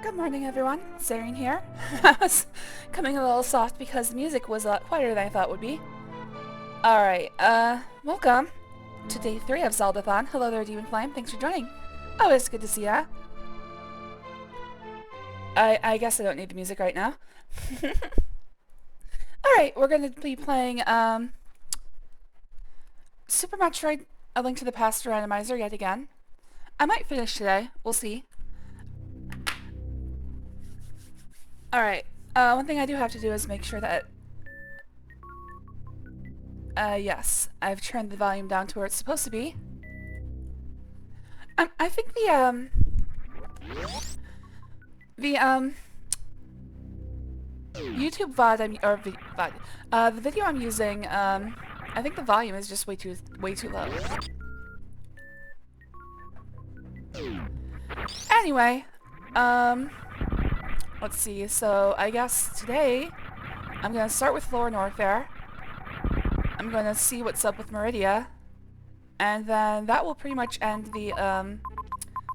Good morning, everyone. Zareen here. I was coming a little soft because the music was a lot quieter than I thought it would be. Alright, welcome to day 3 of Zeldathon. Hello there, Demon Flame. Thanks for joining. Oh, it's good to see ya. I guess I don't need the music right now. Alright, we're going to be playing, Super Metroid A Link to the Past Randomizer yet again. I might finish today. We'll see. Alright, one thing I do have to do is make sure that... yes, I've turned the volume down to where it's supposed to be. I think the YouTube VOD the video I'm using, I think the volume is just way too low. Anyway, let's see, so I guess today I'm gonna start with Lower Norfair. I'm gonna see what's up with Meridia, and then that will pretty much end the,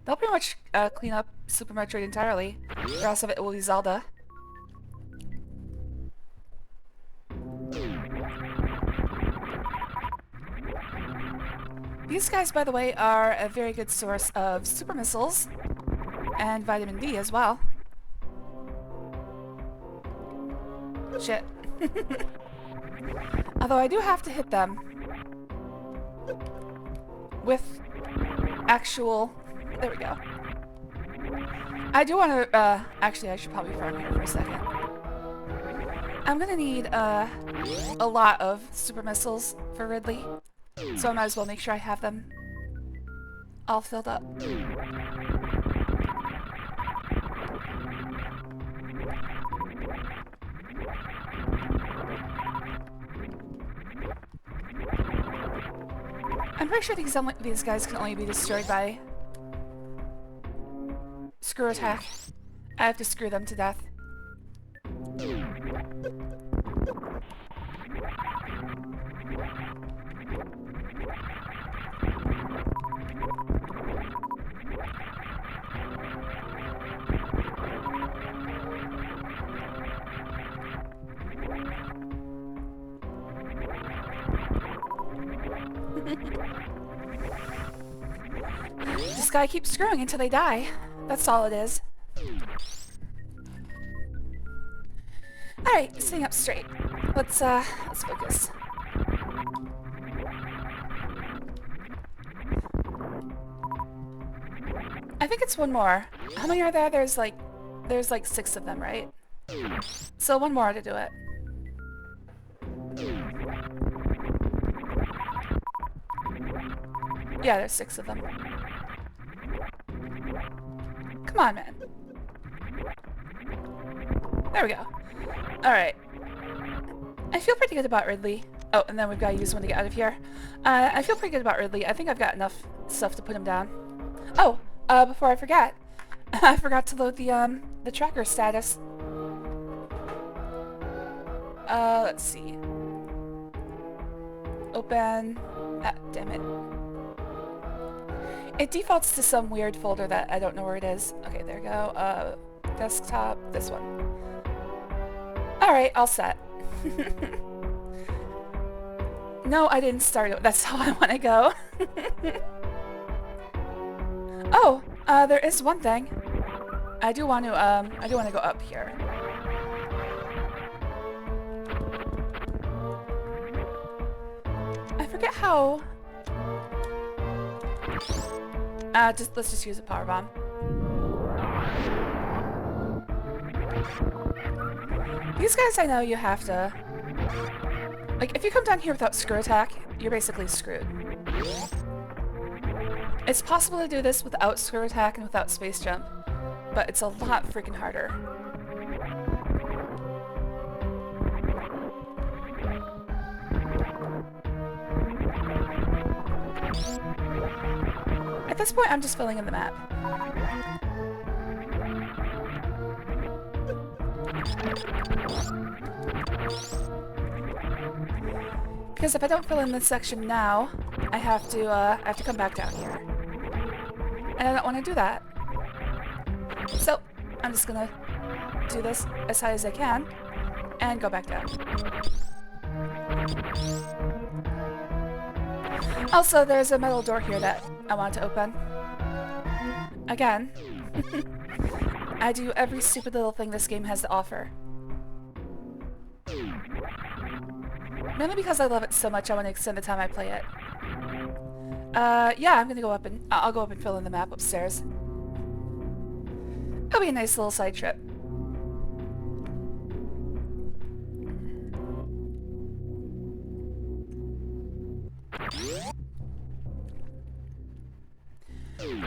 that'll pretty much clean up Super Metroid entirely. The rest of it will be Zelda. These guys, by the way, are a very good source of super missiles and vitamin D as well. Shit. Although I do have to hit them with actual... There we go. I do want to, actually I should probably farm here for a second. I'm gonna need, a lot of super missiles for Ridley, so I might as well make sure I have them all filled up. I'm pretty sure these guys can only be destroyed by screw attack. I have to screw them to death. This guy keeps screwing until they die. That's all it is. Alright, sitting up straight. Let's focus. I think it's one more. How many are there? There's like 6 of them, right? So one more to do it. Yeah, there's 6 of them. Come on, man. There we go. Alright. I feel pretty good about Ridley. Oh, and then we've got to use one to get out of here. I feel pretty good about Ridley. I think I've got enough stuff to put him down. Oh, before I forget, I forgot to load the tracker status. Let's see. Open. Ah, damn it. It defaults to some weird folder that I don't know where it is. Okay, there we go. Desktop, this one. Alright, all set. No, I didn't start it. That's how I want to go. Oh, there is one thing. I do want to go up here. I forget how... let's just use a power bomb. These guys, I know you have to... Like, if you come down here without screw attack, you're basically screwed. It's possible to do this without screw attack and without space jump, but it's a lot freaking harder. At this point, I'm just filling in the map. Because if I don't fill in this section now, I have to come back down here. And I don't want to do that. So, I'm just gonna do this as high as I can and go back down. Also, there's a metal door here that I want to open. Again, I do every stupid little thing this game has to offer. Mainly because I love it so much, I want to extend the time I play it. Yeah, I'm gonna go up and I'll go up and fill in the map upstairs. It'll be a nice little side trip.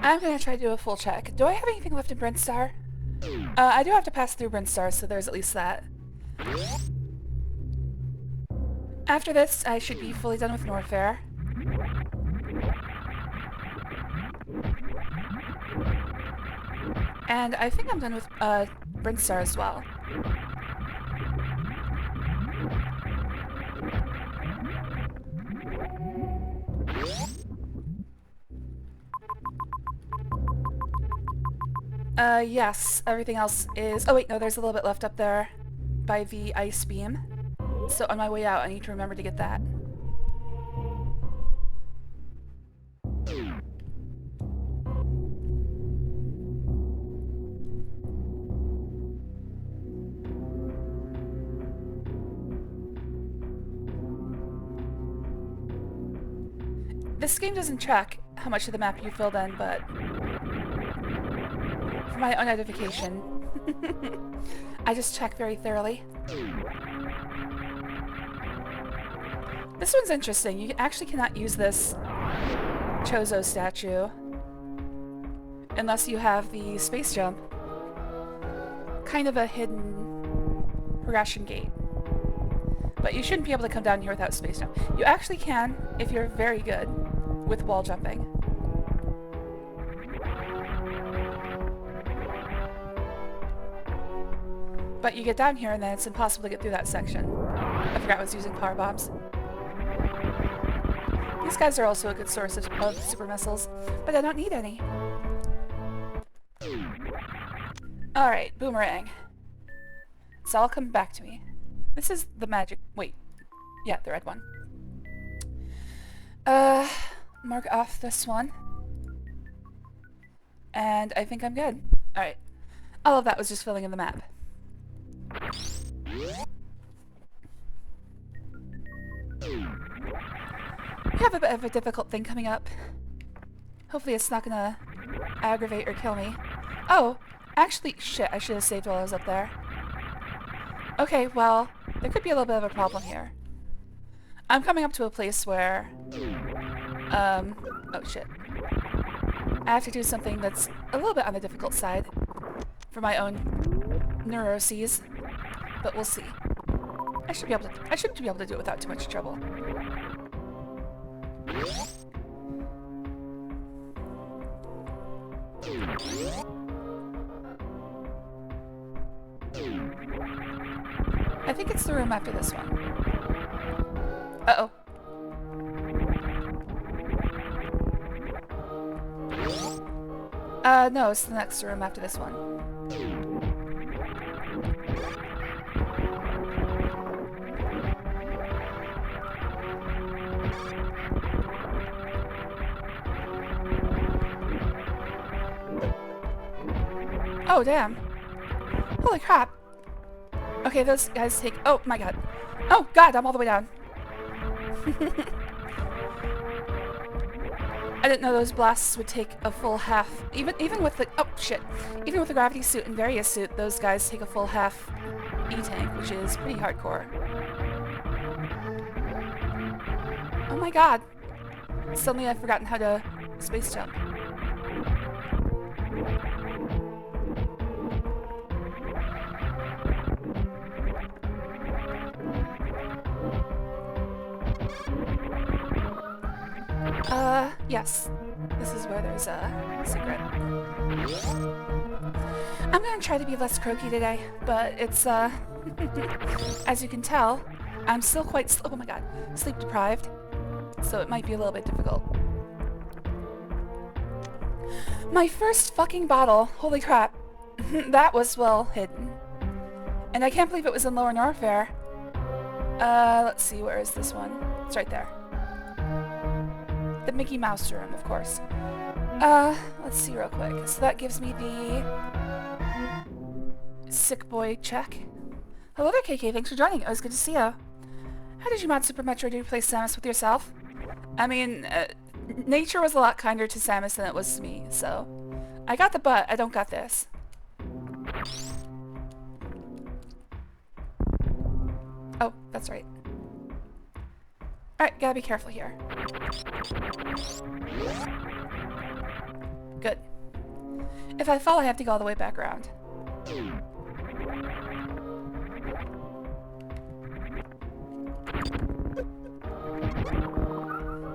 I'm gonna try to do a full check. Do I have anything left in Brinstar? I do have to pass through Brinstar, so there's at least that. After this, I should be fully done with Norfair. And I think I'm done with Brinstar as well. Yes, everything else is... Oh wait, no, there's a little bit left up there by the ice beam. So on my way out, I need to remember to get that. This game doesn't track how much of the map you filled in, but for my own edification, I just check very thoroughly. This one's interesting. You actually cannot use this Chozo statue unless you have the space jump. Kind of a hidden progression gate. But you shouldn't be able to come down here without space jump. You actually can if you're very good with wall jumping. But you get down here and then it's impossible to get through that section. I forgot I was using power bombs. These guys are also a good source of super missiles, but I don't need any. Alright, boomerang. It's all come back to me. This is the magic... Wait. Yeah, the red one. Mark off this one. And I think I'm good. Alright. All of that was just filling in the map. We have a bit of a difficult thing coming up. Hopefully it's not gonna aggravate or kill me. Oh! Actually, shit, I should have saved while I was up there. Okay, well, there could be a little bit of a problem here. I'm coming up to a place where... oh shit. I have to do something that's a little bit on the difficult side for my own neuroses, but we'll see. I should be able to do it without too much trouble. I think it's the room after this one. Uh-oh. No, it's the next room after this one. Oh, damn. Holy crap. Okay, those guys take... Oh, my god. Oh, god, I'm all the way down. I didn't know those blasts would take a full half. Even with the... Oh, shit. Even with the gravity suit and Various suit, those guys take a full half E-tank, which is pretty hardcore. Oh my god. Suddenly I've forgotten how to space jump. Yes. This is where there's a secret. I'm gonna try to be less croaky today, but it's, as you can tell, I'm still quite oh my god, sleep deprived, so it might be a little bit difficult. My first fucking bottle, holy crap. That was well hidden. And I can't believe it was in Lower Norfair. Let's see, where is this one? It's right there. The Mickey Mouse room, of course. Let's see real quick. So that gives me the sick boy check. Hello there, KK. Thanks for joining. It was good to see you. How did you mod Super Metroid to replace Samus with yourself? I mean, nature was a lot kinder to Samus than it was to me, so... I got the butt, I don't got this. Oh, that's right. Alright, gotta be careful here. Good. If I fall, I have to go all the way back around.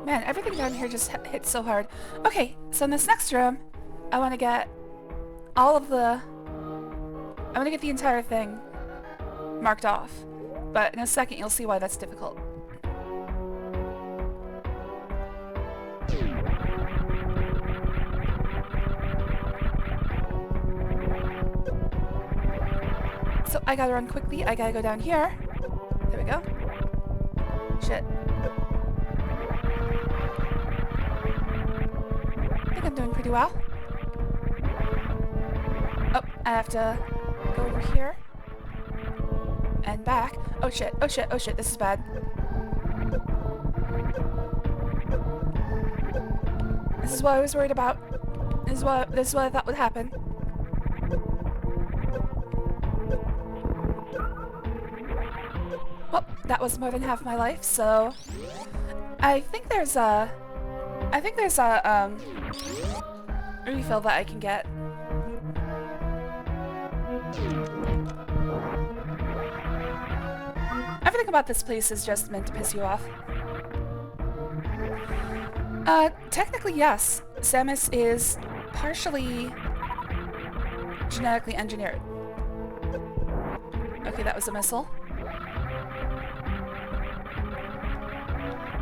Man, everything down here just hits so hard. Okay, so in this next room, I want to get all of the... I want to get the entire thing marked off. But in a second, you'll see why that's difficult. So I gotta run quickly. I gotta go down here. There we go. Shit. I think I'm doing pretty well. Oh, I have to go over here. And back. Oh shit, oh shit, oh shit, this is bad. This is what I was worried about. This is what I thought would happen. Well, that was more than half my life, so... I think there's a refill that I can get. Everything about this place is just meant to piss you off. Technically yes. Samus is partially genetically engineered. Okay, that was a missile.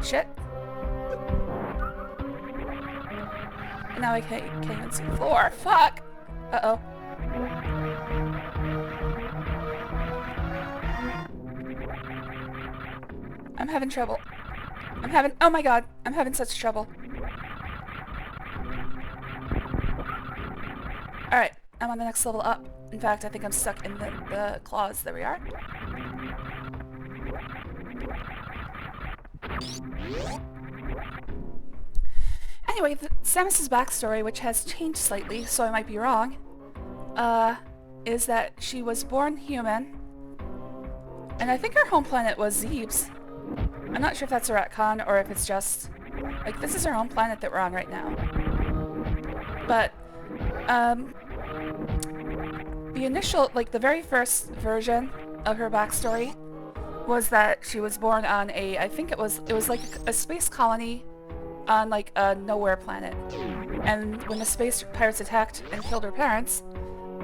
Shit. And now I can't even see the floor. Fuck! Uh-oh. I'm having trouble. Oh my god, I'm having such trouble. Alright, I'm on the next level up. In fact, I think I'm stuck in the claws. There we are. Anyway, Samus's backstory, which has changed slightly, so I might be wrong, is that she was born human, and I think her home planet was Zebes. I'm not sure if that's a retcon or if it's just, like, this is her home planet that we're on right now. But, the initial, like, the very first version of her backstory was that she was born on a, I think it was like a space colony on, like, a nowhere planet. And when the space pirates attacked and killed her parents,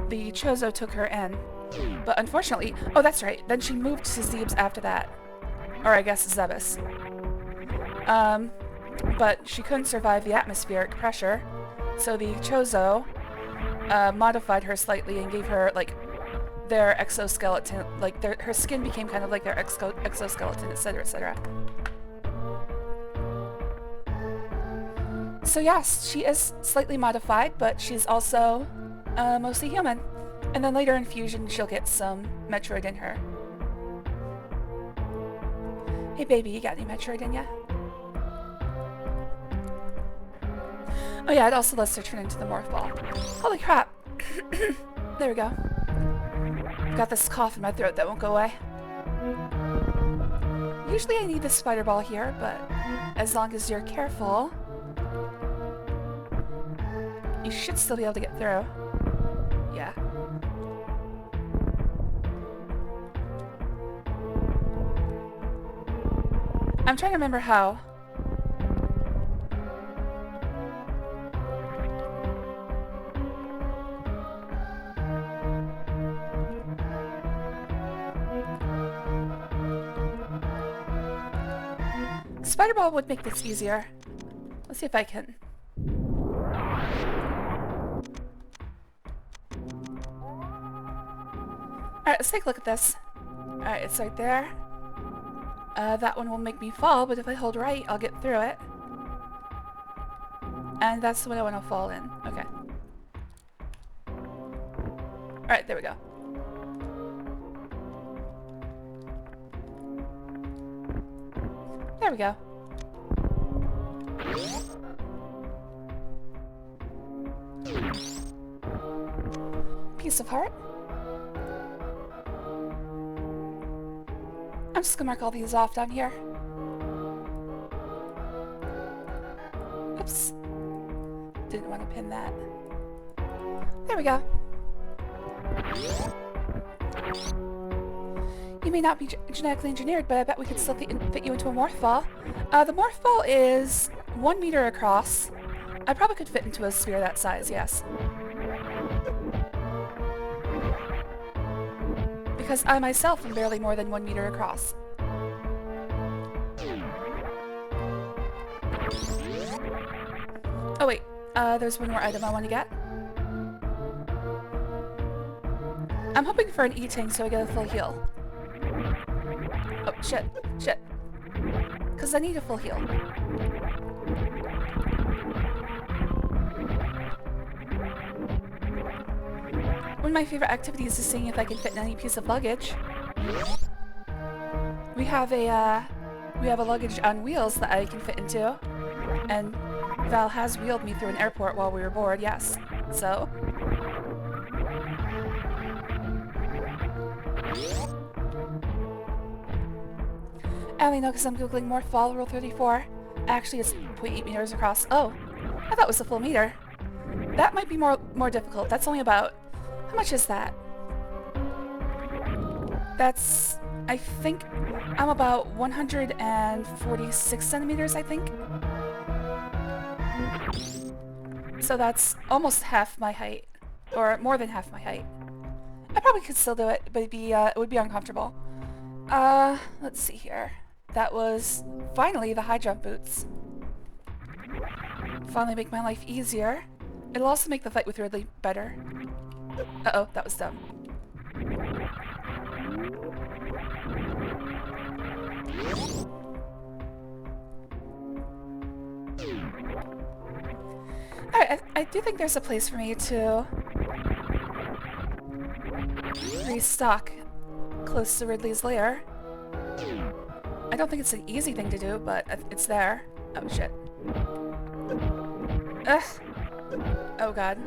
the Chozo took her in. But unfortunately, oh, that's right, then she moved to Zebes after that. Or I guess Zebes. But she couldn't survive the atmospheric pressure, so the Chozo modified her slightly and gave her, like, their exoskeleton, like, her skin became kind of like their exoskeleton, etc., etc. So yes, she is slightly modified, but she's also mostly human. And then later in Fusion, she'll get some Metroid in her. Hey baby, you got any Metroid in ya? Oh yeah, it also lets her turn into the Morph Ball. Holy crap! There we go. I've got this cough in my throat that won't go away. Usually I need the spider ball here, but as long as you're careful, you should still be able to get through. Yeah. I'm trying to remember how. Spider ball would make this easier. Let's see if I can. Alright, let's take a look at this. Alright, it's right there. That one will make me fall, but if I hold right, I'll get through it. And that's the one I want to fall in. Okay. Alright, there we go. There we go. Piece of heart. I'm just gonna mark all these off down here. Oops. Didn't want to pin that. There we go. You may not be genetically engineered, but I bet we could still fit you into a morph ball. The morph ball is 1 meter across. I probably could fit into a sphere that size, yes. Because I myself am barely more than 1 meter across. Oh wait, there's one more item I want to get. I'm hoping for an eating so I get a full heal. Oh, shit. Shit. Because I need a full heal. One of my favorite activities is seeing if I can fit in any piece of luggage. We have a luggage on wheels that I can fit into. And Val has wheeled me through an airport while we were bored, yes. So... I only know because I'm googling morph ball rule 34. Actually, it's 0.8 meters across. Oh, I thought it was a full meter. That might be more difficult. That's only about... How much is that? That's... I think I'm about 146 centimeters, I think. So that's almost half my height. Or more than half my height. I probably could still do it, but it would be uncomfortable. Let's see here. That was finally the high jump boots. Finally make my life easier. It'll also make the fight with Ridley better. Uh-oh, that was dumb. Alright, I do think there's a place for me to restock close to Ridley's lair. I don't think it's an easy thing to do, but it's there. Oh shit. Ugh. Oh god.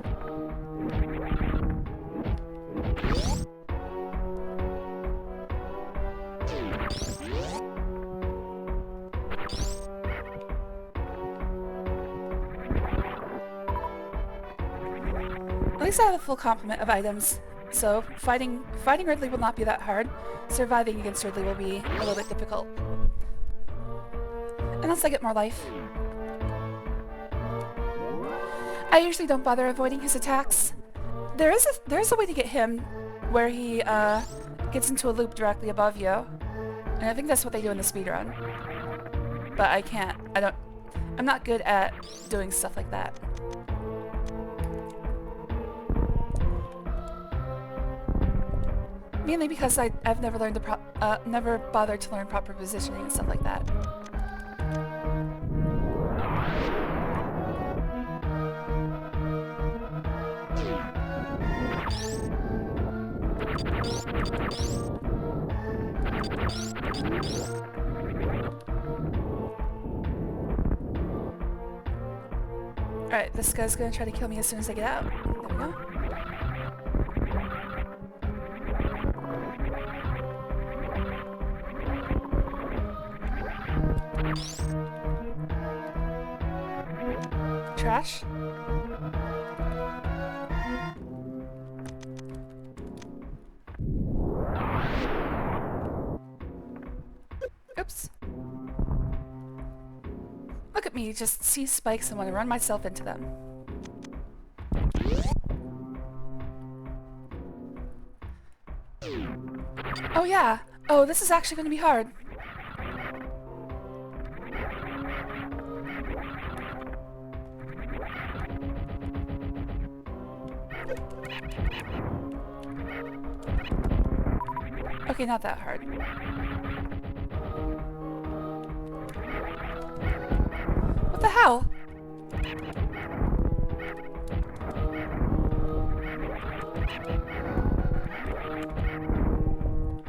At least I have a full complement of items, so fighting Ridley will not be that hard. Surviving against Ridley will be a little bit difficult. Unless I get more life. I usually don't bother avoiding his attacks. There is a way to get him where he gets into a loop directly above you. And I think that's what they do in the speedrun. But I can't. I'm not good at doing stuff like that. Mainly because I've never learned never bothered to learn proper positioning and stuff like that. Alright, this guy's gonna try to kill me as soon as I get out. There we go. Trash. Oops. Look at me, just see spikes and want to run myself into them. Oh yeah. Oh, this is actually going to be hard. Okay, not that hard. What the hell?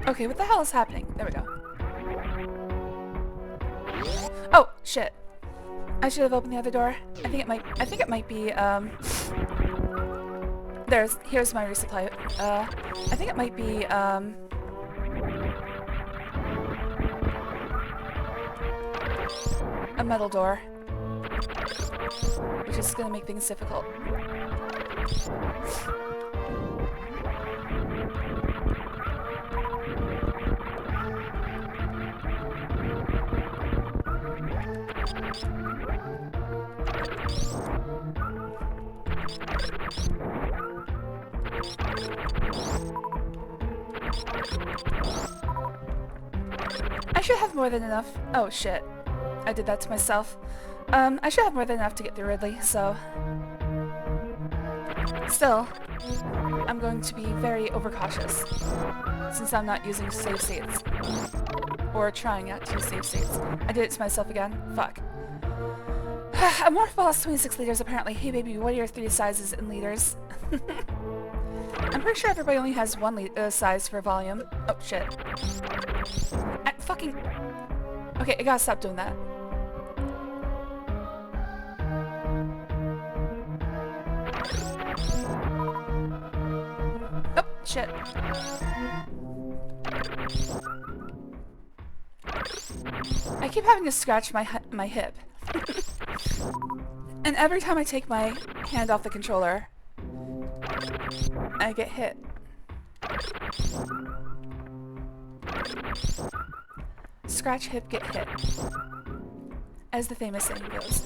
Okay, what the hell is happening? There we go. Oh, shit. I should have opened the other door. I think it might be, here's my resupply. I think it might be, a metal door. Which is gonna make things difficult. I should have more than enough. Oh shit. I did that to myself. I should have more than enough to get through Ridley, so... Still, I'm going to be very overcautious, since I'm not using save states. Or trying not to use save states. I did it to myself again. Fuck. A morph ball is 26 liters apparently. Hey baby, what are your 3 sizes in liters? I'm pretty sure everybody only has 1 size for volume. Oh shit. Fucking... Okay, I gotta stop doing that. Oh, shit. I keep having to scratch my hip. And every time I take my hand off the controller, I get hit. Scratch hip, get hit. As the famous saying goes.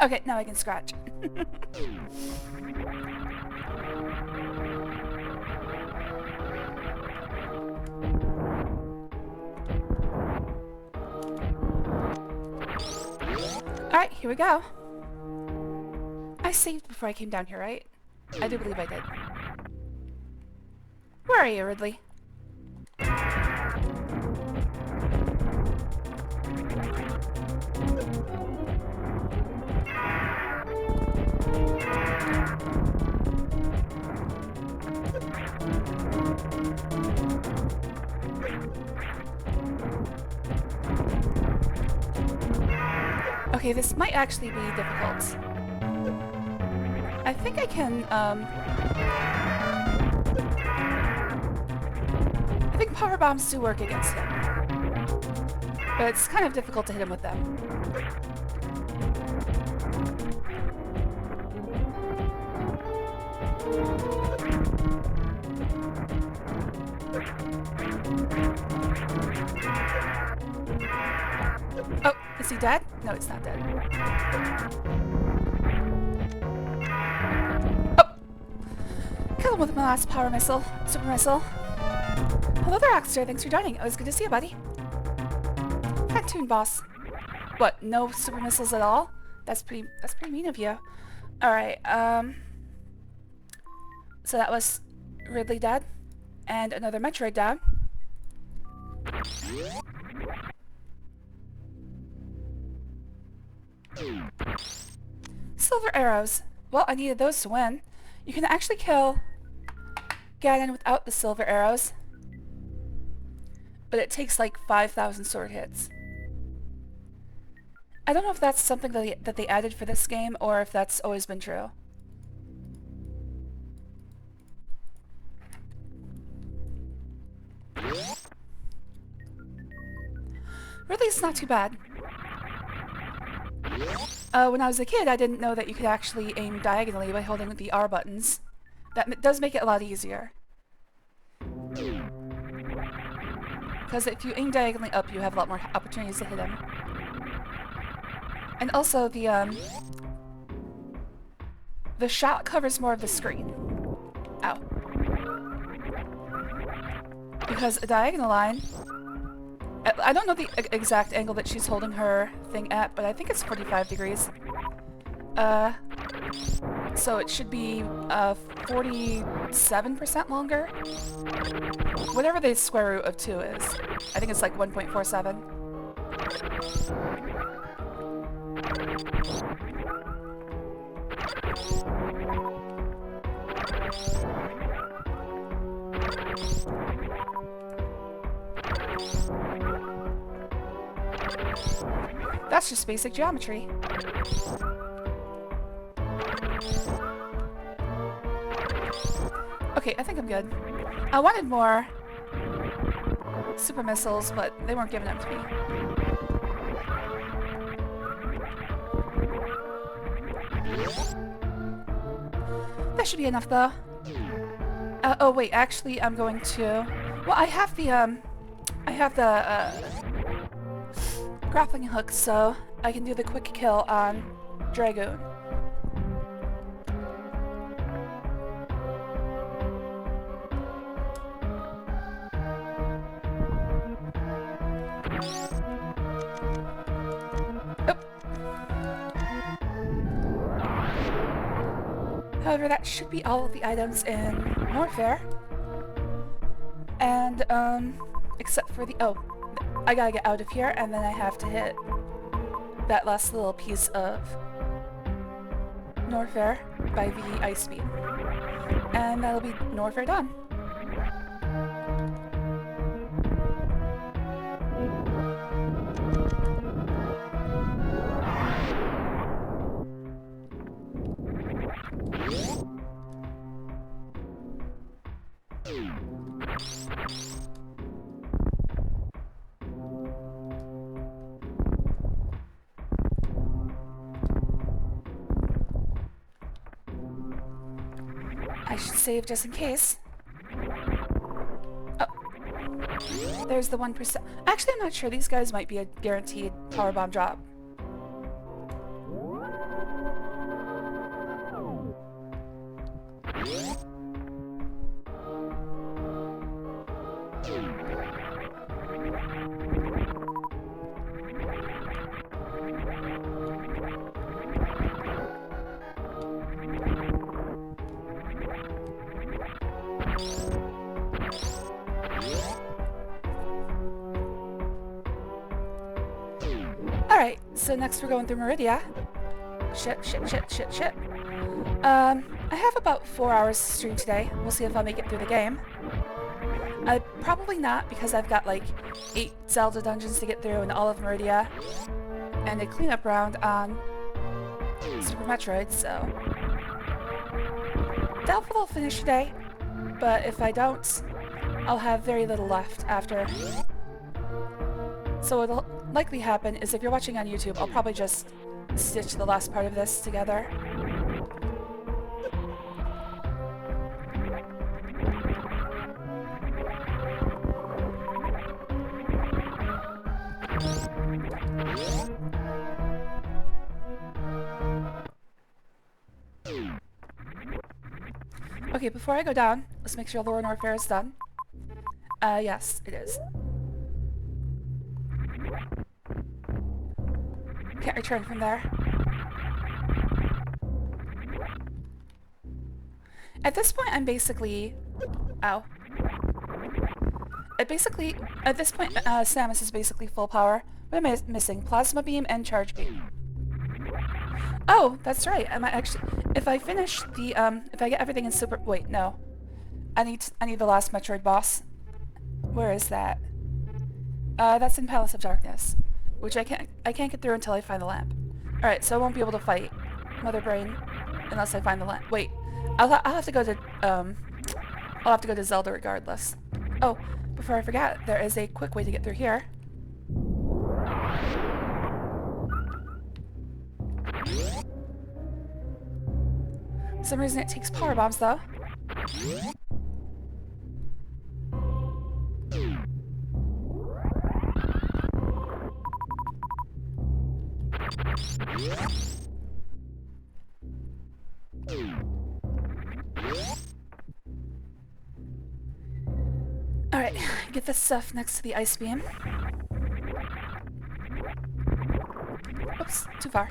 Okay, now I can scratch. Alright, here we go. I saved before I came down here, right? I do believe I did. Where are you, Ridley? Okay, this might actually be difficult. I think I can, I think power bombs do work against him. But it's kind of difficult to hit him with them. Oh, is he dead? No, it's not dead. Oh! Kill him with my last power missile. Super missile. Hello there, Axter. Thanks for joining. It was good to see you, buddy. Cartoon boss. What, no super missiles at all? That's pretty mean of you. Alright, so that was Ridley dead. And another Metroid down. Silver arrows. Well, I needed those to win. You can actually kill Ganon without the silver arrows. But it takes like 5,000 sword hits. I don't know if that's something that they added for this game or if that's always been true. Really, it's not too bad. When I was a kid, I didn't know that you could actually aim diagonally by holding the R buttons. That does make it a lot easier. Because if you aim diagonally up, you have a lot more opportunities to hit him. And also, the shot covers more of the screen. Ow. Because a diagonal line, I don't know the exact angle that she's holding her thing at, but I think it's 45 degrees. So it should be 47% longer. Whatever the square root of 2 is. I think it's like 1.47. That's just basic geometry. Okay, I think I'm good. I wanted more super missiles, but they weren't giving them to me. That should be enough, though. Oh wait, actually, I'm going to. Well, I have the grappling hook, so I can do the quick kill on Dragoon. However, that should be all of the items in Warfare. And, except for the... Oh, I gotta get out of here, and then I have to hit that last little piece of Warfare by the Ice Beam. And that'll be Warfare done. I should save just in case. Oh. There's the 1%. Actually, I'm not sure. These guys might be a guaranteed power bomb drop. Alright, so next we're going through Meridia. Shit. I have about 4 hours to stream today. We'll see if I'll make it through the game. Probably not, because I've got like 8 Zelda dungeons to get through in all of Meridia. And a cleanup round on Super Metroid, so... Doubtful I'll finish today, but if I don't, I'll have very little left after. So what'll likely happen is if you're watching on YouTube, I'll probably just stitch the last part of this together. Okay, before I go down, let's make sure Lore and Warfare is done. Yes, it is. Can't return from there. At this point, I'm basically... Ow. At this point, Samus is basically full power. What am I missing? Plasma Beam and Charge Beam. Oh, that's right. I might actually... If I finish the, if I get everything in Super... Wait, no. I need the last Metroid boss. Where is that? That's in Palace of Darkness. Which I can't get through until I find the lamp. Alright, so I won't be able to fight Mother Brain unless I find the lamp. Wait, I'll have to go to Zelda regardless. Oh, before I forget, there is a quick way to get through here. For some reason it takes power bombs though. Alright, get this stuff next to the Ice Beam. Oops, too far.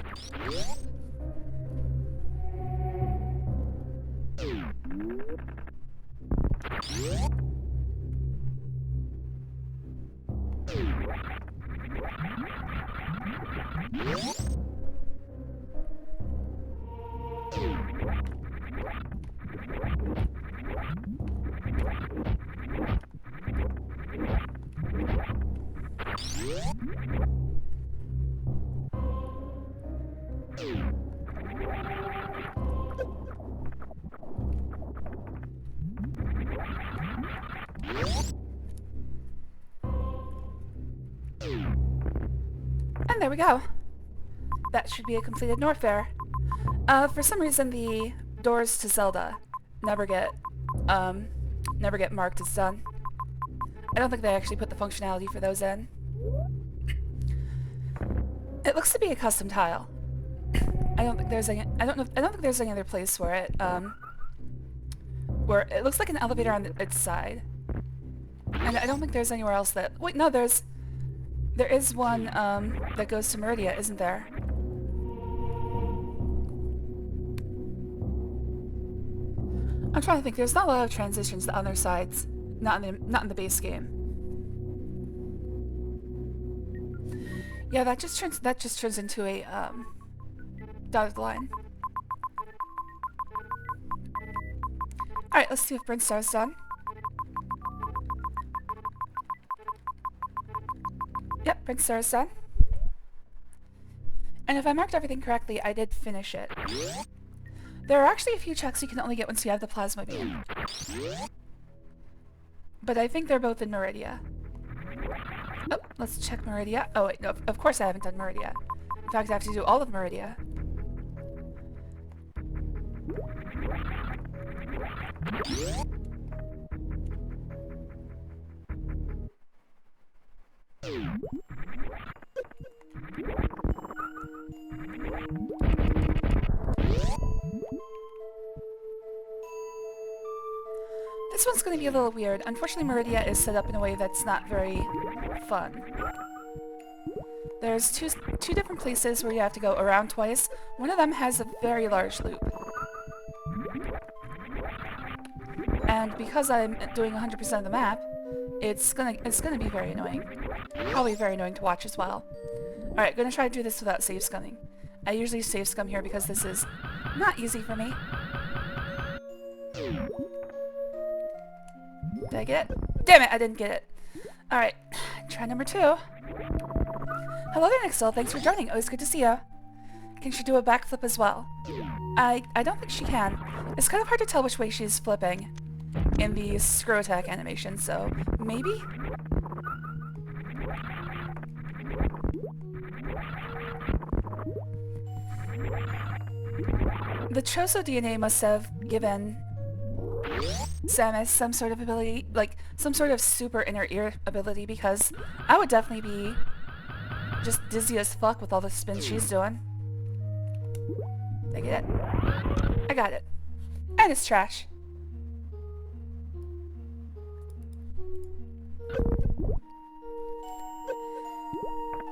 And there we go. That should be a completed Norfair. For some reason the doors to Zelda never get marked as done. I don't think they actually put the functionality for those in. It looks to be a custom tile. I don't think there's any other place where it looks like an elevator on its side. And I don't think there's anywhere else that... Wait, no, there is one that goes to Meridia, isn't there? I'm trying to think. There's not a lot of transitions to other sides, not in the base game. Yeah, that just turns into a dotted line. All right, let's see if Brinstar's done. Yep, Brinstar's done. And if I marked everything correctly, I did finish it. There are actually a few checks you can only get once you have the plasma beam. But I think they're both in Meridia. Oh, let's check Meridia. Oh wait, no, of course I haven't done Meridia. In fact, I have to do all of Meridia. This one's going to be a little weird. Unfortunately, Meridia is set up in a way that's not very fun. There's two different places where you have to go around twice. One of them has a very large loop. And because I'm doing 100% of the map, it's gonna be very annoying. Probably very annoying to watch as well. Alright, gonna try to do this without save scumming. I usually save scum here because this is not easy for me. Did I get it? Damn it, I didn't get it. Alright, try number 2. Hello there, Nixel. Thanks for joining. Always good to see you. Can she do a backflip as well? I don't think she can. It's kind of hard to tell which way she's flipping in the screw attack animation, so maybe? The Chozo DNA must have given Samus some sort of ability, like some sort of super inner ear ability, because I would definitely be just dizzy as fuck with all the spins she's doing. Did I get it? I got it. And it's trash.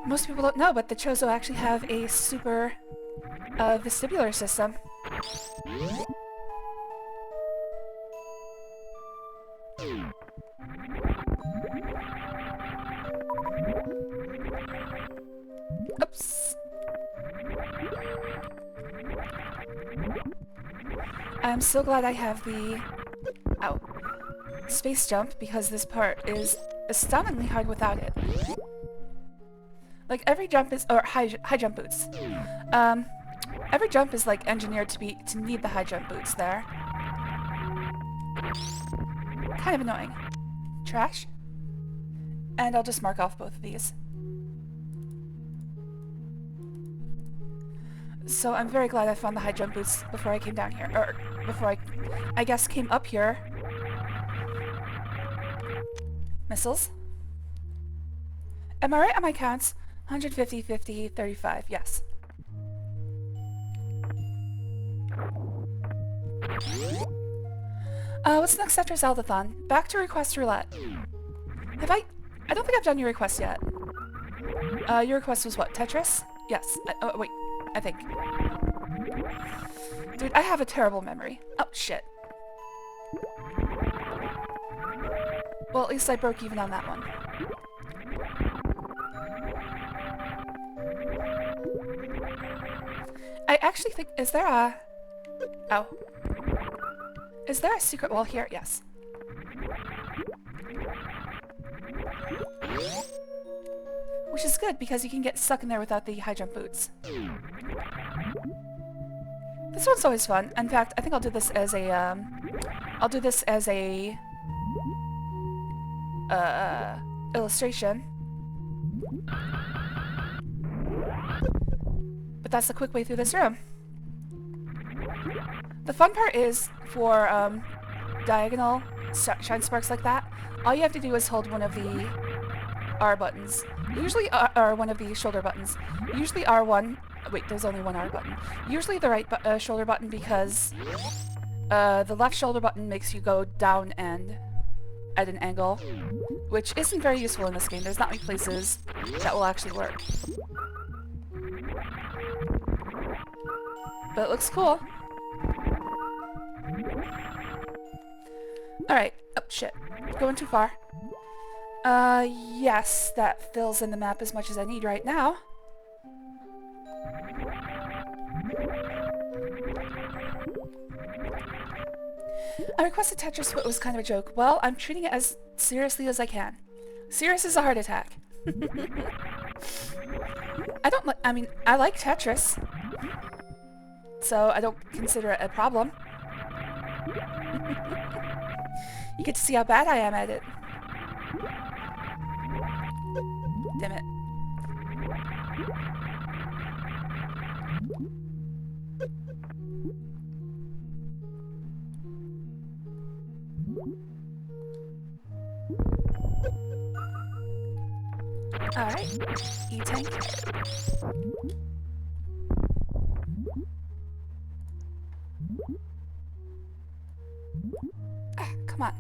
Most people don't know, but the Chozo actually have a super vestibular system. Oops. I'm so glad I have the space jump, because this part is astoundingly hard without it. Like every jump is, or high jump boots. Every jump is like engineered to need the high jump boots there. Kind of annoying. Trash. And I'll just mark off both of these. So I'm very glad I found the high jump boots before I came down here, or before I guess came up here. Missiles. Am I right on my counts? 150, 50, 35, yes. What's next after Zeldathon? Back to request roulette. I don't think I've done your request yet. Your request was what, Tetris? Yes. Oh, wait. I think. Dude, I have a terrible memory. Oh, shit. Well, at least I broke even on that one. I actually think... Is there a... Oh. Is there a secret wall here? Yes. Which is good, because you can get stuck in there without the high jump boots. This one's always fun. In fact, I think I'll do this as a, I'll do this as a... illustration. But that's the quick way through this room. The fun part is, for, diagonal shine sparks like that, all you have to do is hold one of the R buttons. Usually, or one of the shoulder buttons. Usually R1... Wait, there's only one R button. Usually the right shoulder button, because the left shoulder button makes you go down and at an angle, which isn't very useful in this game. There's not many places that will actually work. But it looks cool. Alright. Oh, shit. Going too far. Yes, that fills in the map as much as I need right now. I requested Tetris, but it was kind of a joke. Well, I'm treating it as seriously as I can. Serious as a heart attack. I mean, I like Tetris. So I don't consider it a problem. You get to see how bad I am at it. Damn it. Alright. E-tank. Ah, come on.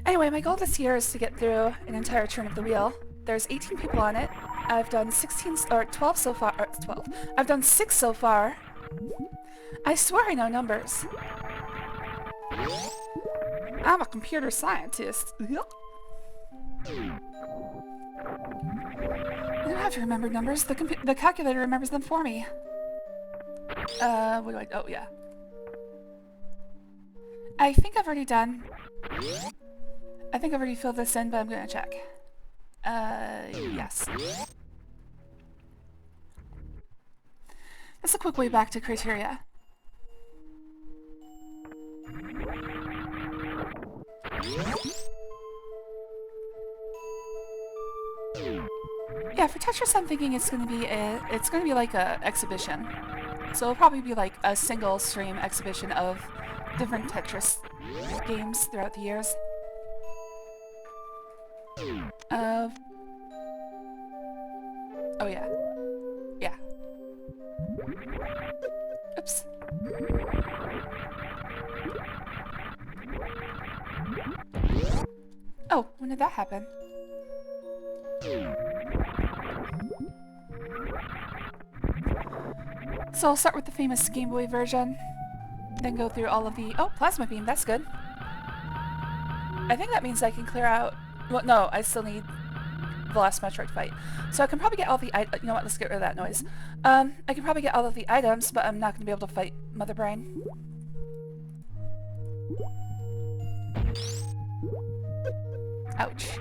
Anyway, my goal this year is to get through an entire turn of the wheel. There's 18 people on it. I've done 16 or 12 so far. Or 12. I've done 6 so far. I swear I know numbers. I'm a computer scientist. I don't have to remember numbers. The calculator remembers them for me. What do I... Oh, yeah. I think I've already done... I think I've already filled this in, but I'm gonna check. Yes. That's a quick way back to criteria. Yeah, for Tetris I'm thinking it's gonna be like a exhibition. So it'll probably be like a single stream exhibition of different Tetris games throughout the years. Oh yeah. Yeah. Oops. Oh, when did that happen? So I'll start with the famous Game Boy version, then go through all of the... Oh, Plasma Beam, that's good. I think that means I can clear out... Well, no, I still need the last Metroid fight. So I can probably get all the... You know what, let's get rid of that noise. I can probably get all of the items, but I'm not going to be able to fight Mother Brain. Ouch.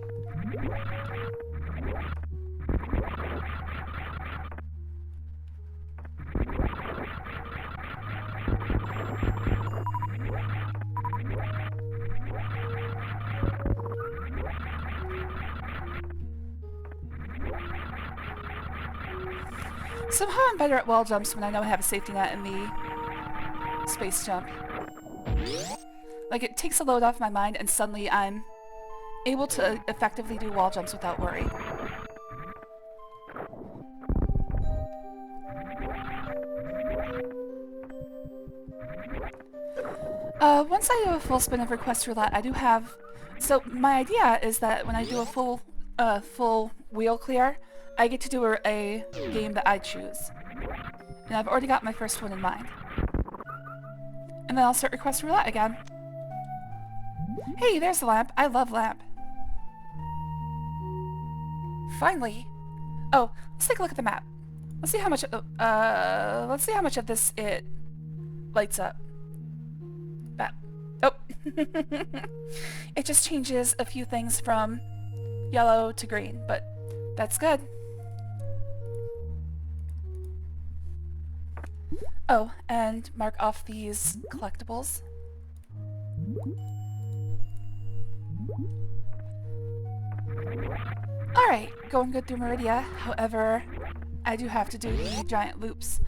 Somehow I'm better at wall jumps when I know I have a safety net in the space jump. Like, it takes a load off my mind and suddenly I'm able to effectively do wall jumps without worry. One once I do a full spin of Request Roulette, I do have... So my idea is that when I do a full wheel clear, I get to do a game that I choose. And I've already got my first one in mind. And then I'll start Request Roulette again. Hey, there's the lamp. I love lamp. Finally. Oh, let's take a look at the map. Let's see how much of this it lights up. That. Oh. It just changes a few things from yellow to green, but that's good. Oh, and mark off these collectibles. Alright, going good through Meridia. However, I do have to do the giant loops.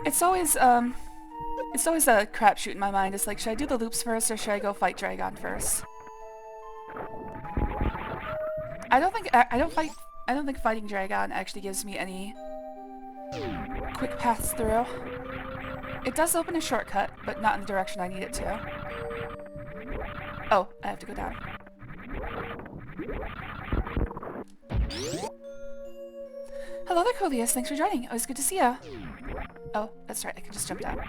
It's always a crapshoot in my mind. It's like, should I do the loops first or should I go fight Dragon first? I don't think fighting Dragon actually gives me any quick paths through. It does open a shortcut, but not in the direction I need it to. Oh, I have to go down. Hello there, Coleus. Thanks for joining. Always good to see you. Oh, that's right. I can just jump down.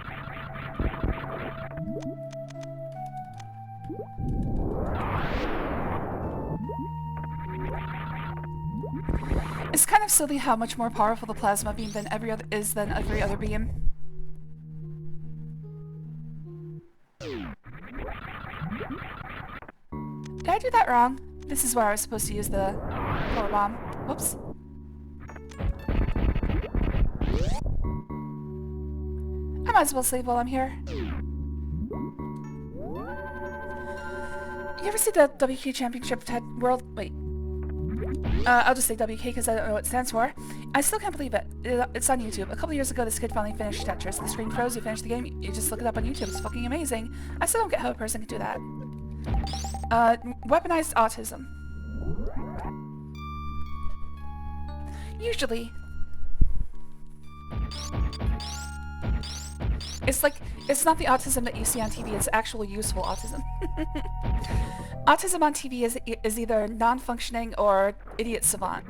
It's kind of silly how much more powerful the plasma beam than every other beam. Did I do that wrong? This is where I was supposed to use the power bomb. Whoops. I might as well save while I'm here. You ever see the WK Championship World? Wait. I'll just say WK because I don't know what it stands for. I still can't believe it. It's on YouTube. A couple years ago, this kid finally finished Tetris. The screen froze, you finish the game, you just look it up on YouTube. It's fucking amazing. I still don't get how a person can do that. Weaponized autism. Usually. It's not the autism that you see on TV, it's actual useful autism. Autism on TV is either non-functioning or idiot savant.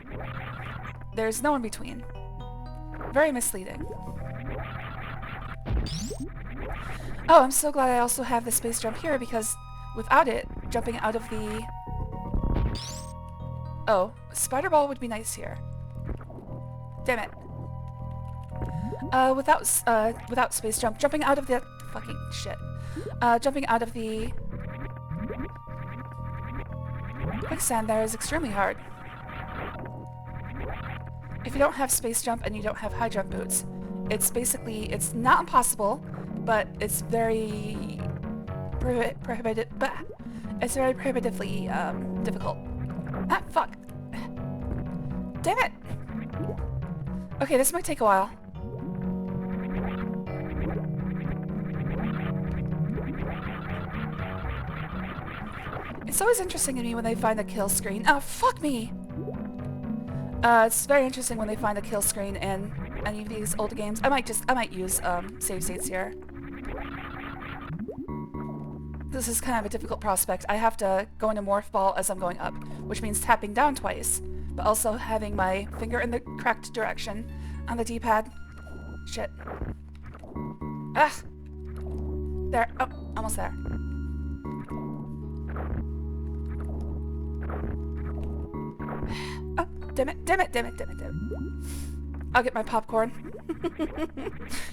There's no in between. Very misleading. Oh, I'm so glad I also have the space jump here because without it, jumping out of the... Oh, spider ball would be nice here. Damn it. Without space jump, jumping out of the... Fucking shit. Jumping out of the... quicksand there is extremely hard. If you don't have space jump and you don't have high jump boots, it's not impossible, but it's very it's very prohibitively difficult. Ah, fuck. Damn it! Okay, this might take a while. It's always interesting to me when they find a kill screen. Oh, fuck me! It's very interesting when they find a kill screen in any of these old games. I might use save states here. This is kind of a difficult prospect. I have to go into morph ball as I'm going up, which means tapping down twice, but also having my finger in the correct direction on the D-pad. Shit. Ah! There. Oh, almost there. Oh, damn it. I'll get my popcorn.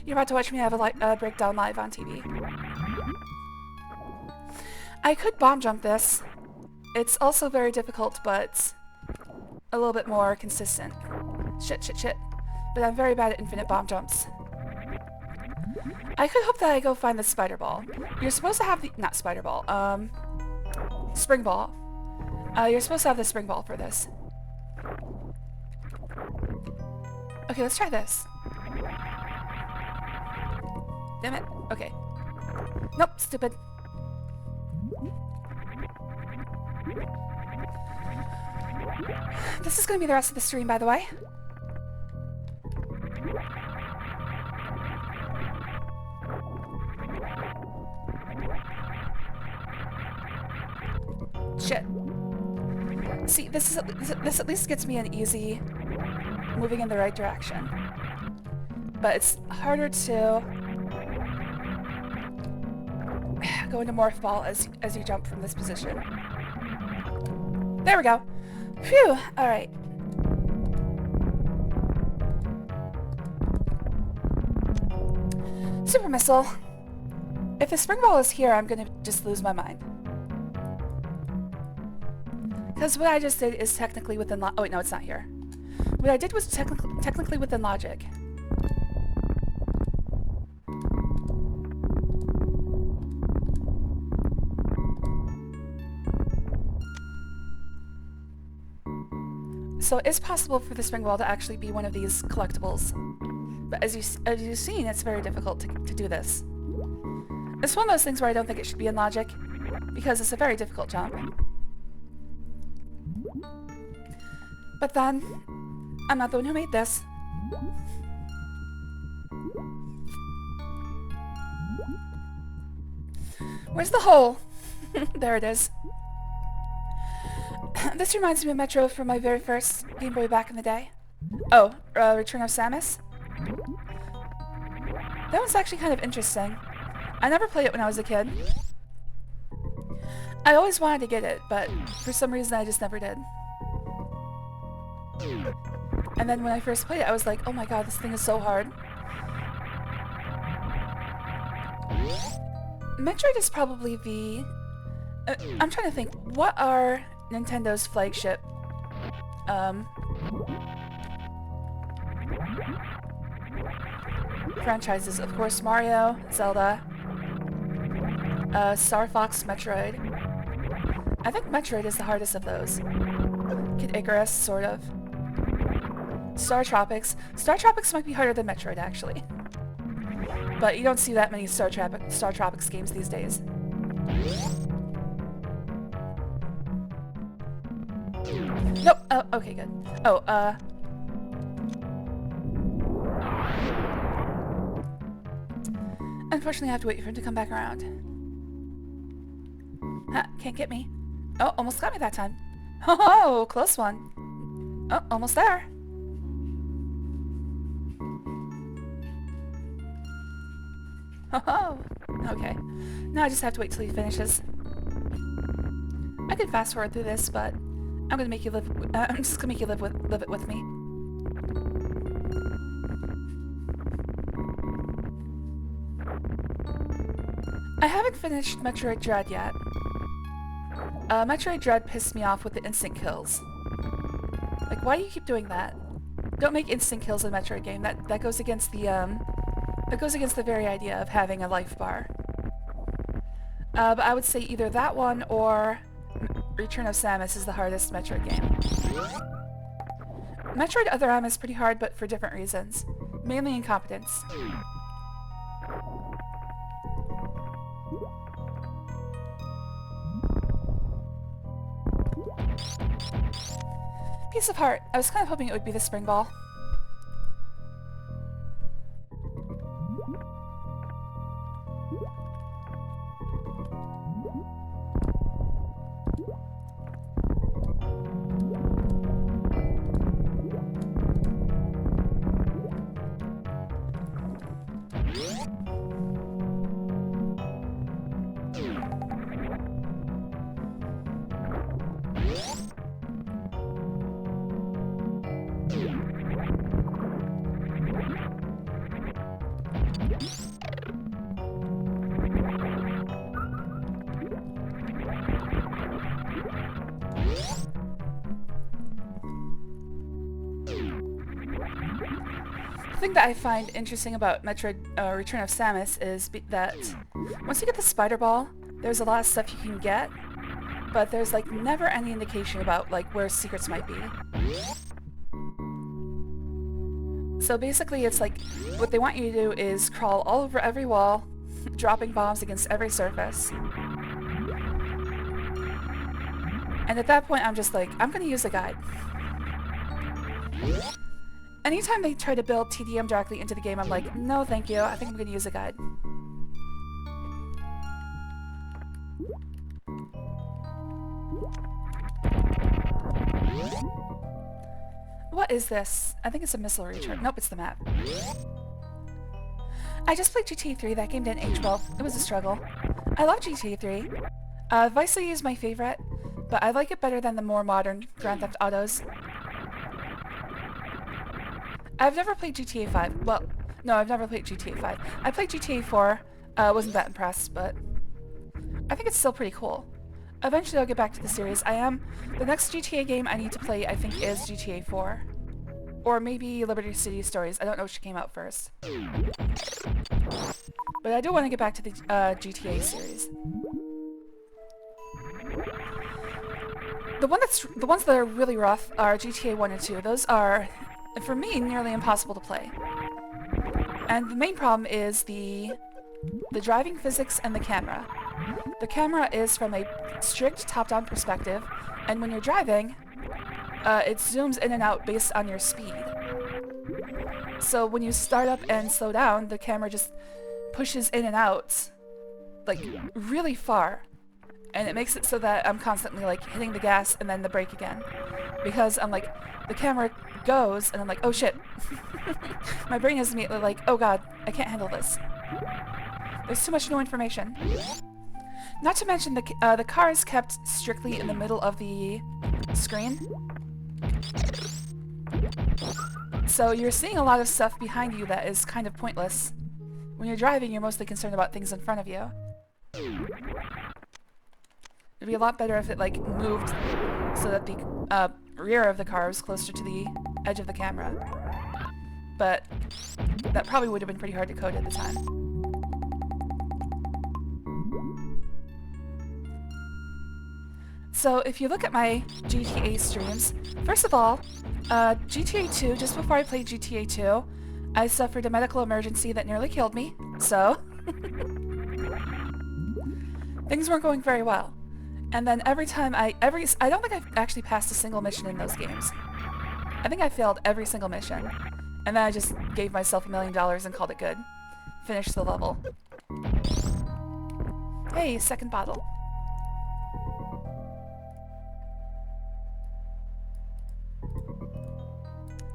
You're about to watch me have a breakdown live on TV. I could bomb jump this. It's also very difficult, but a little bit more consistent. Shit. But I'm very bad at infinite bomb jumps. I could hope that I go find the spider ball. You're supposed to have the... Not spider ball. Spring ball. You're supposed to have the spring ball for this. Okay, let's try this. Damn it. Okay. Nope, stupid. This is going to be the rest of the stream, by the way. See, this at least gets me an easy moving in the right direction. But it's harder to go into morph ball as you jump from this position. There we go. Phew! Alright. Super missile. If the spring ball is here, I'm gonna just lose my mind. Because what I just did is technically within oh wait, no, it's not here. What I did was technically within logic. So it's possible for the spring ball to actually be one of these collectibles. But as you've seen, it's very difficult to do this. It's one of those things where I don't think it should be in logic, because it's a very difficult jump. But then, I'm not the one who made this. Where's the hole? There it is. This reminds me of Metro from my very first Game Boy back in the day. Oh, Return of Samus? That one's actually kind of interesting. I never played it when I was a kid. I always wanted to get it, but for some reason I just never did. And then when I first played it, I was like, oh my god, this thing is so hard. Metroid is probably the... I'm trying to think, what are Nintendo's flagship franchises? Of course, Mario, Zelda, Star Fox, Metroid. I think Metroid is the hardest of those. Kid Icarus, sort of. Star Tropics. Star Tropics might be harder than Metroid, actually. But you don't see that many Star Tropics games these days. Nope. Oh, okay, good. Oh, unfortunately, I have to wait for him to come back around. Huh, can't get me. Oh, almost got me that time. Oh, close one. Oh, almost there. Oh, okay. Now I just have to wait till he finishes. I could fast forward through this, but I'm gonna make you live. I'm just gonna make you live it with me. I haven't finished Metroid Dread yet. Metroid Dread pissed me off with the instant kills. Like, why do you keep doing that? Don't make instant kills in a Metroid game. That goes against the very idea of having a life bar. But I would say either that one or Return of Samus is the hardest Metroid game. Metroid Other M is pretty hard, but for different reasons. Mainly incompetence. Piece of heart. I was kind of hoping it would be the spring ball. The thing that I find interesting about Metroid Return of Samus is that once you get the spider ball, there's a lot of stuff you can get, but there's like never any indication about like where secrets might be. So basically it's like what they want you to do is crawl all over every wall, dropping bombs against every surface. And at that point I'm just like, I'm gonna use a guide. Anytime they try to build TDM directly into the game, I'm like, no thank you, I think I'm going to use a guide. What is this? I think it's a missile return. Nope, it's the map. I just played GTA 3. That game didn't age well. It was a struggle. I love GTA 3. Vice City is my favorite, but I like it better than the more modern Grand Theft Autos. I've never played GTA 5. Well, no, I've never played GTA 5. I played GTA 4. Wasn't that impressed, but I think it's still pretty cool. Eventually I'll get back to the series. The next GTA game I need to play, I think, is GTA 4. Or maybe Liberty City Stories. I don't know which came out first. But I do want to get back to the GTA series. The ones that are really rough are GTA 1 and 2. Those are, for me, nearly impossible to play. And the main problem is the driving physics and the camera. The camera is from a strict top-down perspective, and when you're driving, it zooms in and out based on your speed. So when you start up and slow down, the camera just pushes in and out, like, really far. And it makes it so that I'm constantly, like, hitting the gas and then the brake again. Because I'm like, the camera goes, and I'm like, oh shit. My brain is immediately like, oh god, I can't handle this. There's too much new information. Not to mention the car is kept strictly in the middle of the screen. So you're seeing a lot of stuff behind you that is kind of pointless. When you're driving, you're mostly concerned about things in front of you. It'd be a lot better if it, like, moved so that the rear of the car was closer to the edge of the camera. But that probably would have been pretty hard to code at the time. So if you look at my GTA streams, first of all, GTA 2, just before I played GTA 2, I suffered a medical emergency that nearly killed me, so things weren't going very well. And then every time I don't think I've actually passed a single mission in those games. I think I failed every single mission. And then I just gave myself $1 million and called it good. Finished the level. Hey, second bottle.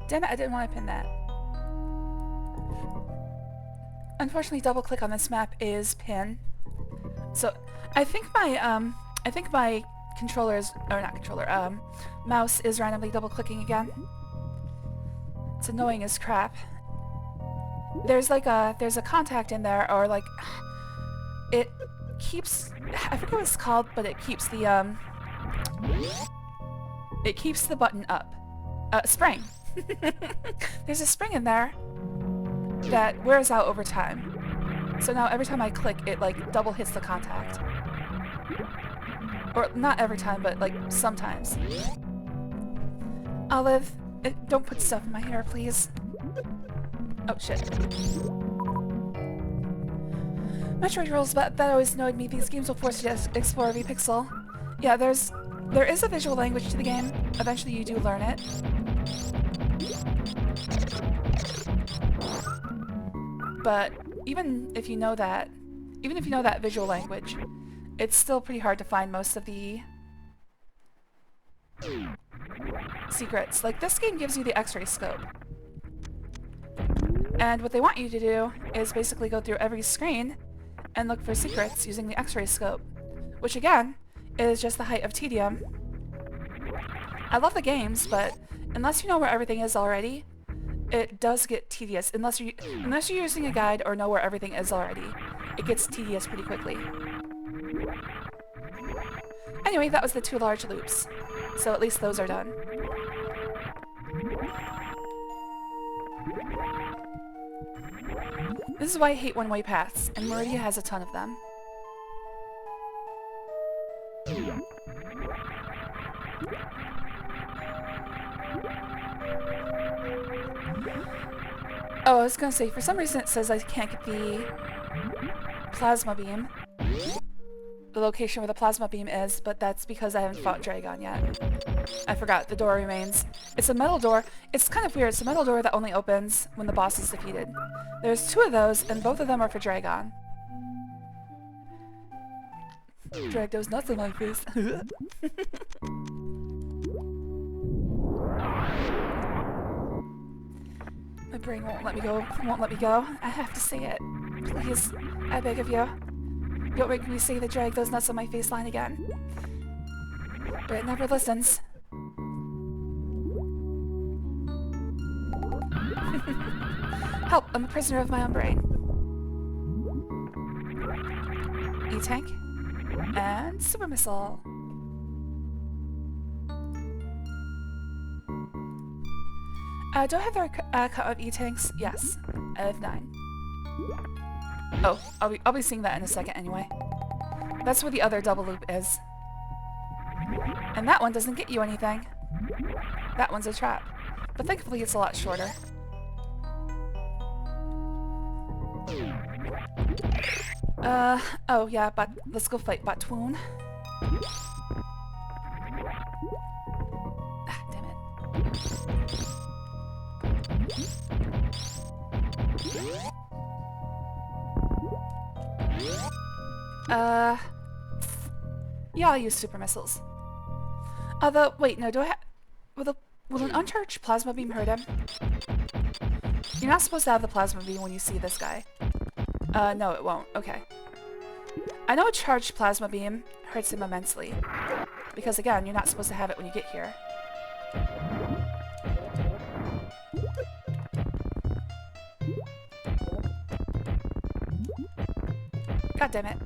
Damn it, I didn't want to pin that. Unfortunately, double click on this map is pin. So I think my controller is, or not controller, mouse is randomly double clicking again. It's annoying as crap. There's a contact in there, or like, it keeps, I forget what it's called, but it keeps the button up. Spring. There's a spring in there that wears out over time. So now every time I click, it like double hits the contact. Or not every time, but like sometimes. Olive, don't put stuff in my hair, please. Oh shit. Metroid rules, but that always annoyed me. These games will force you to explore every pixel. Yeah, there is a visual language to the game. Eventually you do learn it. But even if you know that visual language, it's still pretty hard to find most of the secrets. Like, this game gives you the X-ray scope. And what they want you to do is basically go through every screen and look for secrets using the X-ray scope, which again is just the height of tedium. I love the games, but unless you know where everything is already, it does get tedious. Unless you're using a guide or know where everything is already, it gets tedious pretty quickly. Anyway, that was the 2 large loops, so at least those are done. This is why I hate one-way paths, and Meridia has a ton of them. Oh, I was gonna say, for some reason it says I can't get the plasma beam. The location where the plasma beam is, but that's because I haven't fought Dragon yet. I forgot, the door remains. It's a metal door. It's kind of weird. It's a metal door that only opens when the boss is defeated. There's 2 of those, and both of them are for Dragon. Drag those nuts in my face. My brain won't let me go. Won't let me go. I have to say it. Please. I beg of you. Don't make me say to drag those nuts on my face line again. But it never listens. Help! I'm a prisoner of my own brain. E-tank. And super missile. Do I have the count of E-tanks? Yes. I have 9. Oh, I'll be seeing that in a second anyway. That's where the other double loop is. And that one doesn't get you anything. That one's a trap. But thankfully it's a lot shorter. Oh yeah, but let's go fight Batwoon. Ah, damn it. Yeah, I'll use super missiles. Although, wait, no, do I have... Will an uncharged plasma beam hurt him? You're not supposed to have the plasma beam when you see this guy. No, it won't. Okay. I know a charged plasma beam hurts him immensely. Because, again, you're not supposed to have it when you get here. God damn it.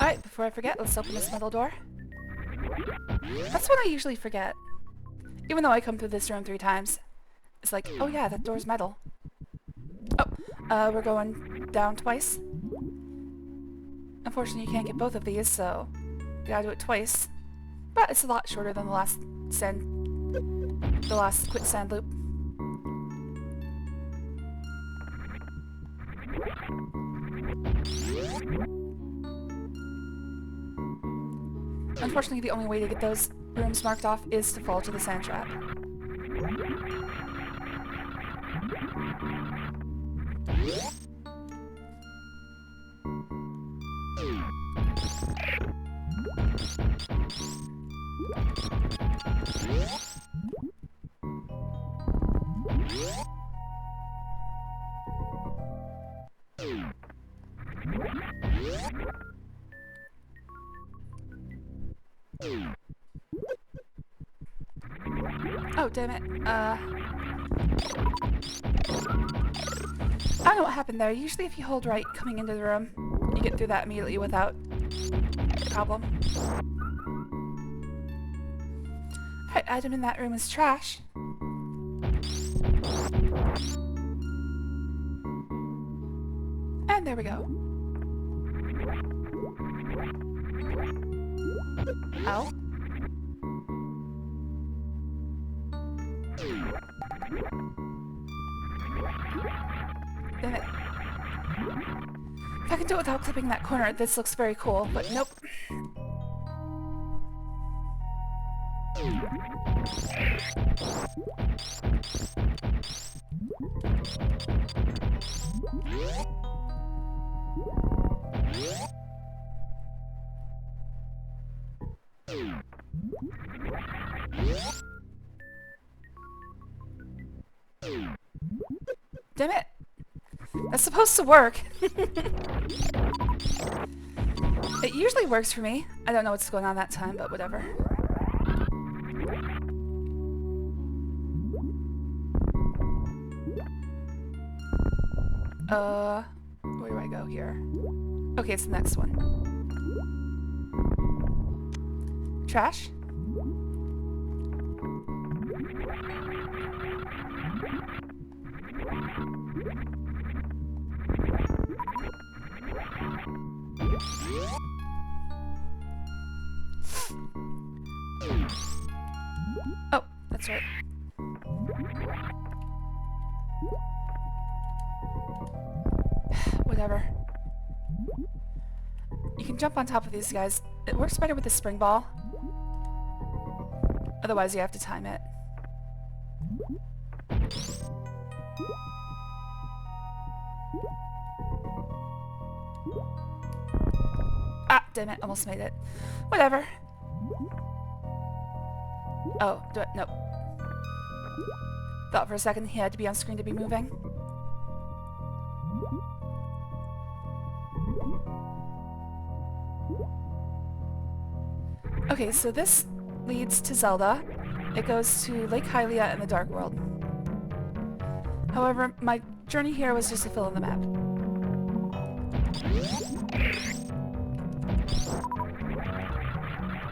Alright, before I forget, let's open this metal door. That's what I usually forget. Even though I come through this room 3 times. It's like, oh yeah, that door's metal. Oh, we're going down twice. Unfortunately, you can't get both of these, so you gotta do it twice. But it's a lot shorter than the last quicksand loop. Unfortunately, the only way to get those rooms marked off is to fall to the sand trap. Oh, damn it. I don't know what happened there. Usually if you hold right coming into the room, you get through that immediately without problem. Alright, item in that room is trash. And there we go. Ow. Damn it. If I can do it without clipping that corner, this looks very cool, but nope. Damn it! That's supposed to work! It usually works for me. I don't know what's going on that time, but whatever. Where do I go here? Okay, it's the next one. Trash? Oh, that's right. Whatever. You can jump on top of these guys. It works better with the spring ball. Otherwise, you have to time it. Ah, damn it. Almost made it. Whatever. Oh, do it. Nope. Thought for a second he had to be on screen to be moving. Okay, so this leads to Zelda. It goes to Lake Hylia in the Dark World. However, my journey here was just to fill in the map.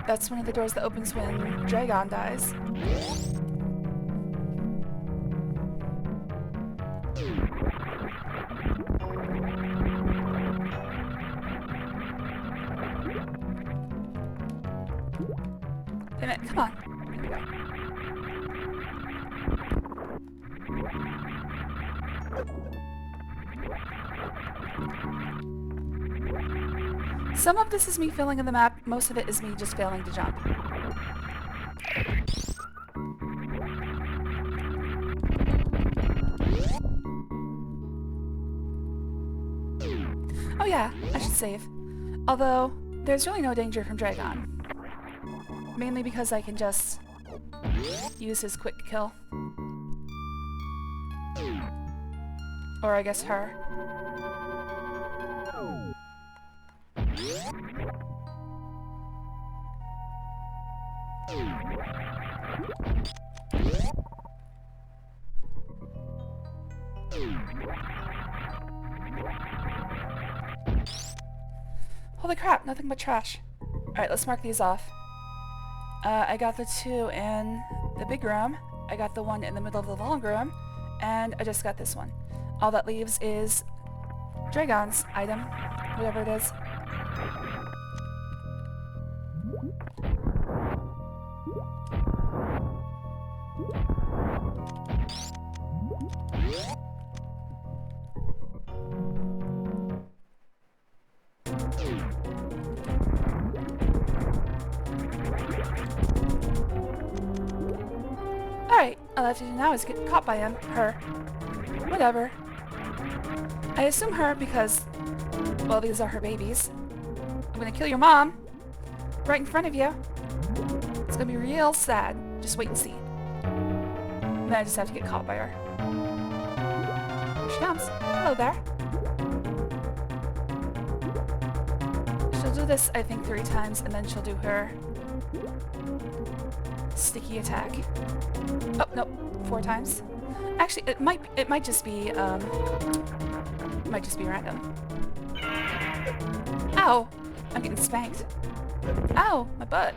That's one of the doors that opens when Dragon dies. Damn it, come on. There we go. Some of this is me filling in the map, most of it is me just failing to jump. Oh yeah, I should save. Although, there's really no danger from Dragon. Mainly because I can just use his quick kill. Or I guess her. Holy crap, nothing but trash. Alright, let's mark these off. I got the 2 in the big room, I got the 1 in the middle of the long room, and I just got this one. All that leaves is Dragon's item, whatever it is. Alright, all I have to do now is get caught by him. Her. Whatever. I assume her because, well, these are her babies. I'm gonna kill your mom. Right in front of you. It's gonna be real sad. Just wait and see. And then I just have to get caught by her. Here she comes. Hello there. She'll do this, I think, 3 times, and then she'll do her sticky attack. Oh, no, 4 times. Actually, it might just be random. Ow! I'm getting spanked. Ow! My butt.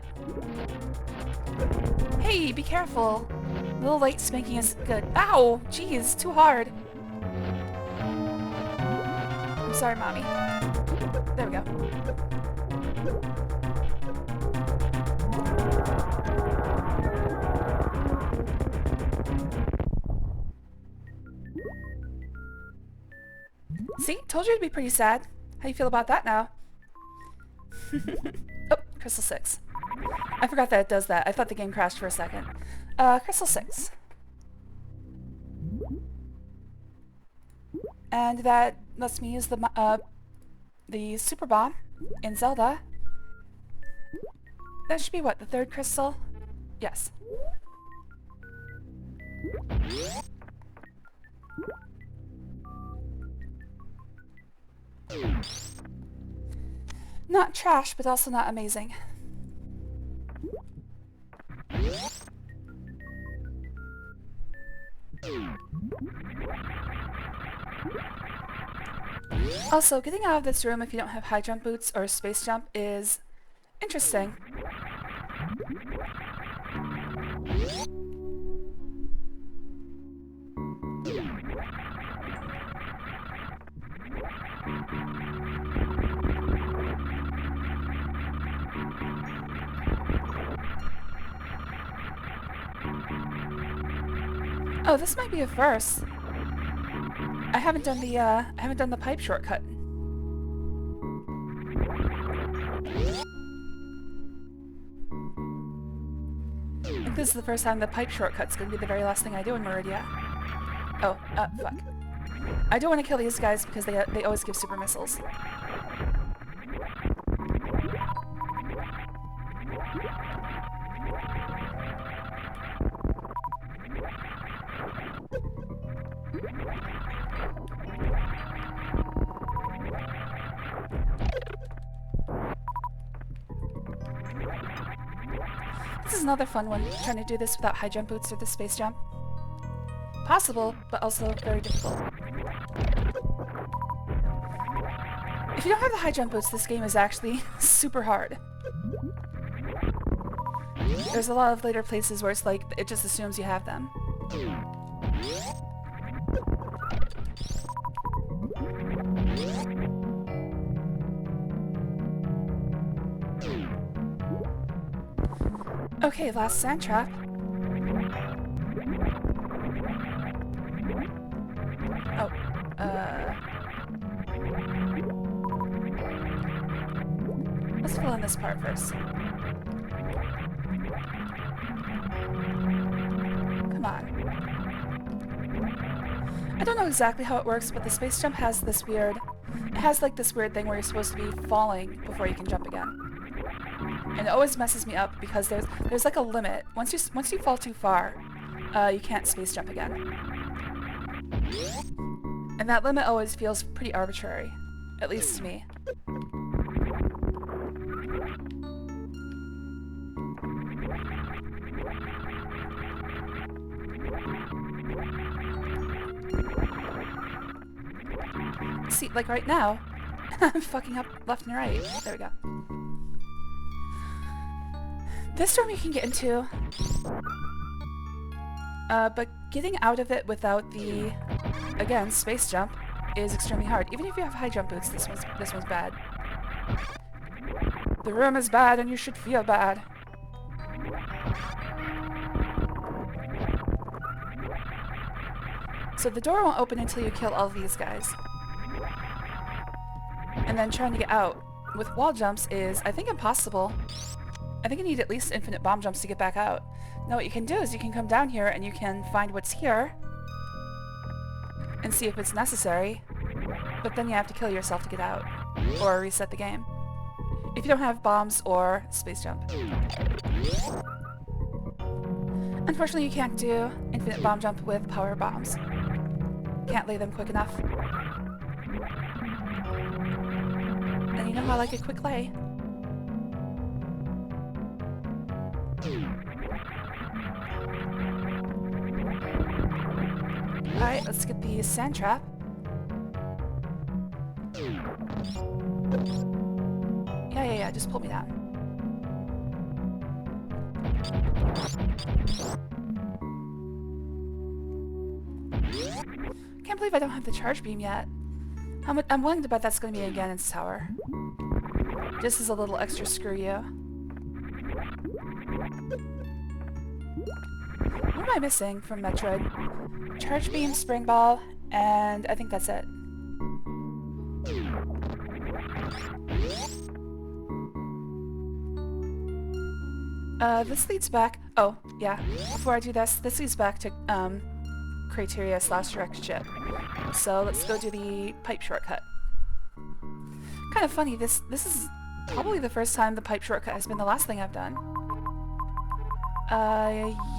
Hey, be careful. A little light spanking is good. Ow! Jeez, too hard. I'm sorry, Mommy. There we go. See? Told you it'd be pretty sad. How you feel about that now? Oh, Crystal 6. I forgot that it does that. I thought the game crashed for a second. Crystal 6. And that lets me use the Super Bomb in Zelda. That should be what, the 3rd crystal? Yes. Not trash, but also not amazing. Also, getting out of this room if you don't have high jump boots or space jump is interesting. Oh, this might be a first. I haven't done the pipe shortcut. think this is the first time the pipe shortcut's gonna be the very last thing I do in Meridia. Oh, fuck. I do want to kill these guys because they always give super missiles. This is another fun one, trying to do this without high jump boots or the space jump. Possible, but also very difficult. If you don't have the high jump boots, this game is actually super hard. There's a lot of later places where it's like, it just assumes you have them. Okay, last sand trap. Oh, let's fill in this part first. Come on. I don't know exactly how it works, but the space jump has this weird... It has like this weird thing where you're supposed to be falling before you can jump again. And it always messes me up because there's like a limit. Once you fall too far, you can't space jump again. And that limit always feels pretty arbitrary, at least to me. See, like right now, I'm fucking up left and right. There we go. This room you can get into, but getting out of it without the, again, space jump is extremely hard. Even if you have high jump boots, this one's bad. The room is bad and you should feel bad. So the door won't open until you kill all of these guys. And then trying to get out with wall jumps is, I think, impossible. I think you need at least infinite bomb jumps to get back out. Now what you can do is you can come down here and you can find what's here and see if it's necessary, but then you have to kill yourself to get out or reset the game if you don't have bombs or space jump. Unfortunately, you can't do infinite bomb jump with power bombs. Can't lay them quick enough. And you know how I like a quick lay. Alright, let's get the sand trap. Yeah, just pull me down. Can't believe I don't have the charge beam yet. I'm willing to bet that's going to be a Ganon's tower. Just as a little extra screw you. What am I missing from Metroid? Charge beam, spring ball, and I think that's it. This leads back... Oh, yeah. Before I do this, this leads back to, criteria/direct ship. So let's go do the pipe shortcut. Kind of funny, this is probably the first time the pipe shortcut has been the last thing I've done.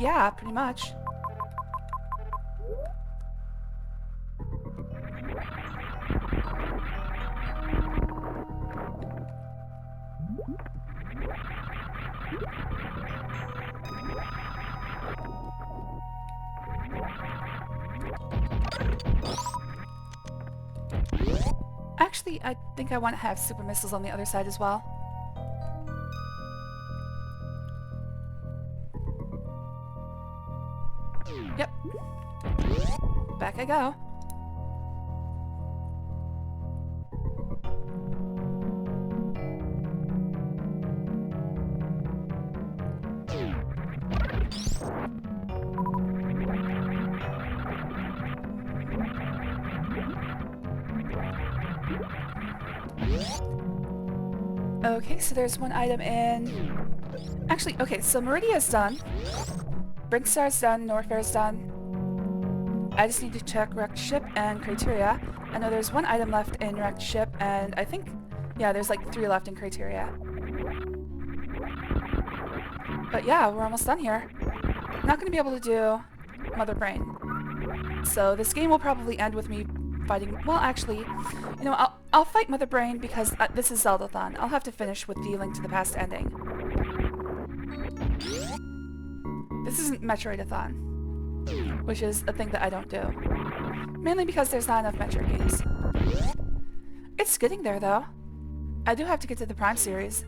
Yeah, pretty much. Actually, I think I want to have super missiles on the other side as well. Yep. Back I go. Okay, so there's one item in... Actually, okay, so Meridia's done. Brinkstar's done, Norfair's done. I just need to check wrecked ship and criteria. I know there's one item left in wrecked ship, and I think, yeah, there's like 3 left in criteria. But yeah, we're almost done here. I'm not going to be able to do Mother Brain. So this game will probably end with me fighting... Well, actually, you know, I'll fight Mother Brain because this is Zeldathon. I'll have to finish with the Link to the Past ending. This isn't Metroidathon, which is a thing that I don't do. Mainly because there's not enough Metroid games. It's getting there, though. I do have to get to the Prime series.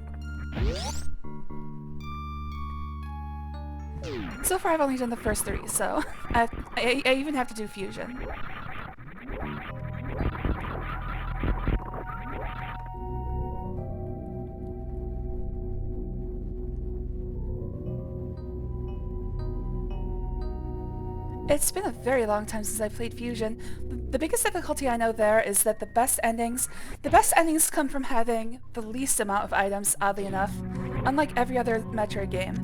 So far I've only done the first 3, so I even have to do Fusion. It's been a very long time since I played Fusion. The biggest difficulty I know there is that the best endings come from having the least amount of items, oddly enough. Unlike every other Metroid game,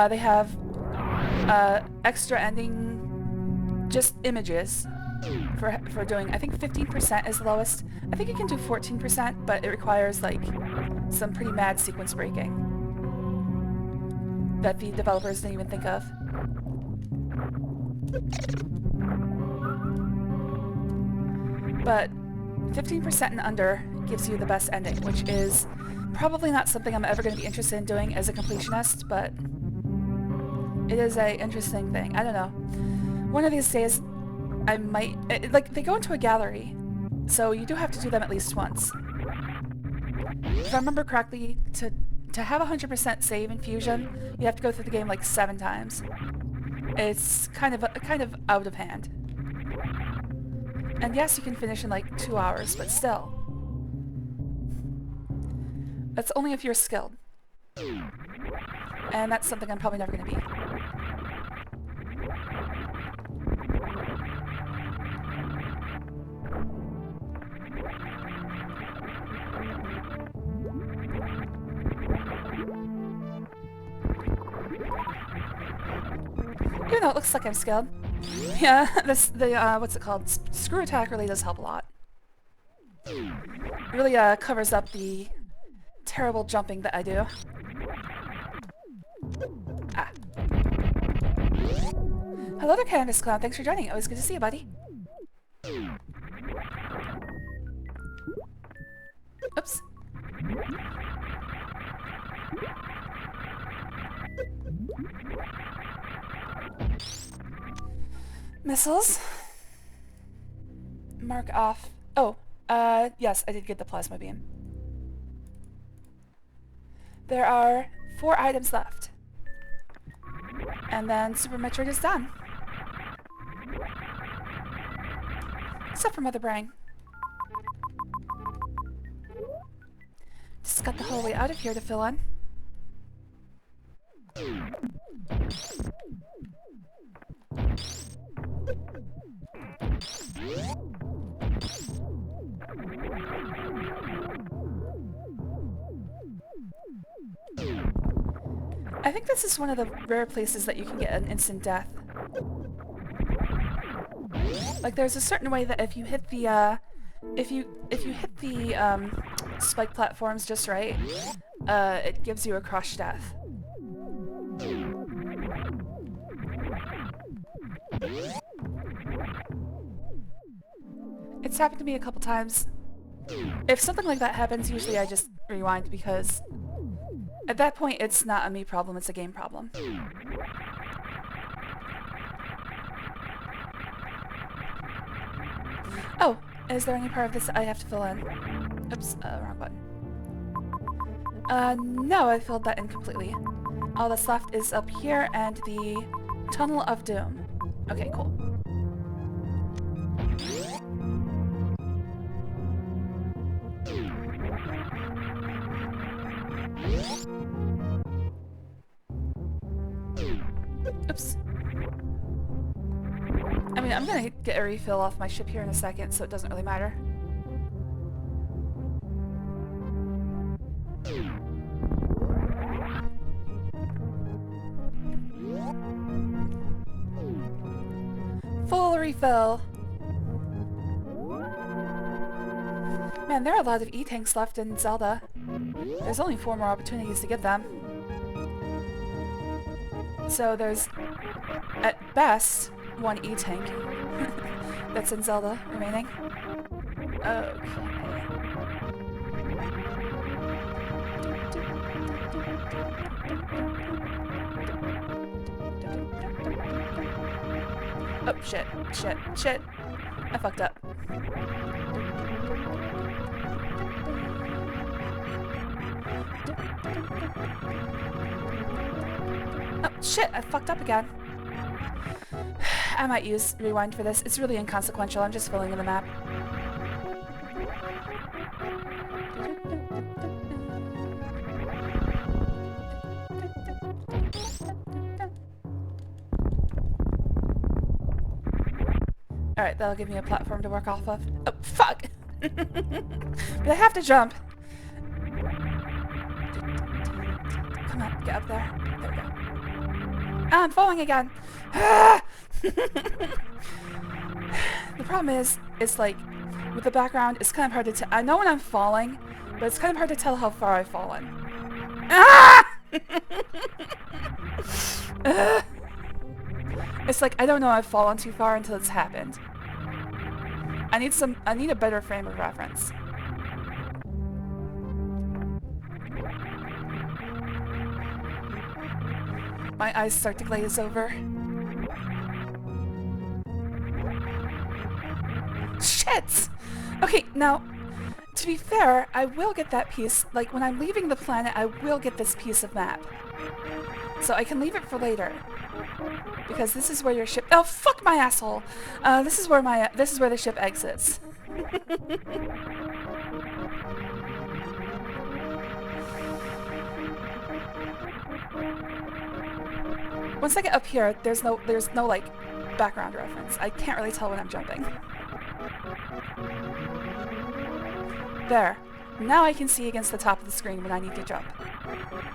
they have extra ending, just images for doing. I think 15% is the lowest. I think you can do 14%, but it requires like some pretty mad sequence breaking that the developers didn't even think of. But 15% and under gives you the best ending, which is probably not something I'm ever going to be interested in doing as a completionist, but it is a interesting thing. I don't know. One of these days, I might... like, they go into a gallery, so you do have to do them at least once. If I remember correctly, to have 100% save in Fusion, you have to go through the game like 7 times. It's kind of out of hand. And yes, you can finish in like 2 hours, but still. That's only if you're skilled. And that's something I'm probably never going to be. Even though it looks like I'm skilled. Yeah, what's it called? Screw attack really does help a lot. It really covers up the terrible jumping that I do. Ah. Hello there, Canvas Clown. Thanks for joining. Always good to see you, buddy. Oops. Missiles. Mark off. Oh, yes, I did get the plasma beam. There are 4 items left. And then Super Metroid is done. Except for Mother Brain. Just got the whole way out of here to fill in. I think this is one of the rare places that you can get an instant death. Like, there's a certain way that if you hit the spike platforms just right, it gives you a crush death. It's happened to me a couple times. If something like that happens, usually I just rewind because at that point it's not a me problem, it's a game problem. Oh, is there any part of this I have to fill in? Oops, wrong button. No, I filled that in completely. All that's left is up here and the Tunnel of Doom. Okay, cool. Oops. I mean, I'm gonna get a refill off my ship here in a second, so it doesn't really matter. refill. Man, there are a lot of E-tanks left in Zelda. There's only 4 more opportunities to get them. So there's, at best, 1 E-tank that's in Zelda remaining. Okay. Oh, shit, shit, shit. I fucked up. Oh, shit, I fucked up again. I might use rewind for this. It's really inconsequential. I'm just filling in the map. Alright, that'll give me a platform to work off of. Oh, fuck! But I have to jump! Come on, get up there. There we go. Ah, I'm falling again! Ah! The problem is, it's like, with the background, it's kind of hard to tell. I know when I'm falling, but it's kind of hard to tell how far I've fallen. Ah! It's like, I don't know I've fallen too far until it's happened. I need a better frame of reference. My eyes start to glaze over. Shit! Okay, now, to be fair, I will get that piece, like when I'm leaving the planet, I will get this piece of map. So I can leave it for later. Because this is where your ship— oh, fuck my asshole! This is where the ship exits. Once I get up here, there's no like background reference. I can't really tell when I'm jumping. There. Now I can see against the top of the screen when I need to jump.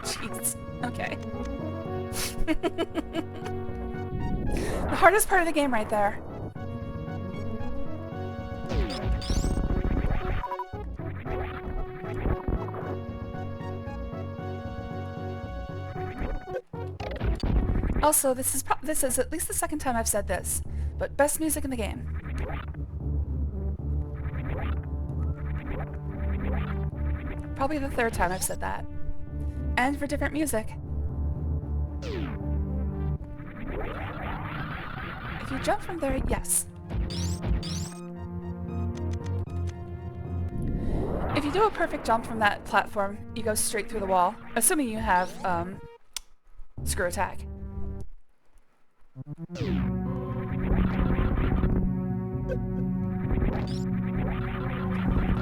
Jeez. Okay. The hardest part of the game right there. Also, this is at least the second time I've said this, but best music in the game. Probably the third time I've said that. And for different music. If you jump from there, yes. If you do a perfect jump from that platform, you go straight through the wall, assuming you have screw attack.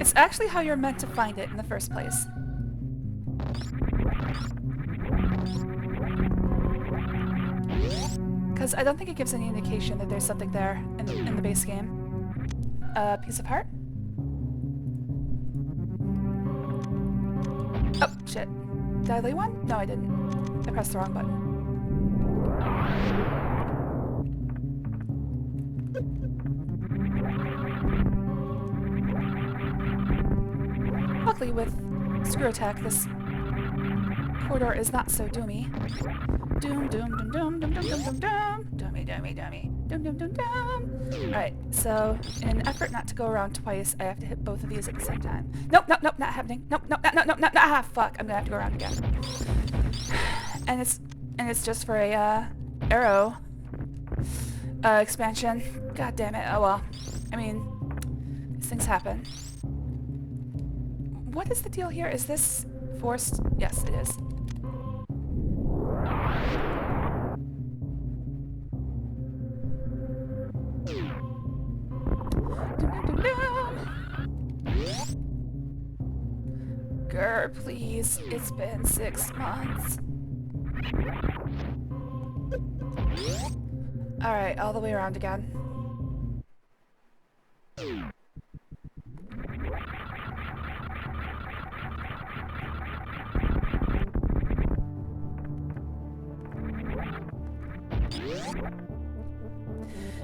It's actually how you're meant to find it in the first place. Because I don't think it gives any indication that there's something there in the base game. Piece of heart? Oh, shit. Did I lay one? No, I didn't. I pressed the wrong button. Luckily, with screw attack, this corridor is not so doomy. Doom, doom, doom, doom, doom, doom, doom, doom, doom. Doomy, doomy, doomy. Doom, doom, doom, doom. Alright, so in an effort not to go around twice, I have to hit both of these at the same time. Nope, nope, nope, not happening. Nope, nope, nope, nope, nope, ah, fuck, I'm gonna have to go around again. And it's just for a, arrow, expansion. God damn it, oh well. I mean, these things happen. What is the deal here? Is this forced? Yes, it is. Grr, please. It's been 6 months. Alright, all the way around again.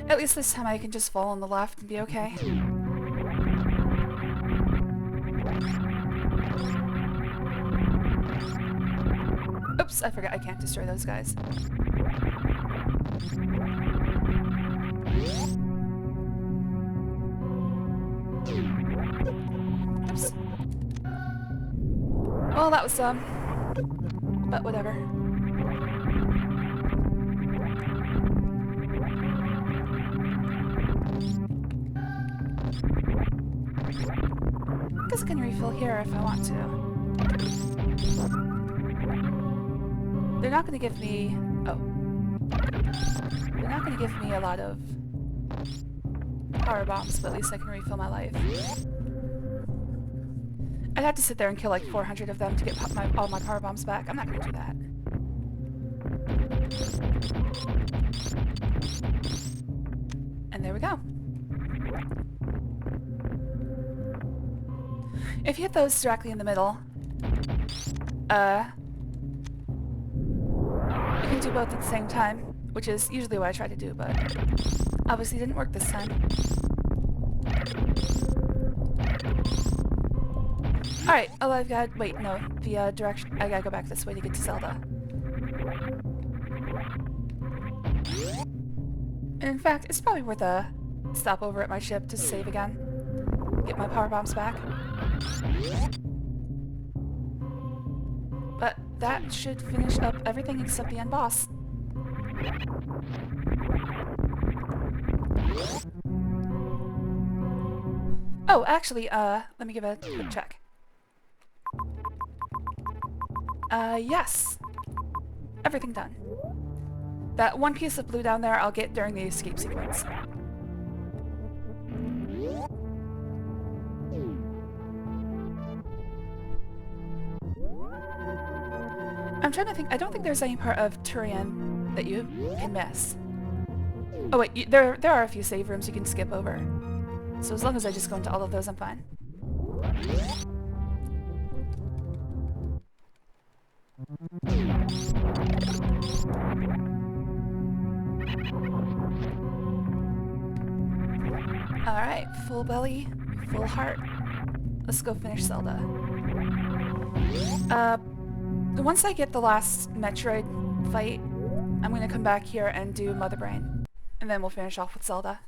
At least this time I can just fall on the left and be okay. Oops, I forgot I can't destroy those guys. Oops. Well, that was dumb. But whatever. I guess I can refill here if I want to. They're not going to give me... Oh. They're not going to give me a lot of power bombs, but at least I can refill my life. I'd have to sit there and kill like 400 of them to get all my power bombs back. I'm not going to do that. And there we go. If you hit those directly in the middle, you can do both at the same time, which is usually what I try to do, but obviously didn't work this time. Alright, all I've got... Wait, no. The direction... I gotta go back this way to get to Zelda. And in fact, it's probably worth a stop over at my ship to save again. Get my power bombs back. But that should finish up everything except the end boss. Oh, actually, let me give a quick check. Yes. Everything done. That one piece of blue down there I'll get during the escape sequence. I'm trying to think. I don't think there's any part of Turian that you can miss. Oh wait, there are a few save rooms you can skip over. So as long as I just go into all of those, I'm fine. Alright, full belly, full heart. Let's go finish Zelda. Once I get the last Metroid fight, I'm gonna come back here and do Mother Brain. And then we'll finish off with Zelda.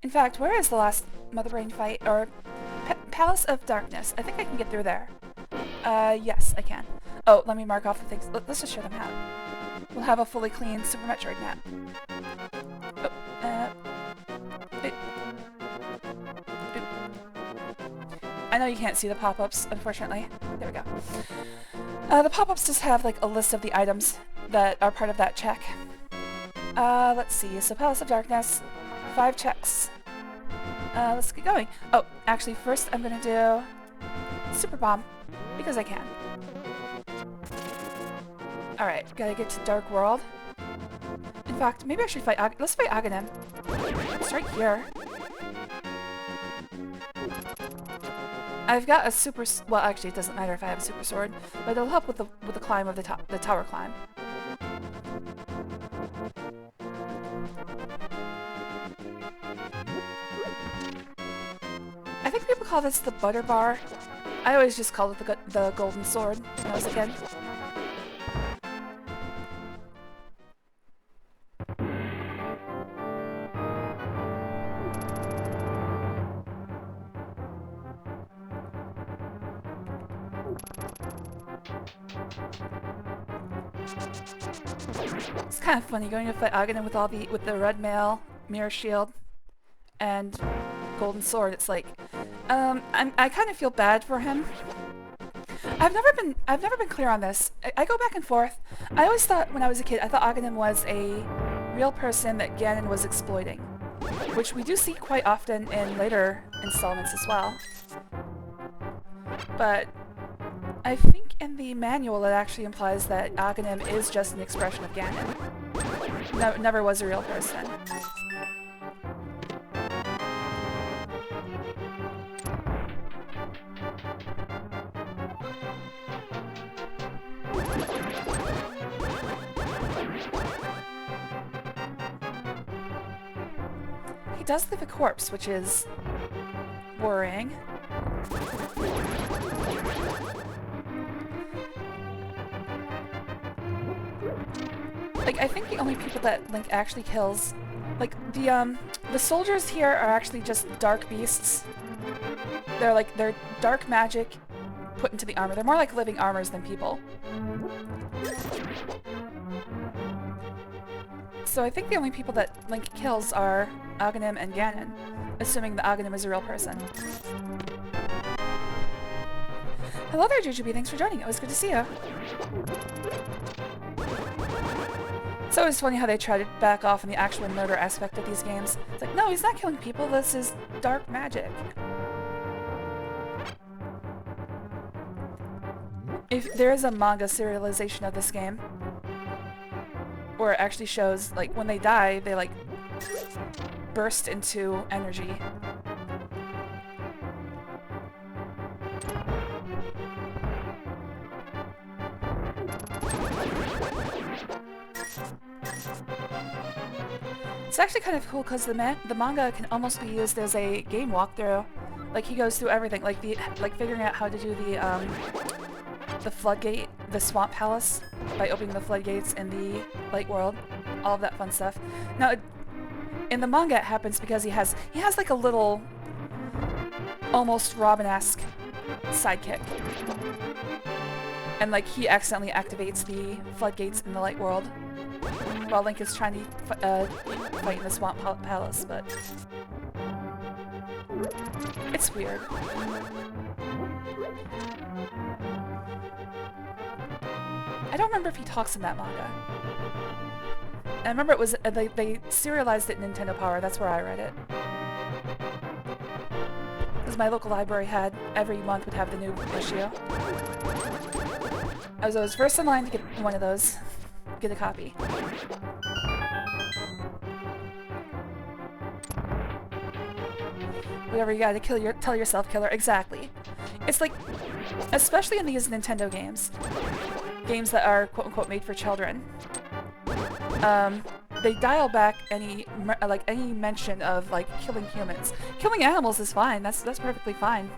In fact, where is the last Mother Brain fight? Or Palace of Darkness. I think I can get through there. Yes, I can. Oh, let me mark off the things. Let's just show the map. We'll have a fully clean Super Metroid map. I know you can't see the pop-ups, unfortunately. There we go. The pop-ups just have like a list of the items that are part of that check. Let's see. So Palace of Darkness, 5 checks. Let's get going. Oh, actually, first I'm gonna do Super Bomb, because I can. Alright, gotta get to Dark World. In fact, maybe I should fight let's fight Aghanim. It's right here. I've got a super... Well, actually, it doesn't matter if I have a super sword, but it'll help with the climb of the tower climb. I think people call this the butter bar. I always just called it the golden sword when I was a kid. It's kind of funny going to fight Aghanim with the red mail, mirror shield, and golden sword. It's like, I kind of feel bad for him. I've never been clear on this. I go back and forth. I always thought when I was a kid, I thought Aghanim was a real person that Ganon was exploiting, which we do see quite often in later installments as well. But I think in the manual it actually implies that Aghanim is just an expression of Ganon. Never was a real person. he does leave a corpse, which is worrying. Like, I think the only people that Link actually kills, like, the soldiers here are actually just dark beasts. They're dark magic put into the armor. They're more like living armors than people. So I think the only people that Link kills are Aghanim and Ganon, assuming that Aghanim is a real person. Hello there, Jujubee. Thanks for joining. It was good to see you. It's always funny how they try to back off on the actual murder aspect of these games. It's like, no, he's not killing people. This is dark magic. If there is a manga serialization of this game, where it actually shows, like, when they die, they, like, burst into energy. It's actually kind of cool because the manga can almost be used as a game walkthrough. Like, he goes through everything, like figuring out how to do the floodgate, the swamp palace, by opening the floodgates in the light world, all of that fun stuff. Now, in the manga it happens because he has like a little, almost Robin-esque sidekick. And like, he accidentally activates the floodgates in the light world, while Link is trying to fight in the swamp palace, but it's weird. I don't remember if he talks in that manga. I remember it was they serialized it in Nintendo Power. That's where I read it. Because my local library had every month would have the new issue. I was always first in line to get one of those, get a copy. Whatever you gotta tell yourself, killer. Exactly. It's like, especially in these Nintendo games that are quote-unquote made for children, they dial back any mention of like killing humans. Killing animals is fine. That's perfectly fine.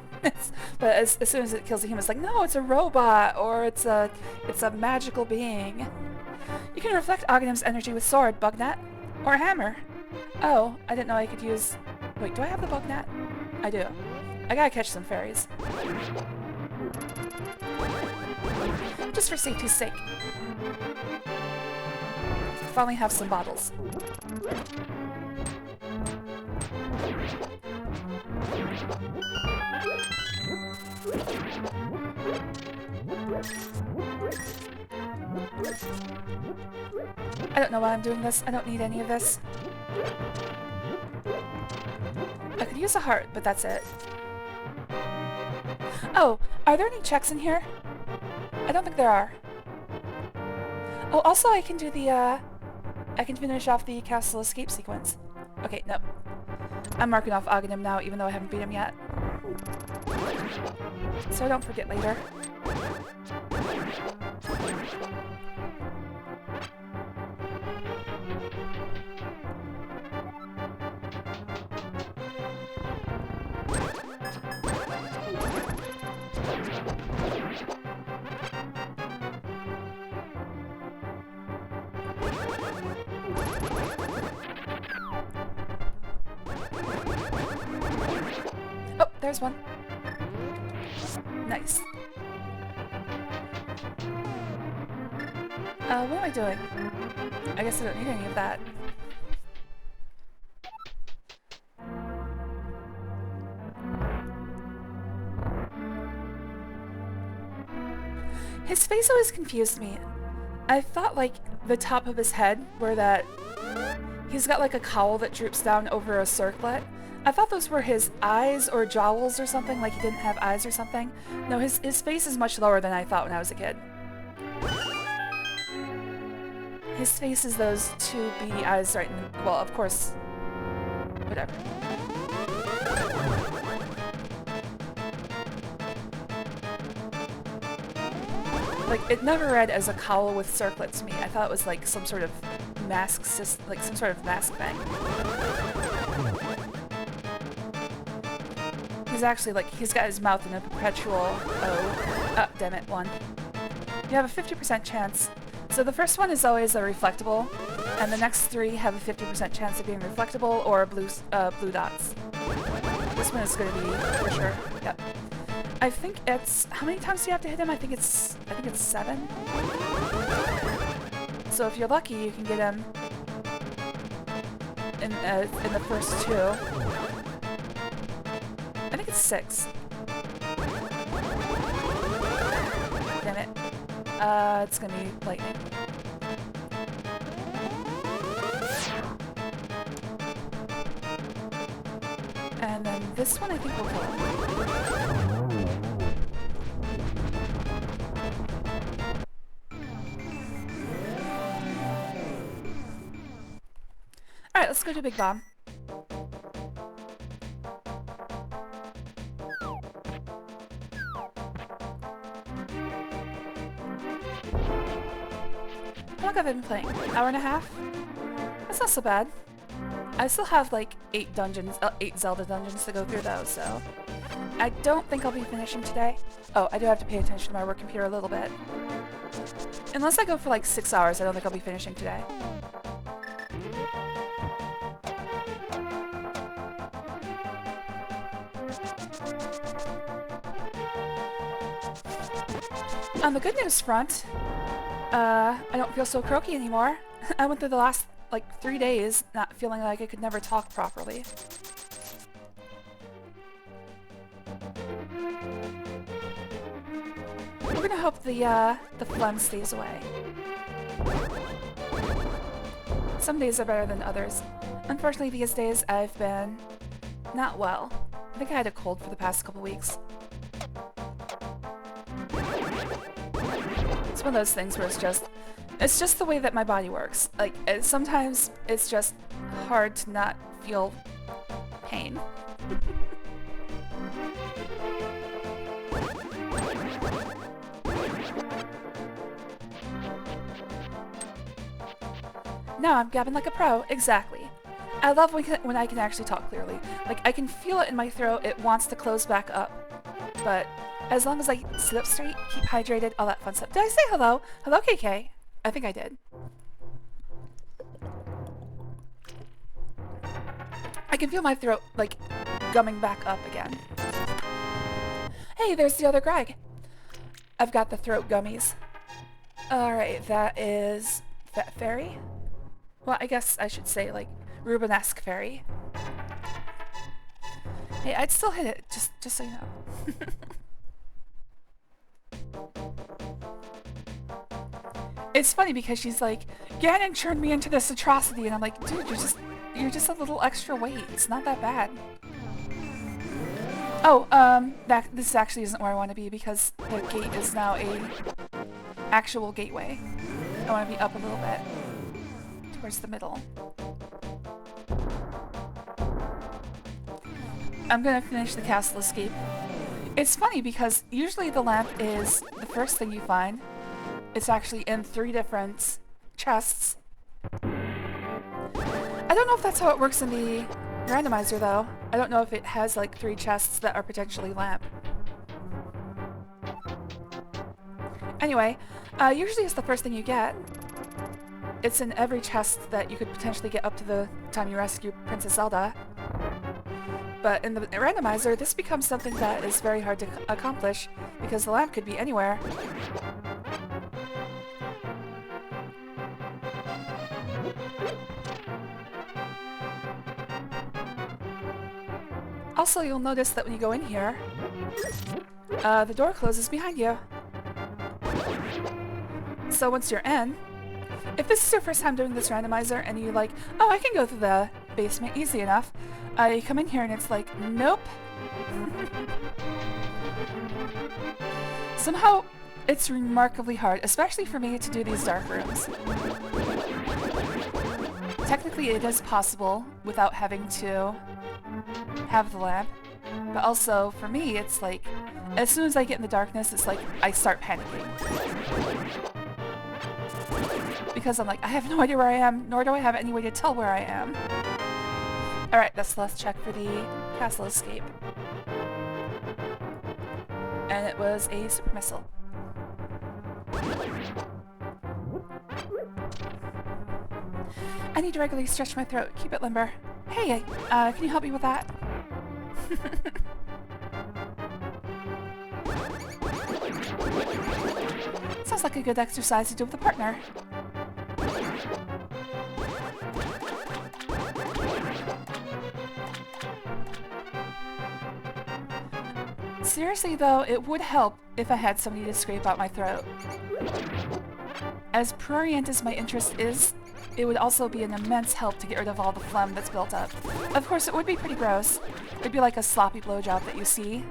But as soon as it kills a human, it's like, no, it's a robot, or it's a magical being. You can reflect Aghanim's energy with sword, bug net, or hammer. Oh, I didn't know I could use. Wait, do I have the bug net? I do. I gotta catch some fairies. Just for safety's sake. Finally have some bottles. I don't know why I'm doing this. I don't need any of this. I could use a heart, but that's it. Oh, are there any checks in here? I don't think there are. Oh, also I can do the, I can finish off the castle escape sequence. Okay, no. I'm marking off Aghanim now, even though I haven't beat him yet. So I don't forget later. Oh, there's one. Nice. What am I doing? I guess I don't need any of that. His face always confused me. I thought, like, the top of his head, where that... He's got, like, a cowl that droops down over a circlet. I thought those were his eyes or jowls or something, like he didn't have eyes or something. No, his face is much lower than I thought when I was a kid. His face is those two beady eyes right in the... Well, of course... Whatever. Like, it never read as a cowl with circlet to me. I thought it was like some sort of mask, like some sort of mask thing. actually, like, he's got his mouth in a perpetual oh, damn it, 1. You have a 50% chance. So the first one is always a reflectable, and the next 3 have a 50% chance of being reflectable or blue dots. This one is going to be for sure. Yep. I think it's, how many times do you have to hit him? I think it's 7. So if you're lucky, you can get him in the first 2. I think it's 6. Damn it. It's gonna be lightning. And then this one I think will kill him. Alright, let's go to Big Bomb. How long have I been playing? An hour and a half? That's not so bad. I still have like 8 Zelda dungeons to go through though, so I don't think I'll be finishing today. Oh, I do have to pay attention to my work computer a little bit. Unless I go for like 6 hours, I don't think I'll be finishing today. On the good news front, I don't feel so croaky anymore. I went through the last, like, 3 days not feeling like I could never talk properly. We're gonna hope the phlegm stays away. Some days are better than others. Unfortunately, these days I've been not well. I think I had a cold for the past couple weeks. It's one of those things where it's just the way that my body works. Like, sometimes it's just hard to not feel pain. Now I'm gabbing like a pro, exactly. I love when I can actually talk clearly. Like, I can feel it in my throat, it wants to close back up. But as long as I sit up straight, keep hydrated, all that fun stuff. Did I say hello? Hello, KK? I think I did. I can feel my throat, like, gumming back up again. Hey, there's the other Greg. I've got the throat gummies. Alright, that is Fat Fairy? Well, I guess I should say, like, Rubenesque Fairy. Hey, I'd still hit it, just so you know. It's funny because she's like, Ganon turned me into this atrocity, and I'm like, dude, you're just a little extra weight. It's not that bad. Oh, this actually isn't where I want to be because the gate is now a actual gateway. I want to be up a little bit towards the middle. I'm gonna finish the castle escape. It's funny because usually the lamp is the first thing you find. It's actually in 3 different chests. I don't know if that's how it works in the randomizer though. I don't know if it has like 3 chests that are potentially lamp. Anyway, usually it's the first thing you get. It's in every chest that you could potentially get up to the time you rescue Princess Zelda. But in the randomizer, this becomes something that is very hard to accomplish because the lamp could be anywhere. Also, you'll notice that when you go in here, the door closes behind you. So once you're in, if this is your first time doing this randomizer and you're like, oh, I can go through the basement easy enough, you come in here and it's like, nope. Somehow, it's remarkably hard, especially for me, to do these dark rooms. Technically, it is possible without having to have the lamp, but also, for me, it's like, as soon as I get in the darkness, it's like, I start panicking. Because I'm like, I have no idea where I am, nor do I have any way to tell where I am. Alright, that's the last check for the castle escape. And it was a super missile. I need to regularly stretch my throat. Keep it limber. Hey, can you help me with that? Sounds like a good exercise to do with a partner. Seriously though, it would help if I had somebody to scrape out my throat. As prurient as my interest is, it would also be an immense help to get rid of all the phlegm that's built up. Of course, it would be pretty gross. It'd be like a sloppy blowjob that you see.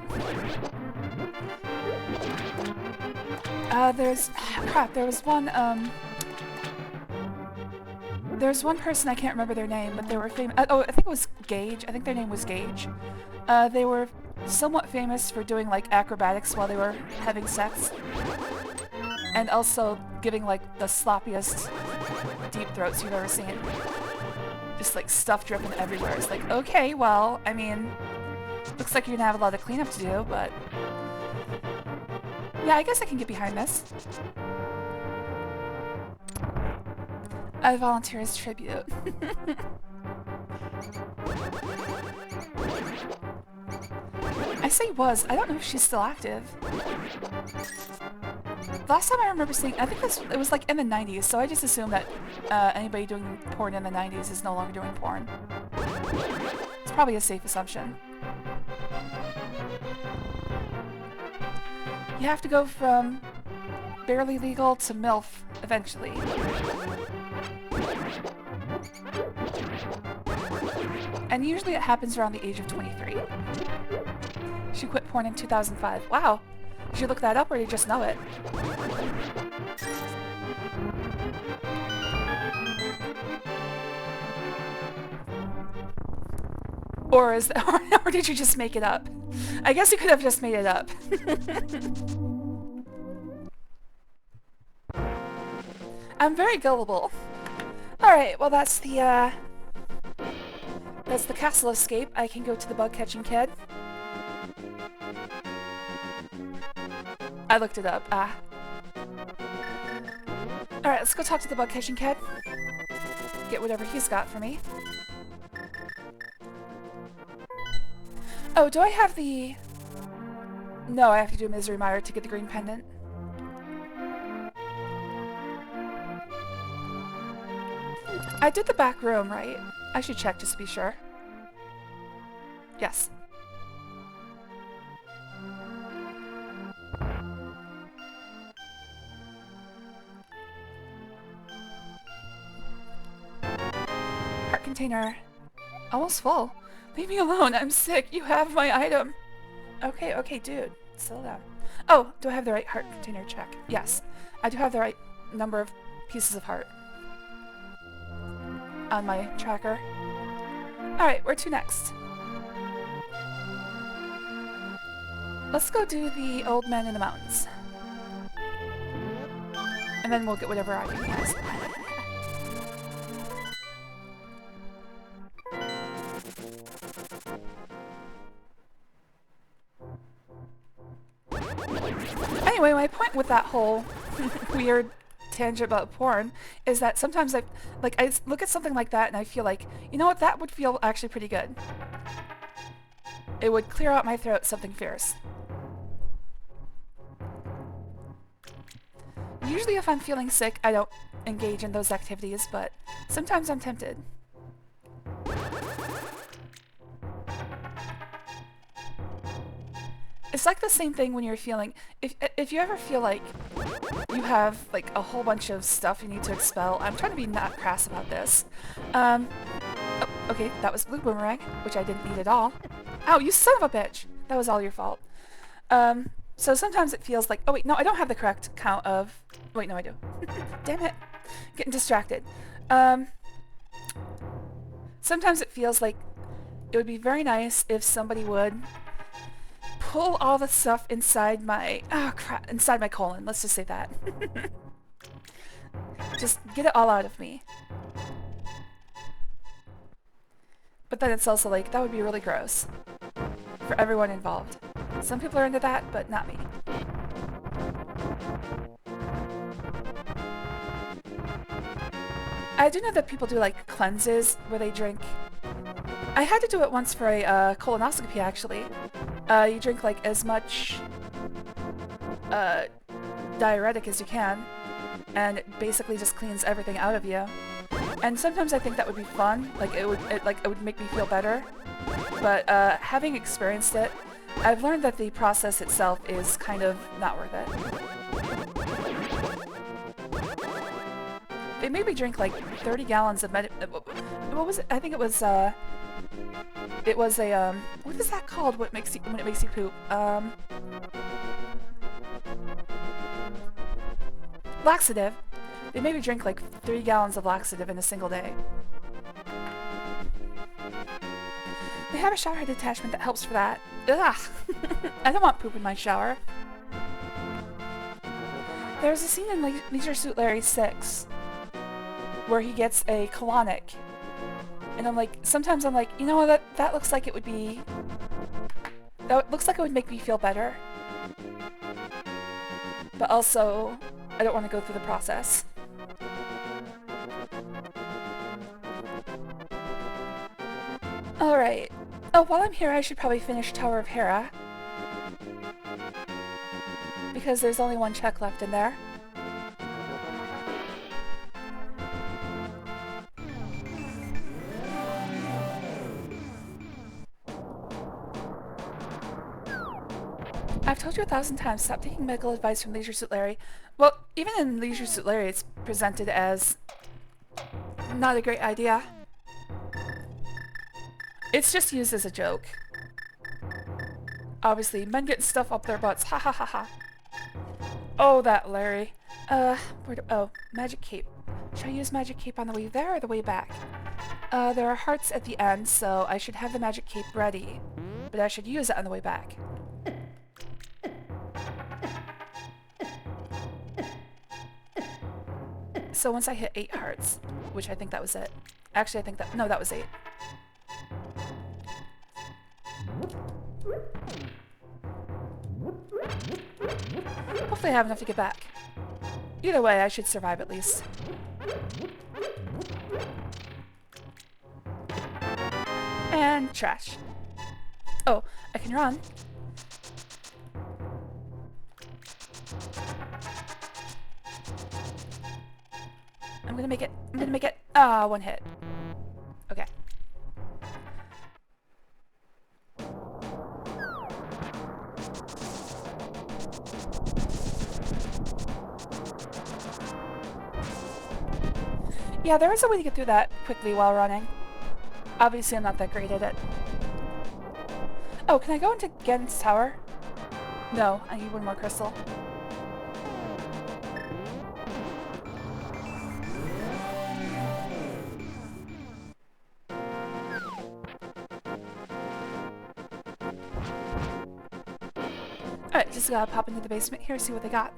There was one person, I can't remember their name, but they were famous. Oh, I think it was Gage. I think their name was Gage. They were somewhat famous for doing like acrobatics while they were having sex. And also giving like the sloppiest deep throats you've ever seen. Just like stuff dripping everywhere. It's like, okay, well, I mean, looks like you're gonna have a lot of cleanup to do, but yeah, I guess I can get behind this. I volunteer as tribute. I say was, I don't know if she's still active. Last time I remember seeing, I think it was like in the 90s, so I just assume that anybody doing porn in the 90s is no longer doing porn. It's probably a safe assumption. You have to go from barely legal to MILF eventually. And usually it happens around the age of 23. She quit porn in 2005. Wow! Did you look that up or did you just know it? Or or did you just make it up? I guess you could have just made it up. I'm very gullible. Alright, well that's the castle escape. I can go to the bug-catching kid. I looked it up. Ah. Alright, let's go talk to the bug-catching kid. Get whatever he's got for me. Oh, do I have the... No, I have to do a Misery Mire to get the green pendant. I did the back room, right? I should check just to be sure. Yes. Heart container. Almost full. Leave me alone, I'm sick. You have my item. Okay, okay, dude. Settle down. Oh, do I have the right heart container check? Yes. I do have the right number of pieces of heart on my tracker. Alright, where to next? Let's go do the old man in the mountains. And then we'll get whatever item he has. Anyway, my point with that whole weird tangent about porn is that sometimes I look at something like that and I feel like, you know what, that would feel actually pretty good. It would clear out my throat something fierce. Usually if I'm feeling sick, I don't engage in those activities, but sometimes I'm tempted. It's like the same thing when you're feeling, if you ever feel like you have like a whole bunch of stuff you need to expel. I'm trying to be not crass about this. Oh, okay, that was blue boomerang, which I didn't need at all. Ow, you son of a bitch! That was all your fault. So sometimes it feels like, oh wait, no, I don't have the correct count of, wait, no I do. Damn it, getting distracted. Sometimes it feels like it would be very nice if somebody would pull all the stuff inside my, inside my colon, let's just say that. Just get it all out of me. But then it's also like, that would be really gross for everyone involved. Some people are into that, but not me. I do know that people do like cleanses where they drink. I had to do it once for a colonoscopy actually. You drink like as much diuretic as you can, and it basically just cleans everything out of you. And sometimes I think that would be fun, like it would make me feel better. But having experienced it, I've learned that the process itself is kind of not worth it. They made me drink like 30 gallons of what was it? I think it was a, what is that called when it makes you poop? Laxative. They made me drink like 3 gallons of laxative in a single day. They have a shower head attachment that helps for that. Ugh! I don't want poop in my shower. There's a scene in Leisure Suit Larry 6 where he gets a colonic. And I'm like, sometimes I'm like, you know what, that looks like it would be... That looks like it would make me feel better. But also, I don't want to go through the process. Alright. Oh, while I'm here, I should probably finish Tower of Hera. Because there's only one check left in there. I've told you 1,000 times, stop taking medical advice from Leisure Suit Larry. Well, even in Leisure Suit Larry, it's presented as not a great idea. It's just used as a joke. Obviously, men getting stuff up their butts, ha ha ha ha. Oh, that Larry. Oh, Magic Cape. Should I use Magic Cape on the way there or the way back? There are hearts at the end, so I should have the Magic Cape ready. But I should use it on the way back. So once I hit 8 hearts, which I think that was it. Actually, I think that... No, that was 8. Hopefully I have enough to get back. Either way, I should survive at least. And trash. Oh, I can run. I'm gonna make it. I'm gonna make it. Ah, 1 hit. Okay. Yeah, there is a way to get through that quickly while running. Obviously, I'm not that great at it. Oh, can I go into Gen's tower? No, I need 1 more crystal. Alright, just gotta pop into the basement here, see what they got.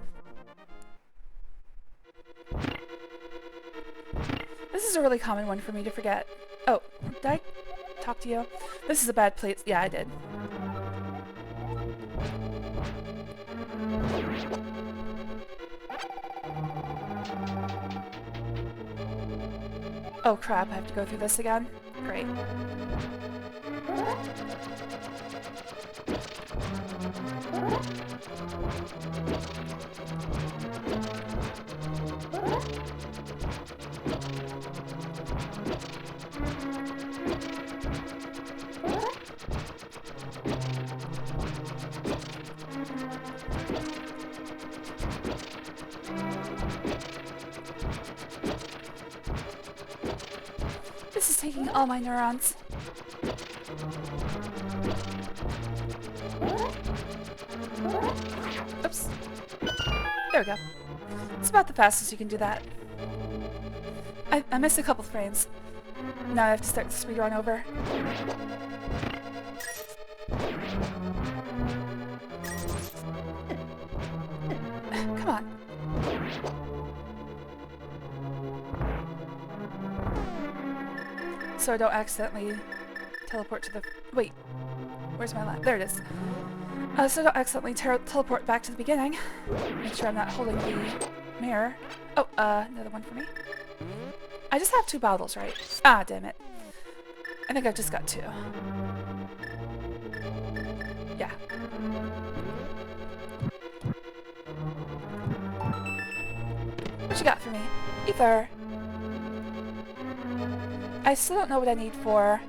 This is a really common one for me to forget. Oh, did I talk to you? This is a bad place. Yeah, I did. Oh crap, I have to go through this again? Great. This is taking all my neurons. Oops. There we go. It's about the fastest you can do that. I missed a couple frames. Now I have to start the speed run over. Come on. So I don't accidentally teleport to the... Wait. Where's my line? There it is. So don't accidentally teleport back to the beginning. Make sure I'm not holding the mirror. Oh, another one for me. I just have 2 bottles, right? Ah, damn it. I think I've just got 2. Yeah. What you got for me? Ether. I still don't know what I need for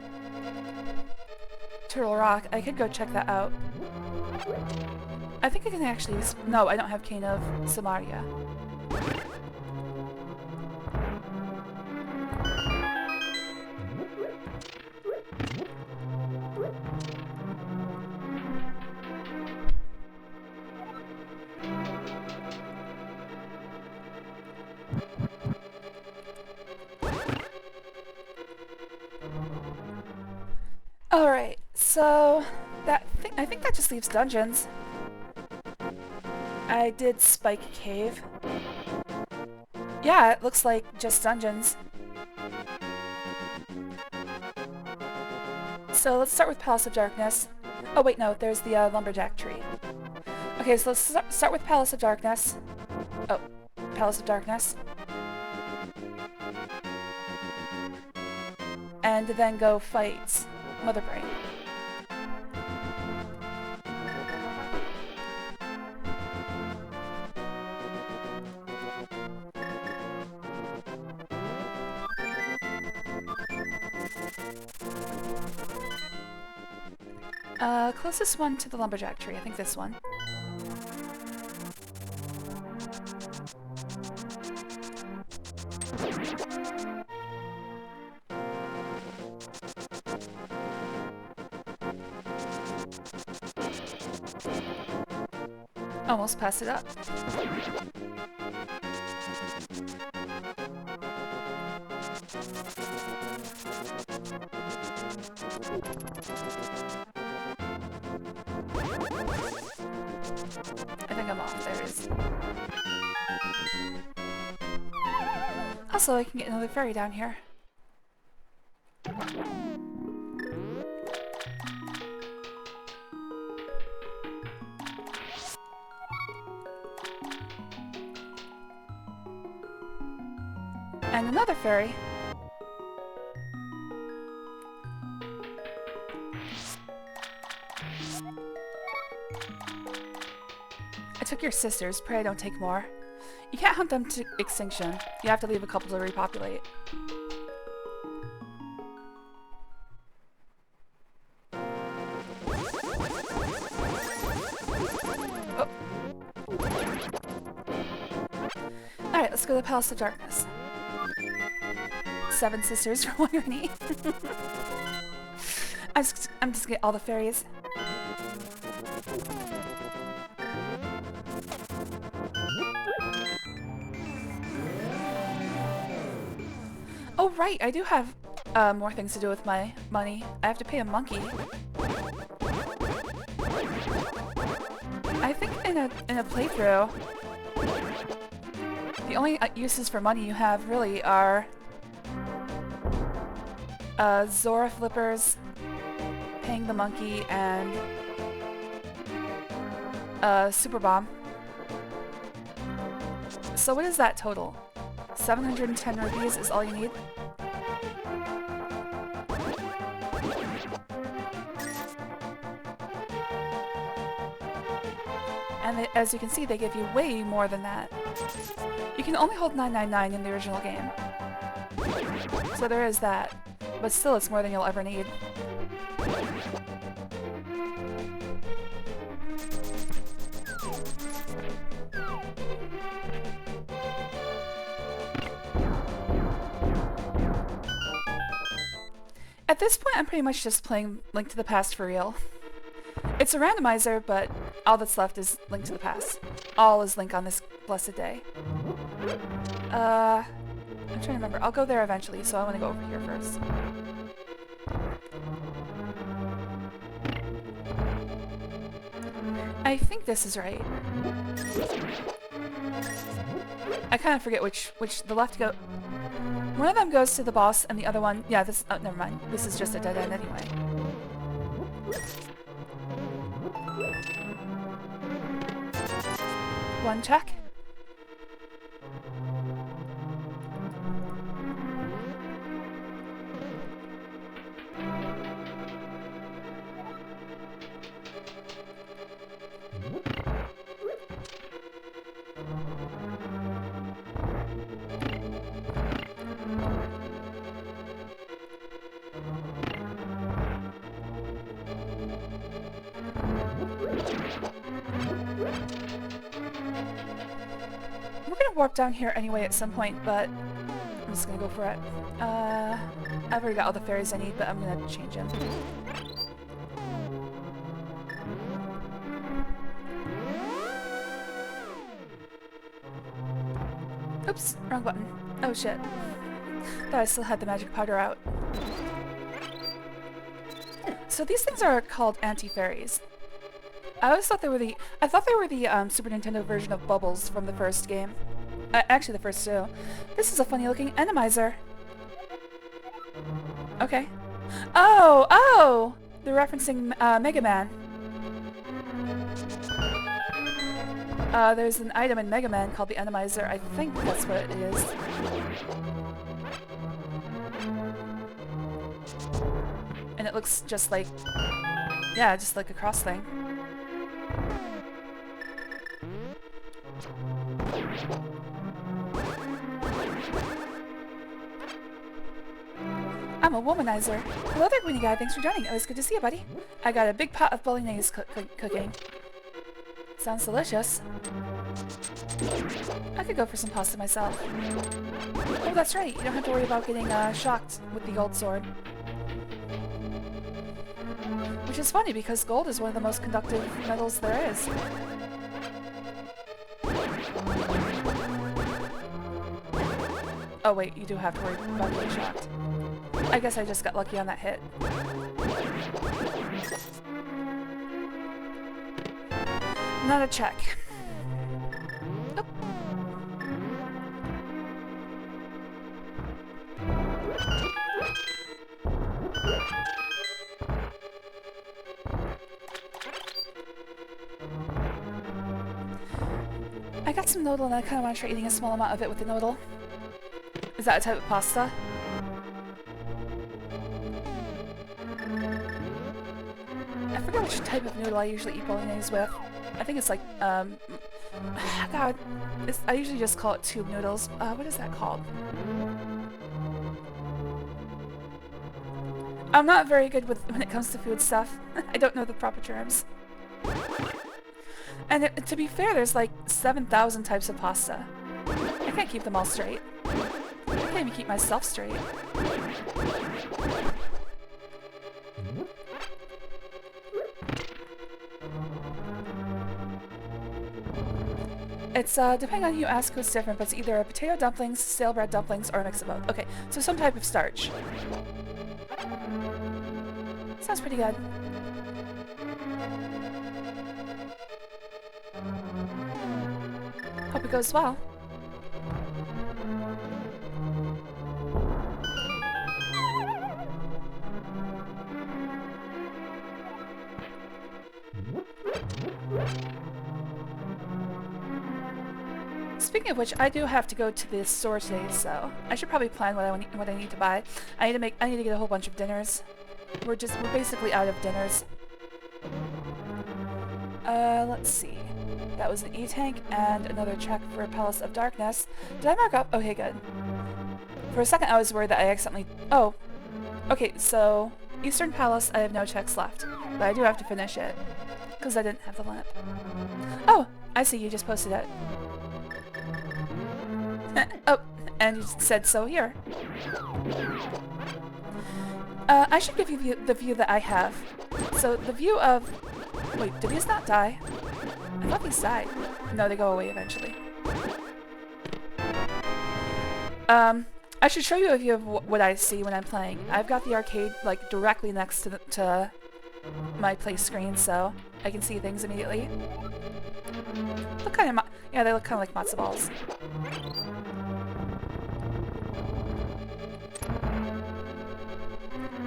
Turtle Rock. I could go check that out. I think I can actually use... No, I don't have Cane of Samaria. Alright, so I think that just leaves dungeons. I did Spike Cave. Yeah, it looks like just dungeons. So let's start with Palace of Darkness. Oh wait, no, there's the lumberjack tree. Okay, so let's start with Palace of Darkness. Oh, Palace of Darkness. And then go fight Mother Brain. Closest one to the lumberjack tree, I think this one. Almost passed it up. I think I'm off. There it is. Also, I can get another fairy down here. And another fairy. I took your sisters. Pray I don't take more. You can't hunt them to extinction. You have to leave a couple to repopulate. Oh. Alright, let's go to the Palace of Darkness. 7 sisters for 1 Rennie. I'm just gonna get all the fairies. Oh right, I do have more things to do with my money. I have to pay a monkey. I think in a playthrough, the only uses for money you have really are Zora flippers, paying the monkey, and super bomb. So what is that total? 710 rupees is all you need? And as you can see, they give you way more than that. You can only hold 999 in the original game. So there is that. But still, it's more than you'll ever need. At this point, I'm pretty much just playing Link to the Past for real. It's a randomizer, but all that's left is Link to the Past. All is Link on this blessed day. I'm trying to remember. I'll go there eventually, so I want to go over here first. I think this is right. I kind of forget which the left go. One of them goes to the boss, and the other one, yeah, this. Oh, never mind. This is just a dead end anyway. one check. We're gonna warp down here anyway at some point, but I'm just gonna go for it. I've already got all the fairies I need, but I'm gonna change them. Oops, wrong button. Oh shit. Thought I still had the magic powder out. So these things are called anti-fairies. I always thought they were the Super Nintendo version of Bubbles from the first game. Actually, the first two. This is a funny-looking enemizer. Okay. Oh! They're referencing Mega Man. There's an item in Mega Man called the enemizer. I think that's what it is. And it looks just like... yeah, just like a cross thing. I'm a womanizer. Hello there, Greeny Guy. Thanks for joining. Always good to see you, buddy. I got a big pot of bolognese cooking. Sounds delicious. I could go for some pasta myself. Oh, that's right. You don't have to worry about getting shocked with the gold sword. Which is funny because gold is one of the most conductive metals there is. Oh wait, you do have to worry about getting shocked. I guess I just got lucky on that hit. Not a check. Oh. I got some noodle and I kind of want to try eating a small amount of it with the noodle. Is that a type of pasta? I forget which type of noodle I usually eat bolognese with. I think it's like, God, I usually just call it tube noodles. What is that called? I'm not very good when it comes to food stuff. I don't know the proper terms. And to be fair, there's like 7,000 types of pasta. I can't keep them all straight. I can't even keep myself straight. It's, depending on who you ask, it's different, but it's either a potato dumplings, stale bread dumplings, or a mix of both. Okay, so some type of starch. Sounds pretty good. Hope it goes well. Speaking of which, I do have to go to the store today, so I should probably plan what I need to buy. I need to get a whole bunch of dinners. We're basically out of dinners. Let's see. That was an E-tank and another check for a Palace of Darkness. Did I mark up? Okay, good. For a second I was worried that I accidentally... Oh. Okay, so Eastern Palace, I have no checks left. But I do have to finish it. Because I didn't have the lamp. Oh! I see, you just posted it. Oh, and you said so here. I should give you the view that I have. So, the view of... Wait, did these not die? I thought these died. No, they go away eventually. I should show you a view of what I see when I'm playing. I've got the arcade, like, directly next to my play screen, so I can see things immediately. Look kind of... yeah, they look kind of like matzo balls.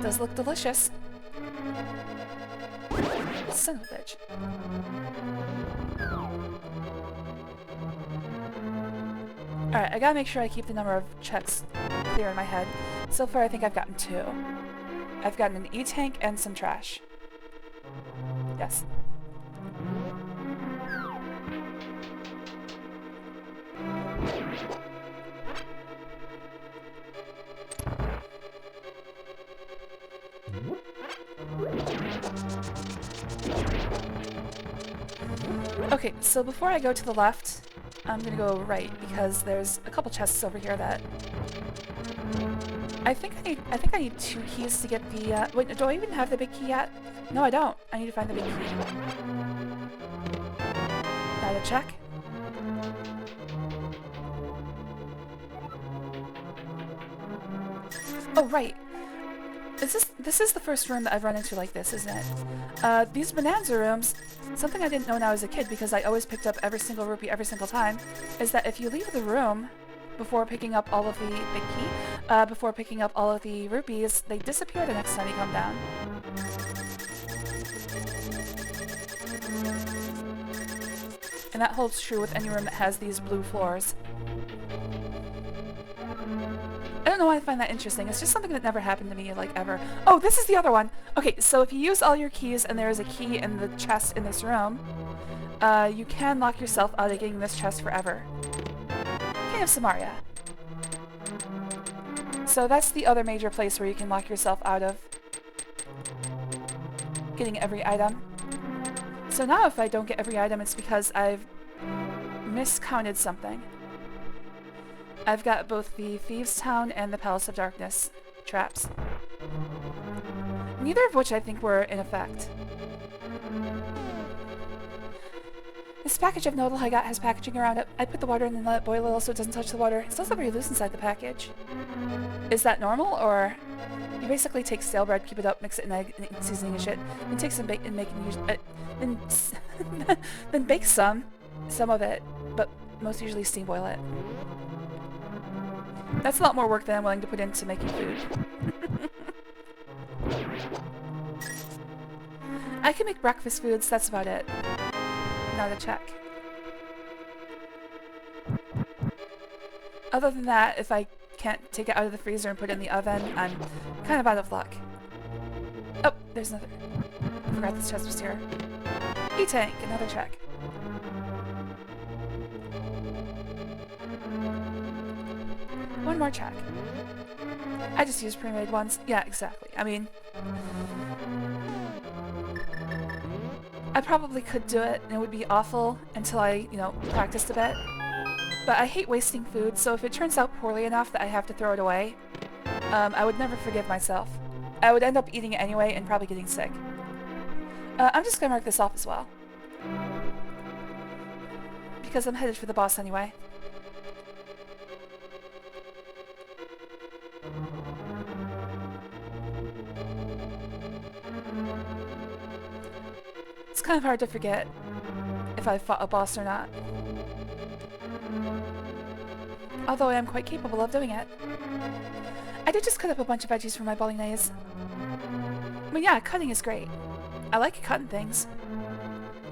Does look delicious. Son of a bitch. Alright, I gotta make sure I keep the number of checks clear in my head. So far, I think I've gotten 2. I've gotten an E-tank and some trash. Yes. Okay, so before I go to the left, I'm gonna go right because there's a couple chests over here that I think I need 2 keys to get the wait, do I even have the big key yet? No, I don't. I need to find the big key. Now to check. Oh, right. This is the first room that I've run into like this, isn't it? These bonanza rooms, something I didn't know when I was a kid because I always picked up every single rupee every single time, is that if you leave the room before picking up all of the big key, before picking up all of the rupees, they disappear the next time you come down. And that holds true with any room that has these blue floors. I don't know why I find that interesting. It's just something that never happened to me, like, ever. Oh, this is the other one! Okay, so if you use all your keys and there is a key in the chest in this room, you can lock yourself out of getting this chest forever. King of Samaria. So that's the other major place where you can lock yourself out of getting every item. So now if I don't get every item, it's because I've miscounted something. I've got both the Thieves' Town and the Palace of Darkness traps. Neither of which I think were in effect. This package of noodle I got has packaging around it. I put the water in and let it boil a little so it doesn't touch the water. It's also very loose inside the package. Is that normal, or... You basically take stale bread, keep it up, mix it in egg, and seasoning and shit, then take some bacon and make then bake some of it, but most usually steam boil it. That's a lot more work than I'm willing to put into making food. I can make breakfast foods, that's about it. Now to check. Other than that, if I can't take it out of the freezer and put it in the oven, I'm kind of out of luck. Oh, there's another. I forgot this chest was here. E-tank, another check. One more check. I just used pre-made ones. Yeah, exactly. I mean, I probably could do it, and it would be awful until I, you know, practiced a bit. But I hate wasting food, so if it turns out poorly enough that I have to throw it away, I would never forgive myself. I would end up eating it anyway and probably getting sick. I'm just gonna mark this off as well. Because I'm headed for the boss anyway. It's kind of hard to forget if I fought a boss or not. Although I am quite capable of doing it. I did just cut up a bunch of veggies for my bolognese. But yeah, cutting is great. I like cutting things.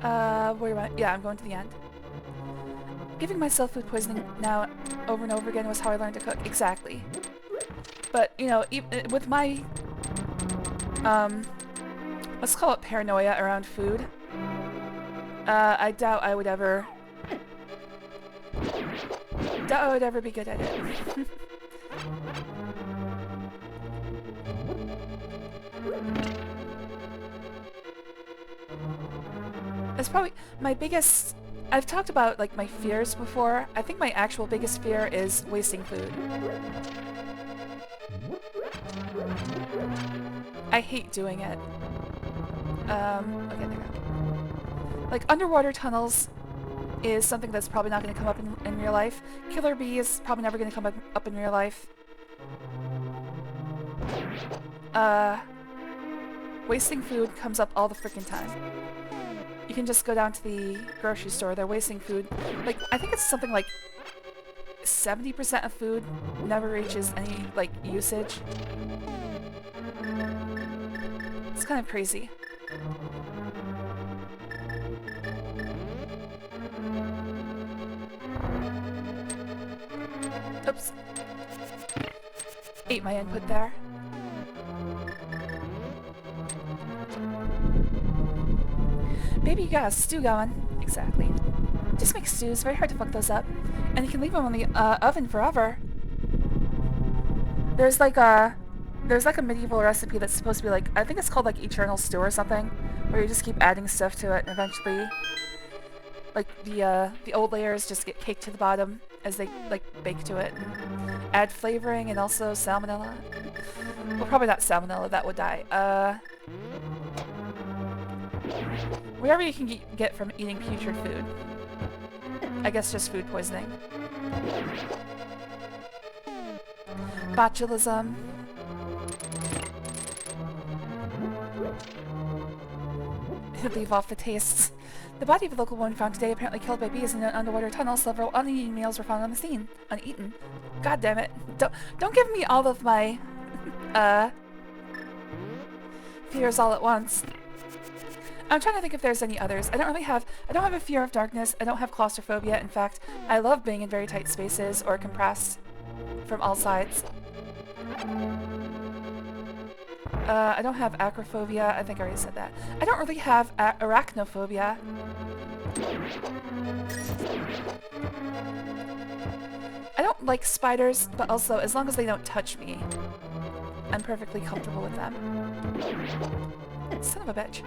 Where do I... Yeah, I'm going to the end. Giving myself food poisoning now over and over again was how I learned to cook. Exactly. But, you know, with my... let's call it paranoia around food. I doubt I would ever be good at it. It's probably my biggest... I've talked about, like, my fears before. I think my actual biggest fear is wasting food. I hate doing it. Okay, there we go. Like, underwater tunnels is something that's probably not going to come up in real life. Killer bees, probably never going to come up in real life. Wasting food comes up all the freaking time. You can just go down to the grocery store, they're wasting food. Like, I think it's something like 70% of food never reaches any, like, usage. It's kind of crazy. Oops. Ate my input there. Baby, you got a stew going. Exactly. Just make stews. Very hard to fuck those up. And you can leave them in the oven forever. There's like a medieval recipe that's supposed to be like, I think it's called like eternal stew or something, where you just keep adding stuff to it and eventually like the old layers just get caked to the bottom as they like bake to it and add flavoring and also salmonella. Well, probably not salmonella, that would die. Whatever you can get from eating putrid food. I guess just food poisoning. Botulism. Leave off the tastes. The body of a local woman found today, apparently killed by bees in an underwater tunnel. Several uneaten meals were found on the scene. Uneaten. God damn it. Don't give me all of my fears all at once. I'm trying to think if there's any others. I don't have a fear of darkness. I don't have claustrophobia. In fact, I love being in very tight spaces or compressed from all sides. I don't have acrophobia. I think I already said that. I don't really have arachnophobia. I don't like spiders, but also as long as they don't touch me, I'm perfectly comfortable with them. Son of a bitch.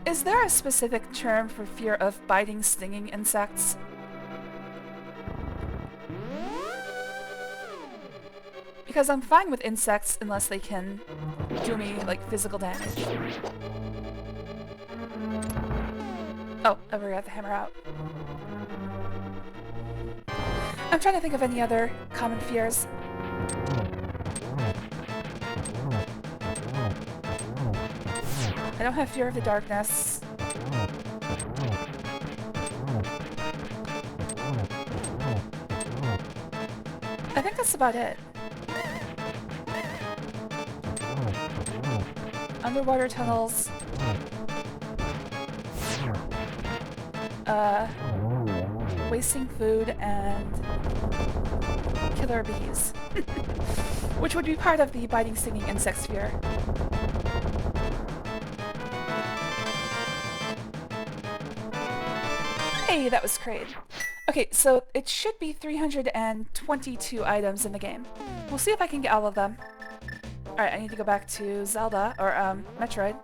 Is there a specific term for fear of biting, stinging insects? Because I'm fine with insects unless they can do me, like, physical damage. Oh, I already got the hammer out. I'm trying to think of any other common fears. I don't have fear of the darkness. I think that's about it. Underwater tunnels. Wasting food and killer bees. Which would be part of the biting, stinging insect sphere. Hey, that was Kraid. Okay, so it should be 322 items in the game. We'll see if I can get all of them. Alright, I need to go back to Zelda, or Metroid.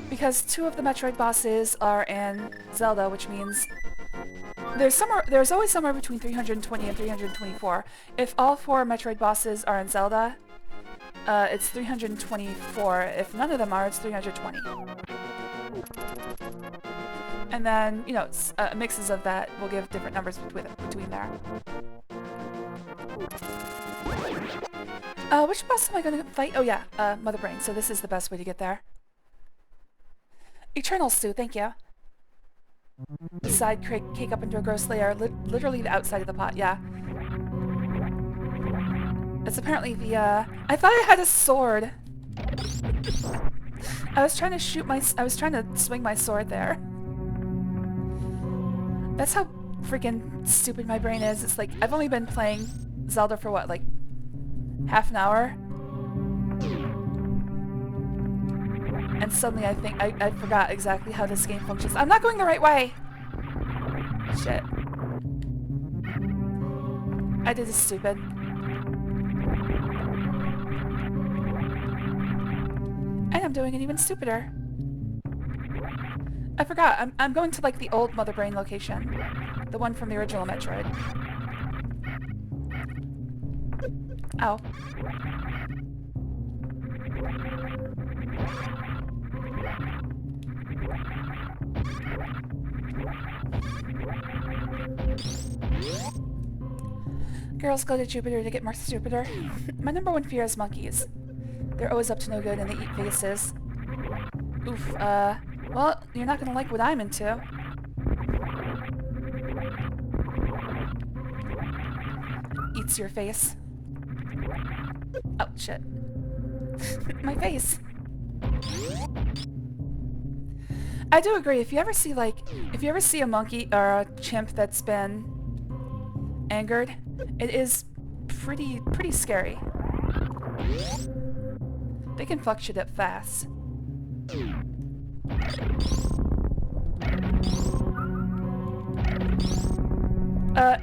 Because 2 of the Metroid bosses are in Zelda, which means there's always somewhere between 320 and 324. If all 4 Metroid bosses are in Zelda, it's 324. If none of them are, it's 320. And then, you know, mixes of that will give different numbers between there. Which boss am I going to fight? Oh yeah, Mother Brain. So this is the best way to get there. Eternal Stew, thank you. Side cake up into a gross layer, literally the outside of the pot, yeah. It's apparently the, I thought I had a sword. I was trying to swing my sword there. That's how freaking stupid my brain is. It's like, I've only been playing Zelda for what, like, half an hour? And suddenly I think I forgot exactly how this game functions. I'm not going the right way! Shit. I did this stupid. And I'm doing it even stupider. I forgot, I'm going to like the old Mother Brain location. The one from the original Metroid. Ow. Girls go to Jupiter to get more stupider. My number 1 fear is monkeys. They're always up to no good and they eat faces. Oof, well, you're not gonna like what I'm into. Eats your face. Oh, shit. My face. I do agree. If you ever see a monkey or a chimp that's been angered, it is pretty scary. They can fuck shit up fast.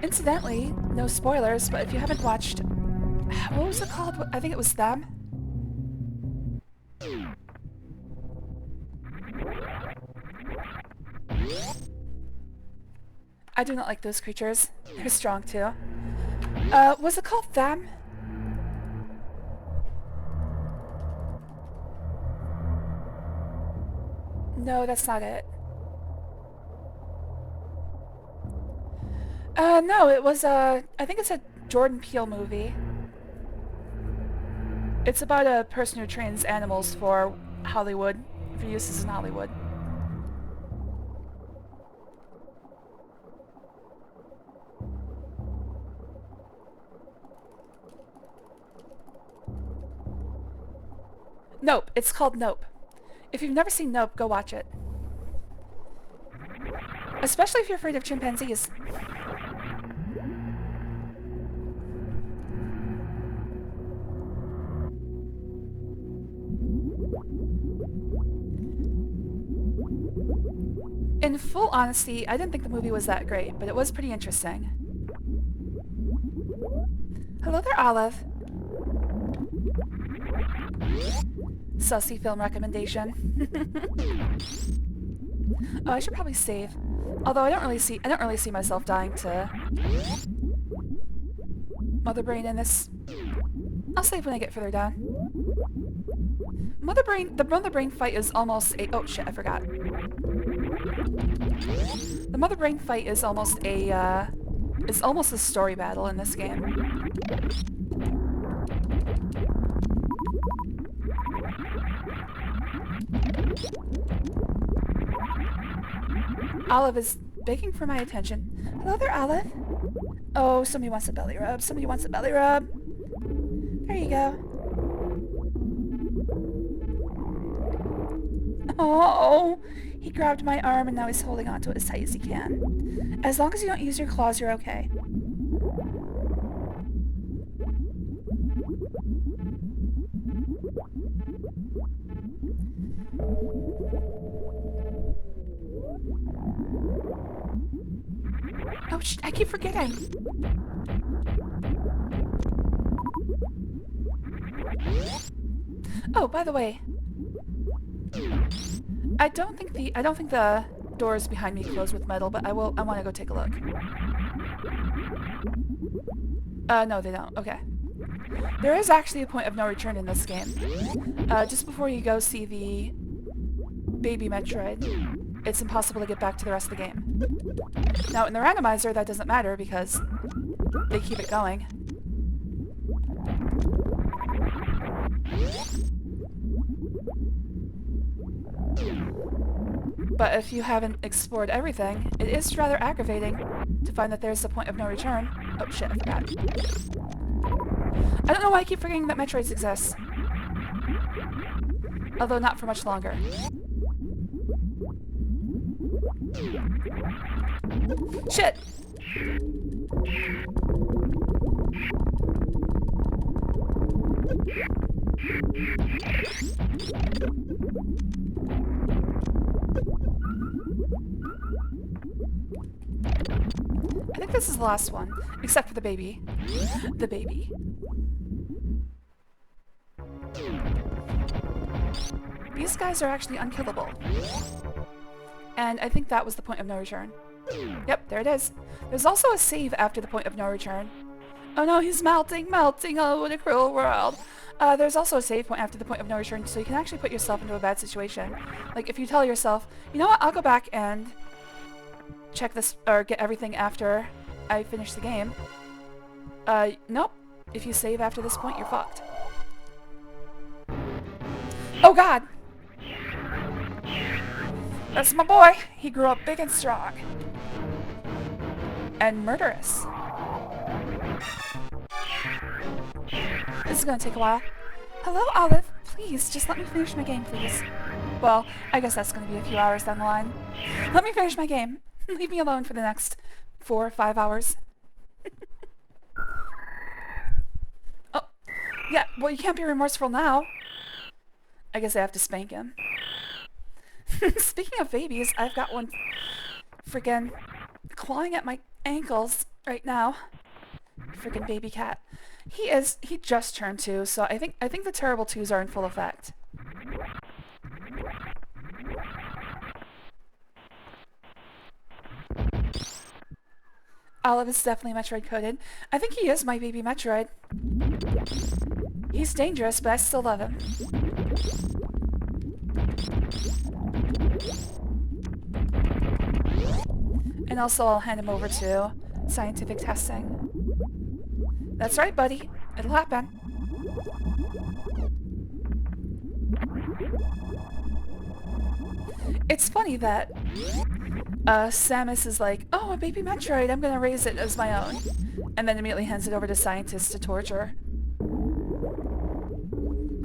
Incidentally, no spoilers, but if you haven't watched... What was it called? I think it was Them. I do not like those creatures. They're strong too. Was it called Them? No, that's not it. No, it was, I think it's a Jordan Peele movie. It's about a person who trains animals for Hollywood, for uses in Hollywood. Nope, it's called Nope. If you've never seen Nope, go watch it. Especially if you're afraid of chimpanzees. In full honesty, I didn't think the movie was that great, but it was pretty interesting. Hello there, Olive. Sussy film recommendation. Oh, I should probably save. Although I don't really see myself dying to Mother Brain in this. I'll save when I get further down. The Mother Brain fight is almost a... Oh shit, I forgot. The Mother Brain fight is almost a, it's almost a story battle in this game. Olive is begging for my attention. Hello there, Olive. Oh, somebody wants a belly rub. Somebody wants a belly rub. There you go. Oh, he grabbed my arm and now he's holding onto it as tight as he can. As long as you don't use your claws, you're okay. Oh, I keep forgetting. Oh, by the way, I don't think the doors behind me close with metal, but I want to go take a look. No, they don't. Okay. There is actually a point of no return in this game. Just before you go see the baby Metroid, it's impossible to get back to the rest of the game. Now, in the randomizer, that doesn't matter because they keep it going. But if you haven't explored everything, it is rather aggravating to find that there's a point of no return. Oh shit, I forgot. I don't know why I keep forgetting that Metroids exist. Although not for much longer. Shit! I think this is the last one, except for the baby. The baby. These guys are actually unkillable. And I think that was the point of no return. Yep, there it is. There's also a save after the point of no return. Oh no, he's melting, oh what a cruel world. There's also a save point after the point of no return, so you can actually put yourself into a bad situation. Like if you tell yourself, you know what, I'll go back and check this, or get everything after I finish the game. Nope. If you save after this point, you're fucked. Oh god! That's my boy! He grew up big and strong. And murderous. This is gonna take a while. Hello, Olive. Please, just let me finish my game, please. Well, I guess that's going to be a few hours down the line. Let me finish my game. Leave me alone for the next 4 or 5 hours. Oh, yeah, well, you can't be remorseful now. I guess I have to spank him. Speaking of babies, I've got one freaking clawing at my ankles right now. Freaking baby cat. He just turned 2, so I think the terrible 2s are in full effect. Olive is definitely Metroid coded. I think he is my baby Metroid. He's dangerous, but I still love him. And also I'll hand him over to scientific testing. That's right, buddy. It'll happen. It's funny that Samus is like, oh, a baby Metroid, I'm gonna raise it as my own. And then immediately hands it over to scientists to torture.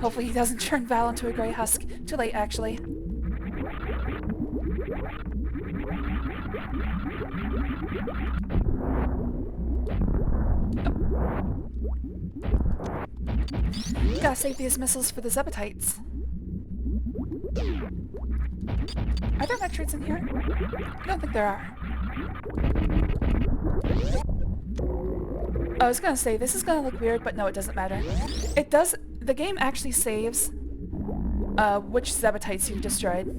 Hopefully he doesn't turn Val into a gray husk. Too late, actually. Gotta save these missiles for the Zeldathons. Are there Metroids in here? I don't think there are. I was gonna say, this is gonna look weird, but no, it doesn't matter. It does. The game actually saves which Zeldathons you've destroyed.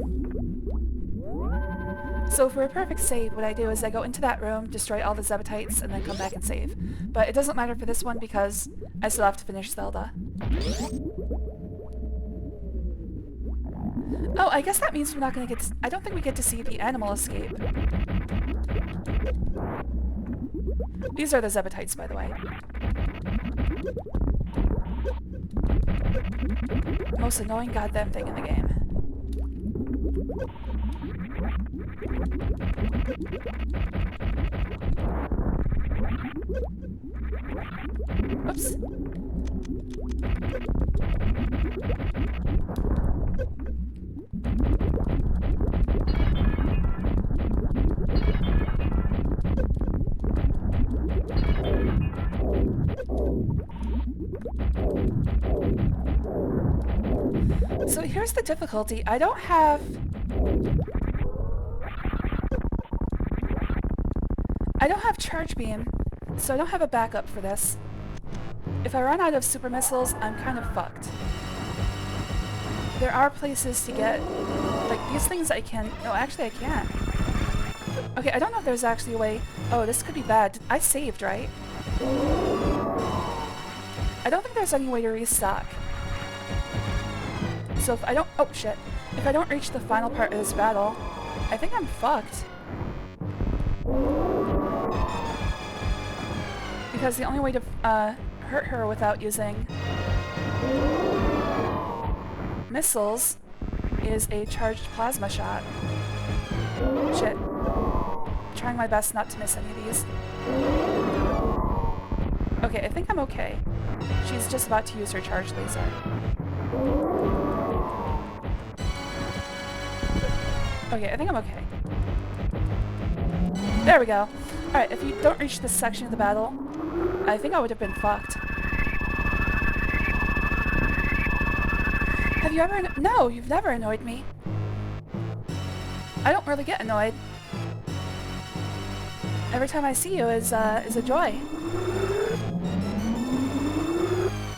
So for a perfect save, what I do is I go into that room, destroy all the Zeldathons, and then come back and save. But it doesn't matter for this one because I still have to finish Zelda. Oh, I guess that means we're not gonna get to, I don't think we get to see the animal escape. These are the Zeldathons, by the way. Most annoying goddamn thing in the game. Oops. So here's the difficulty. I don't have charge beam, so I don't have a backup for this. If I run out of super missiles, I'm kind of fucked. There are places to get, like, these things I can... No, actually I can't. Okay, I don't know if there's actually a way... Oh, this could be bad. I saved, right? I don't think there's any way to restock. So if I don't... Oh, shit. If I don't reach the final part of this battle, I think I'm fucked. Because the only way to hurt her without using missiles is a charged plasma shot. Shit. Trying my best not to miss any of these. Okay, I think I'm okay. She's just about to use her charged laser. Okay, I think I'm okay. There we go. Alright, if you don't reach this section of the battle, I think I would have been fucked. Have you ever... No, you've never annoyed me. I don't really get annoyed. Every time I see you is a joy.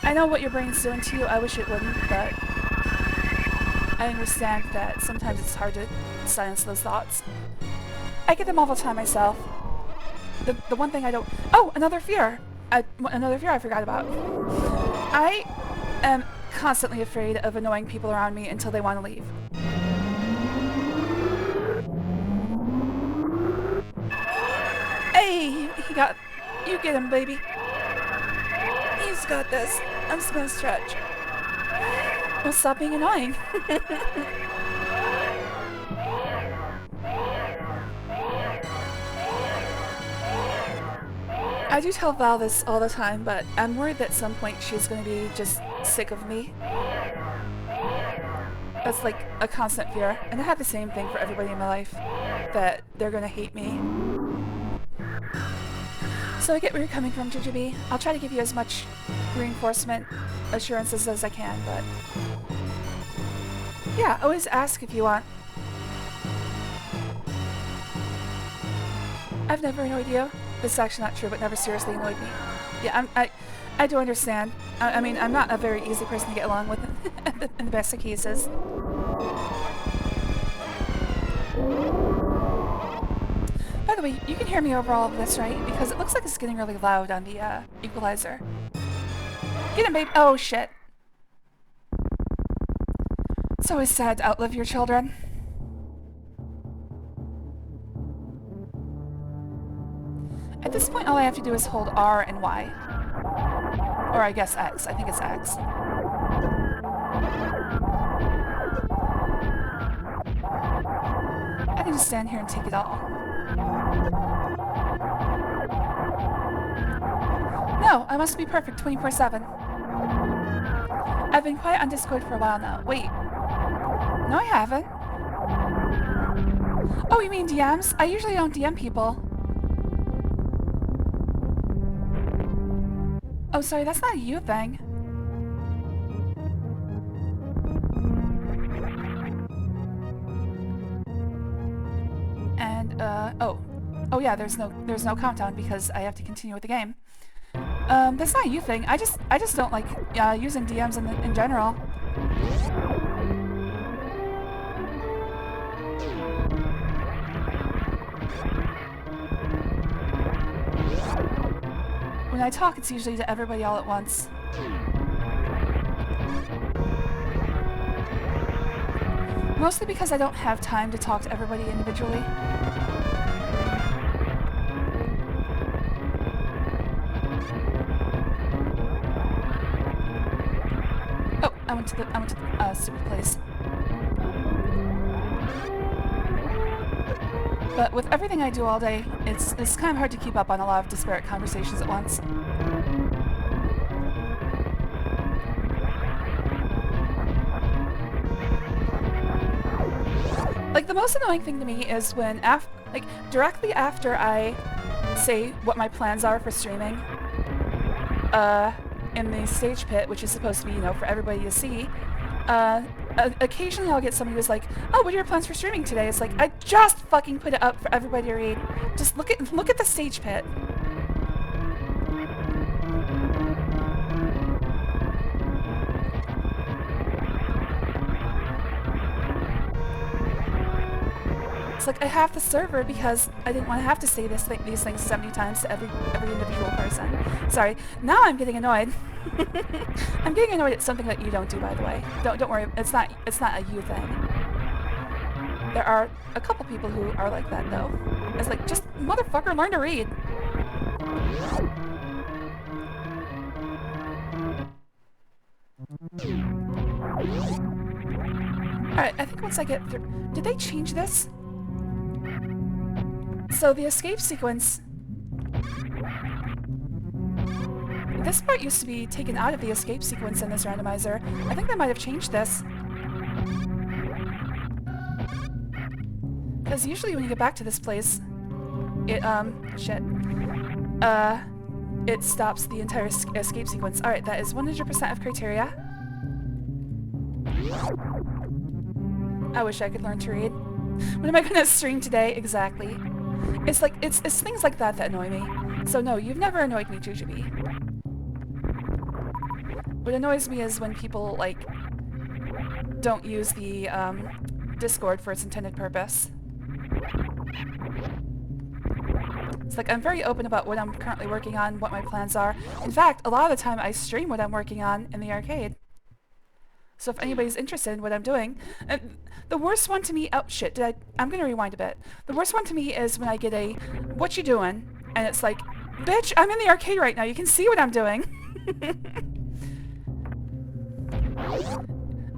I know what your brain's doing to you. I wish it wouldn't, but I understand that sometimes it's hard to silence those thoughts. I get them all the time myself. The one thing I don't... Oh, another fear! Another fear I forgot about. I am constantly afraid of annoying people around me until they want to leave. Hey! He got... You get him, baby. He's got this. I'm just gonna stretch. Well, stop being annoying. I do tell Val this all the time, but I'm worried that at some point she's going to be just sick of me. That's like a constant fear. And I have the same thing for everybody in my life, that they're gonna hate me. So I get where you're coming from, Jujubee. I'll try to give you as much reinforcement assurances as I can, but... yeah, always ask if you want. I've never annoyed you. This is actually not true, but never seriously annoyed me. Yeah, I do understand. I mean, I'm not a very easy person to get along with in the best of cases. By the way, you can hear me over all of this, right? Because it looks like it's getting really loud on the equalizer. Get him, babe! Oh, shit. It's always sad to outlive your children. At this point, all I have to do is hold R and Y. Or I guess X. I think it's X. I can just stand here and take it all. No, I must be perfect 24/7. I've been quiet on Discord for a while now. Wait. No, I haven't. Oh, you mean DMs? I usually don't DM people. Oh, sorry, that's not a you thing. And, oh yeah, there's no countdown because I have to continue with the game. That's not a you thing. I just don't like using DMs in general. When I talk, it's usually to everybody all at once. Mostly because I don't have time to talk to everybody individually. Oh, I went to the stupid place. But with everything I do all day, it's kind of hard to keep up on a lot of disparate conversations at once. Like, the most annoying thing to me is when, directly after I say what my plans are for streaming, in the stage pit, which is supposed to be, you know, for everybody to see, occasionally I'll get somebody who's like, oh, what are your plans for streaming today? It's like, I just fucking put it up for everybody to read. Just look at the stage pit. It's like, I have the server because I didn't want to have to say these things 70 times to every individual person. Sorry, now I'm getting annoyed. I'm getting annoyed at something that you don't do, by the way. Don't worry, it's not a you thing. There are a couple people who are like that, though. It's like, just motherfucker, learn to read. Alright, I think once I get through... Did they change this? So the escape sequence... This part used to be taken out of the escape sequence in this randomizer. I think they might have changed this. Because usually when you get back to this place, it, it stops the entire escape sequence. Alright, that is 100% of criteria. I wish I could learn to read. What am I gonna stream today? Exactly. It's like, it's things like that that annoy me. So no, you've never annoyed me, Jujubee. What annoys me is when people, like, don't use the, Discord for its intended purpose. It's like, I'm very open about what I'm currently working on, what my plans are. In fact, a lot of the time I stream what I'm working on in the arcade. So if anybody's interested in what I'm doing... the worst one to me... Oh, shit, I'm gonna rewind a bit. The worst one to me is when I get a, what you doing? And it's like, bitch, I'm in the arcade right now, you can see what I'm doing.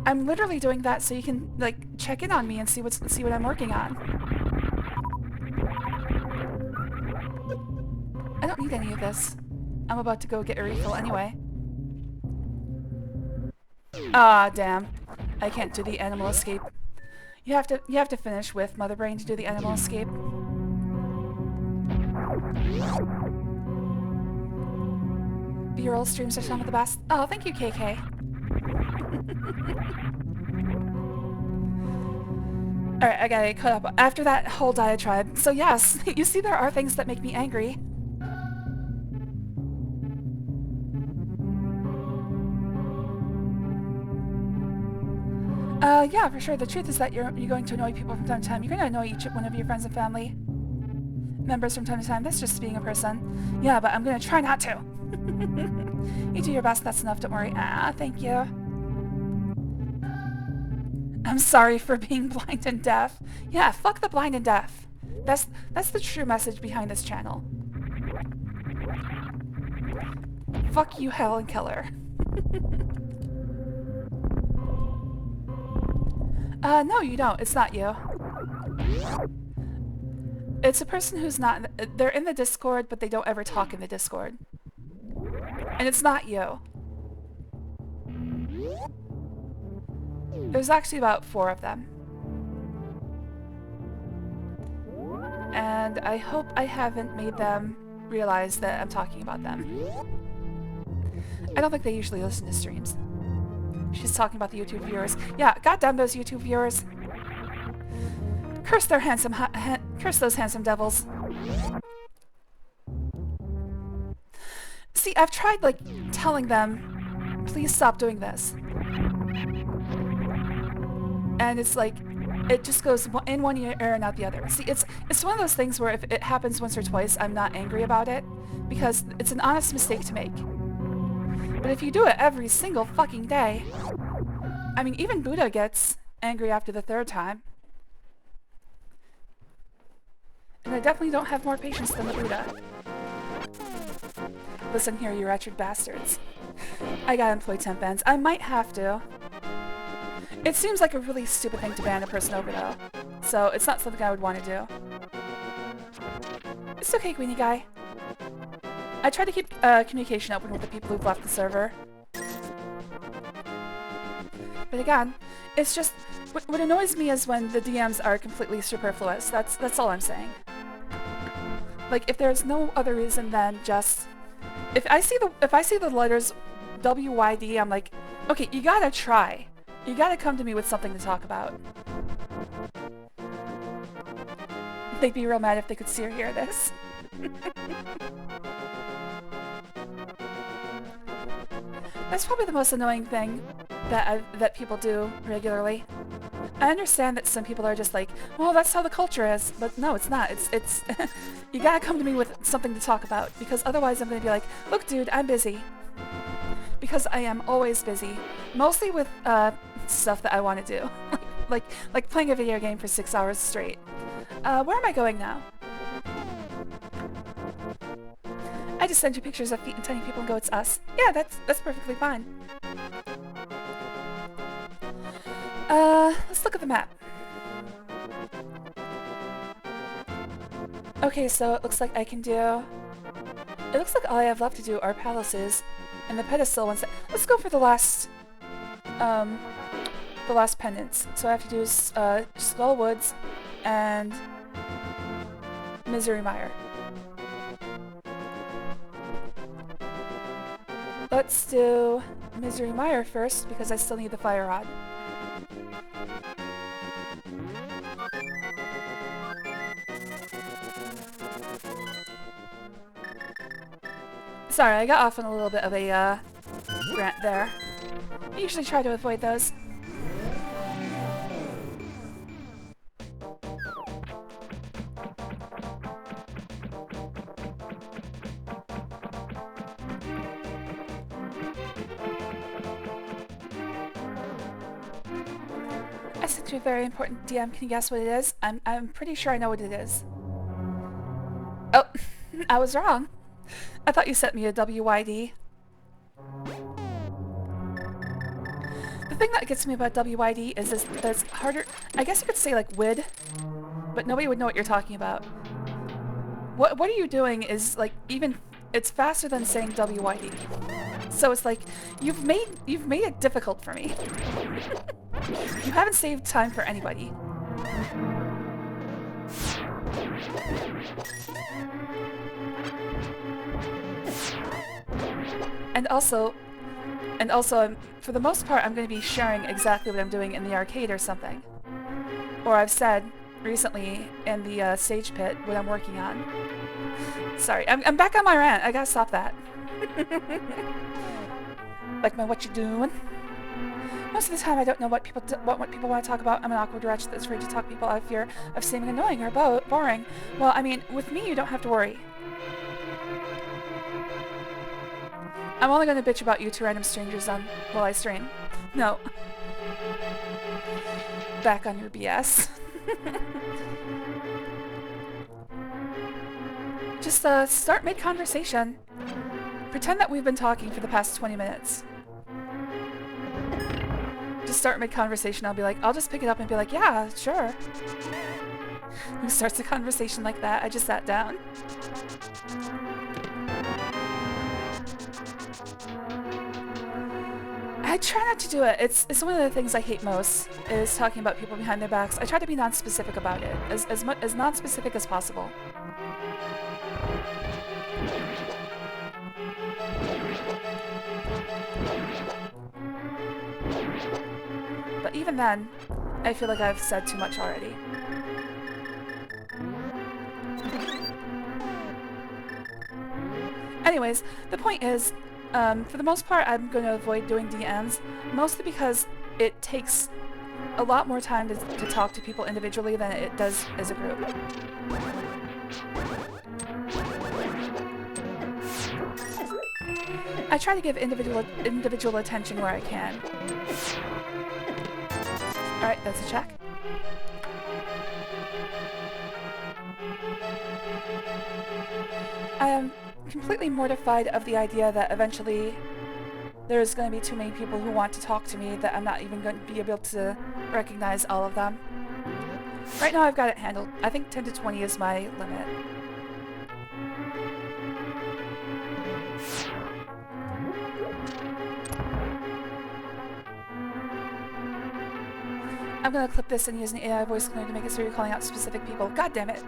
I'm literally doing that so you can, like, check in on me and see what I'm working on. I don't need any of this. I'm about to go get a refill anyway. Ah, damn. I can't do the animal escape. You have to finish with Mother Brain to do the animal escape. B-roll streams are some of the best. Oh, thank you, KK. Alright, I gotta get caught up after that whole diatribe. So yes, you see there are things that make me angry. Yeah, for sure. The truth is that you're going to annoy people from time to time. You're going to annoy each one of your friends and family members from time to time. That's just being a person. Yeah, but I'm going to try not to. You do your best. That's enough. Don't worry. Ah, thank you. I'm sorry for being blind and deaf. Yeah, fuck the blind and deaf. That's the true message behind this channel. Fuck you, Helen Keller. No, you don't. It's not you. It's a person who's not... They're in the Discord, but they don't ever talk in the Discord. And it's not you. There's actually about 4 of them. And I hope I haven't made them realize that I'm talking about them. I don't think they usually listen to streams. She's talking about the YouTube viewers. Yeah, goddamn those YouTube viewers. Curse their handsome curse those handsome devils. See, I've tried, like, telling them, please stop doing this. And it's like, it just goes in one ear and out the other. See, it's one of those things where if it happens once or twice, I'm not angry about it, because it's an honest mistake to make. But if you do it every single fucking day, I mean, even Buddha gets angry after the 3rd time. And I definitely don't have more patience than the Buddha. Listen here, you wretched bastards. I gotta employ temp bans. I might have to. It seems like a really stupid thing to ban a person over, though. So it's not something I would want to do. It's okay, Queenie Guy. I try to keep communication open with the people who've left the server. But again, it's just... What annoys me is when the DMs are completely superfluous. That's all I'm saying. Like, if there's no other reason than just... If I see the letters WYD, I'm like, okay, you gotta try. You gotta come to me with something to talk about. They'd be real mad if they could see or hear this. That's probably the most annoying thing that people do regularly. I understand that some people are just like, well, that's how the culture is, but no, it's not. It's you gotta come to me with something to talk about, because otherwise I'm gonna be like, look, dude, I'm busy. Because I am always busy, mostly with stuff that I want to do, like playing a video game for 6 hours straight. Where am I going now? I just send you pictures of feet and tiny people and go, it's us. Yeah, that's perfectly fine. Let's look at the map. Okay, so it looks like I can do... It looks like all I have left to do are palaces and the pedestal ones. Let's go for the last pendants. So I have to do Skull Woods and Misery Mire. Let's do Misery Mire first, because I still need the Fire Rod. Sorry, I got off on a little bit of a rant there. I usually try to avoid those. I sent you a very important DM. Can you guess what it is? I'm pretty sure I know what it is. Oh, I was wrong. I thought you sent me a WYD. The thing that gets me about WYD is that it's harder... I guess you could say like WID, but nobody would know what you're talking about. What are you doing is like even... It's faster than saying WYD. So it's like, you've made it difficult for me. You haven't saved time for anybody. And also, for the most part, I'm going to be sharing exactly what I'm doing in the arcade or something. Or I've said recently in the stage pit what I'm working on. Sorry, I'm back on my rant. I gotta stop that. Like my what you doing? Most of the time, I don't know what people want to talk about. I'm an awkward wretch that's afraid to talk people out of fear of seeming annoying or boring. Well, I mean, with me, you don't have to worry. I'm only going to bitch about you to random strangers while I stream. No. Back on your BS. Just start mid-conversation. Pretend that we've been talking for the past 20 minutes. Just start mid-conversation. I'll just pick it up and be like, yeah, sure. Who starts a conversation like that? I just sat down. I try not to do it. It's one of the things I hate most, is talking about people behind their backs. I try to be non-specific about it, as non-specific as possible. But even then, I feel like I've said too much already. Anyways, the point is, for the most part, I'm going to avoid doing DMs, mostly because it takes a lot more time to talk to people individually than it does as a group. I try to give individual attention where I can. Alright, that's a check. I am completely mortified of the idea that eventually there's going to be too many people who want to talk to me that I'm not even going to be able to recognize all of them. Right now I've got it handled. I think 10 to 20 is my limit. I'm gonna clip this and use an AI voice clone to make it so you're calling out specific people. God damn it!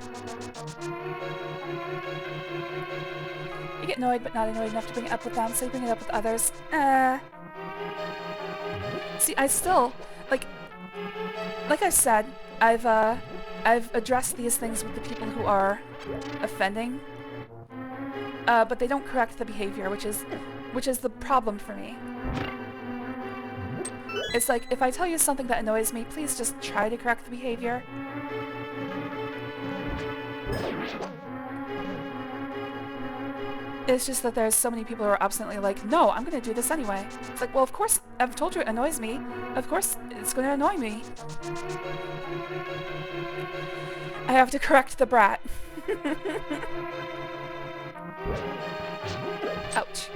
You get annoyed, but not annoyed enough to bring it up with them, so you bring it up with others. See, I still, like I said, I've addressed these things with the people who are offending, but they don't correct the behavior, which is the problem for me. It's like, if I tell you something that annoys me, please just try to correct the behavior. It's just that there's so many people who are obstinately like, no, I'm gonna do this anyway. It's like, well, of course, I've told you it annoys me. Of course, it's gonna annoy me. I have to correct the brat. Ouch.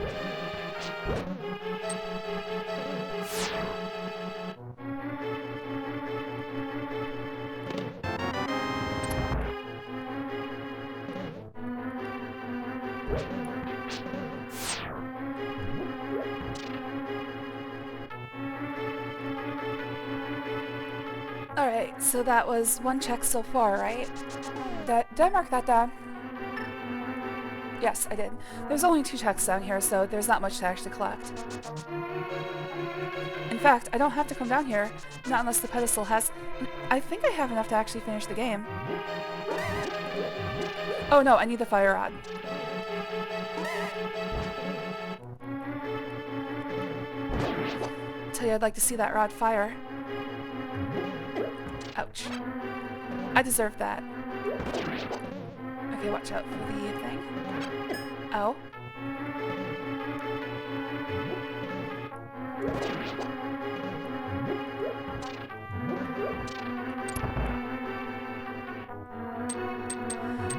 Alright, so that was one check so far, right? Did I mark that down? Yes, I did. There's only 2 checks down here, so there's not much to actually collect. In fact, I don't have to come down here, not unless the pedestal has... I think I have enough to actually finish the game. Oh no, I need the fire rod. Tell you I'd like to see that rod fire. Ouch. I deserve that. Okay, watch out for the thing. Oh.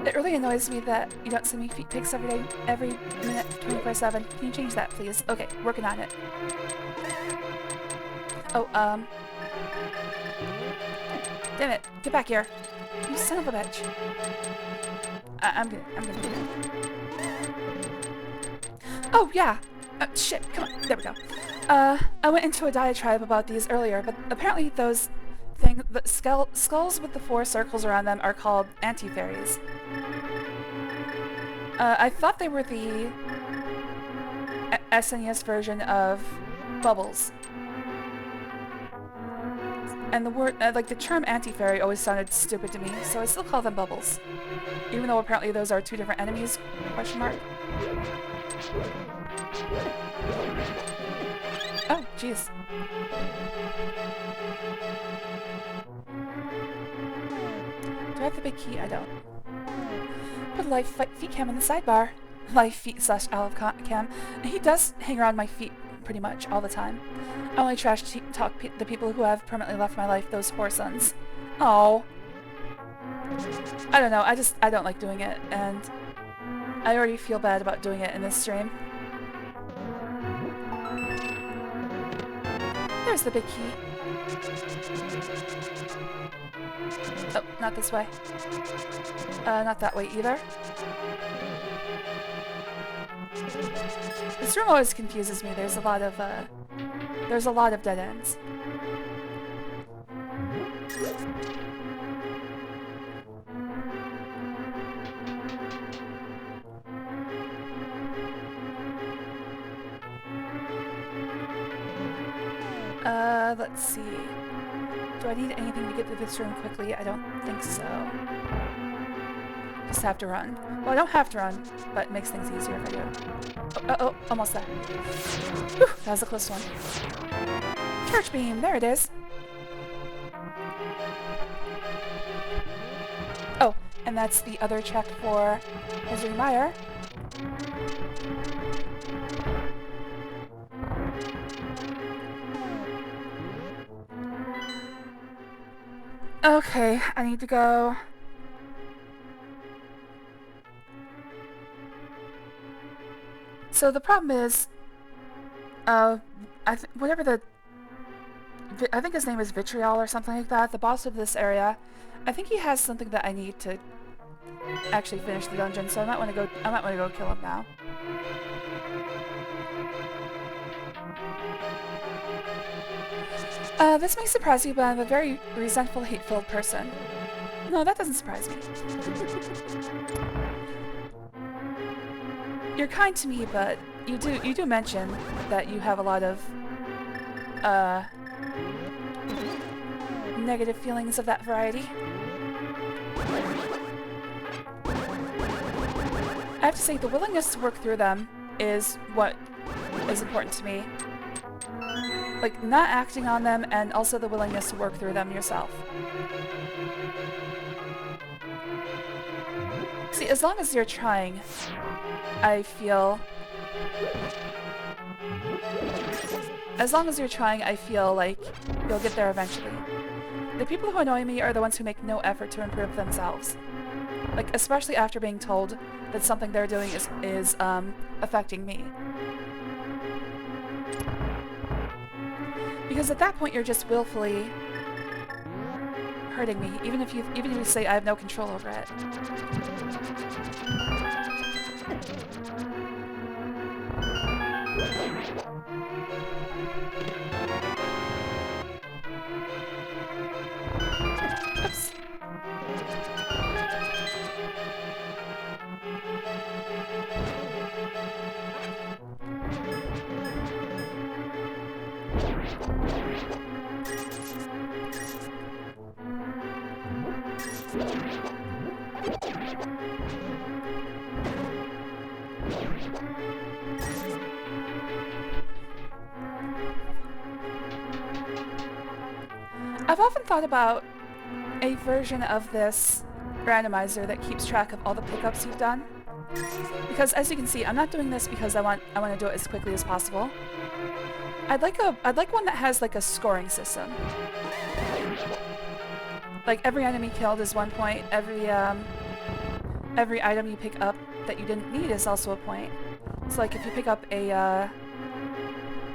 It really annoys me that you don't send me feet pics every day, every minute, 24/7. Can you change that, please? Okay, working on it. Oh, damn it! Get back here! You son of a bitch! I'm gonna do it. Oh yeah! Shit! Come on! There we go. I went into a diatribe about these earlier, but apparently those the skulls with the 4 circles around them are called anti-fairies. I thought they were the SNES version of bubbles. And the word, like the term anti-fairy always sounded stupid to me, so I still call them bubbles. Even though apparently those are 2 different enemies, question mark. Oh, jeez. Do I have the big key? I don't. Put live feet cam in the sidebar. Live feet / olive cam. He does hang around my feet pretty much all the time. I only trash talk the people who have permanently left my life, those whoresons. Oh. I don't know, I don't like doing it, and I already feel bad about doing it in this stream. There's the big key. Oh, not this way. Not that way either. This room always confuses me. There's a lot of dead ends. Let's see. Do I need anything to get through this room quickly? I don't think so. Just have to run. Well, I don't have to run, but it makes things easier if I do. Oh, almost there. Whew, that was a close one. Church beam, there it is. Oh, and that's the other check for Misery Meyer. Okay, I need to go. So the problem is, I think his name is Vitriol or something like that, the boss of this area. I think he has something that I need to actually finish the dungeon, so I might want to go kill him now. This may surprise you, but I'm a very resentful, hate-filled person. No, that doesn't surprise me. You're kind to me, but you do mention that you have a lot of negative feelings of that variety. I have to say, the willingness to work through them is what is important to me. Like, not acting on them, and also the willingness to work through them yourself. See, as long as you're trying, I feel... As long as you're trying, I feel like you'll get there eventually. The people who annoy me are the ones who make no effort to improve themselves. Like, especially after being told that something they're doing is affecting me. Because at that point, you're just willfully hurting me, even if you say I have no control over it. Oops. I've often thought about a version of this randomizer that keeps track of all the pickups you've done. Because as you can see, I'm not doing this because I want to do it as quickly as possible. I'd like one that has like a scoring system. Like every enemy killed is 1 point, every item you pick up that you didn't need is also a point. So like if you pick up a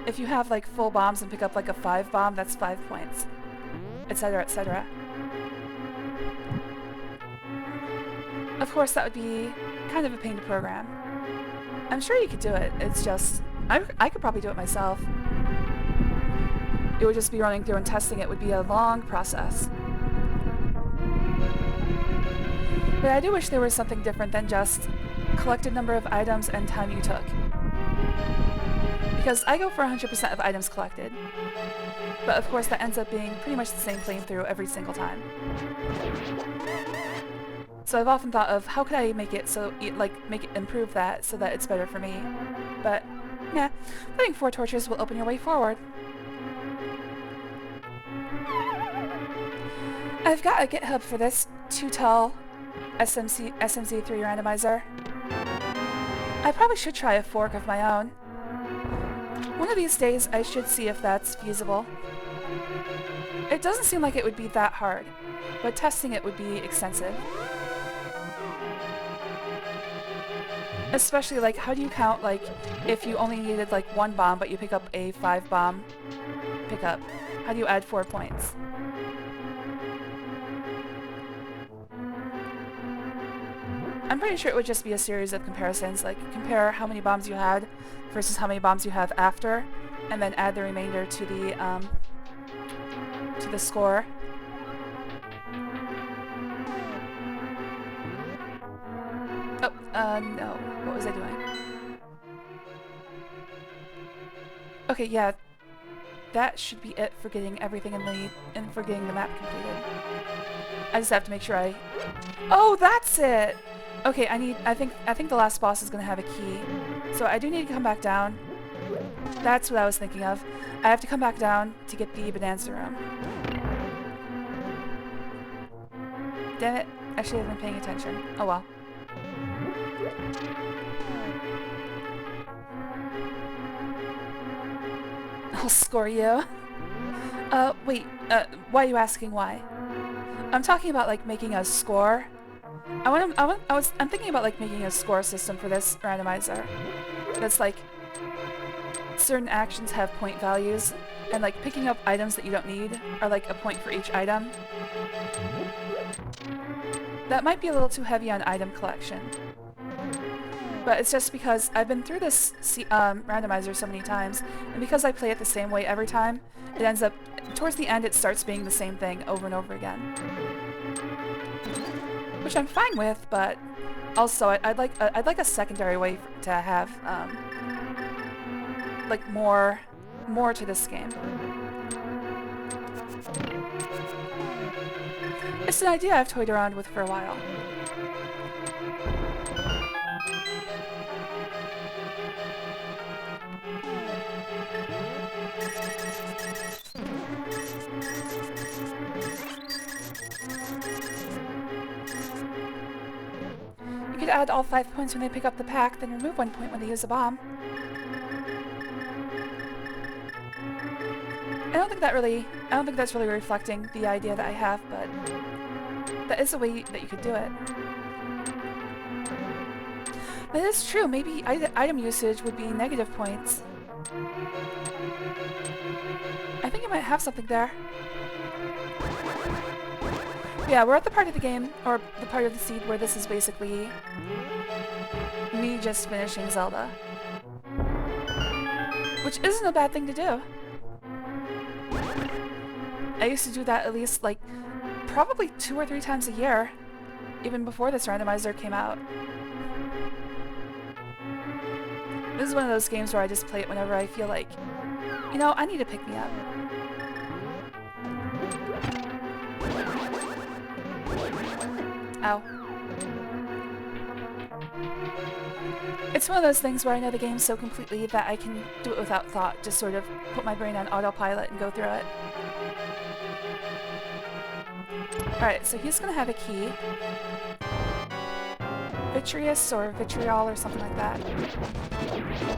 if you have like full bombs and pick up like a 5 bomb, that's 5 points. Etc, etc. Of course, that would be kind of a pain to program. I'm sure you could do it, it's just... I could probably do it myself. it would just be running through and testing it would be a long process. But I do wish there was something different than just collected number of items and time you took. Because I go for 100% of items collected. But of course that ends up being pretty much the same playthrough every single time. So I've often thought of how could I make it so, improve that so that it's better for me. But yeah, putting 4 torches will open your way forward. I've got a GitHub for this Tutel SMZ3 randomizer. I probably should try a fork of my own. One of these days I should see if that's feasible. It doesn't seem like it would be that hard, but testing it would be extensive. Especially like, how do you count like if you only needed like 1 bomb but you pick up a 5 bomb pickup? How do you add 4 points? I'm pretty sure it would just be a series of comparisons, like compare how many bombs you had versus how many bombs you have after, and then add the remainder to the score. Oh, no. What was I doing? Okay, yeah. That should be it for getting everything for getting the map completed. I just have to make sure I... Oh, that's it! Okay, I think the last boss is gonna have a key. So I do need to come back down. That's what I was thinking of. I have to come back down to get the Bonanza room. Damn it. I should have been paying attention. Oh well. I'll score you. Wait, why are you asking why? I'm talking about like making a score. I'm thinking about like making a score system for this randomizer. That's like certain actions have point values, and like picking up items that you don't need are like a point for each item. That might be a little too heavy on item collection. But it's just because I've been through this randomizer so many times, and because I play it the same way every time, it ends up, towards the end it starts being the same thing over and over again. Which I'm fine with, but also I'd like a secondary way to have like more to this game. It's an idea I've toyed around with for a while. You could add all 5 points when they pick up the pack, then remove 1 point when they use a bomb. I don't think that's really reflecting the idea that I have, but that is a way that you could do it. That is true, maybe item usage would be negative points. I think I might have something there. Yeah, we're at the part of the game, or the part of the seed where this is basically me just finishing Zelda. Which isn't a bad thing to do. I used to do that at least, like, probably 2 or 3 times a year, even before this randomizer came out. This is one of those games where I just play it whenever I feel like, you know, I need to pick me up. Ow. It's one of those things where I know the game so completely that I can do it without thought, just sort of put my brain on autopilot and go through it. Alright, so he's gonna have a key. Vitreous or vitriol or something like that.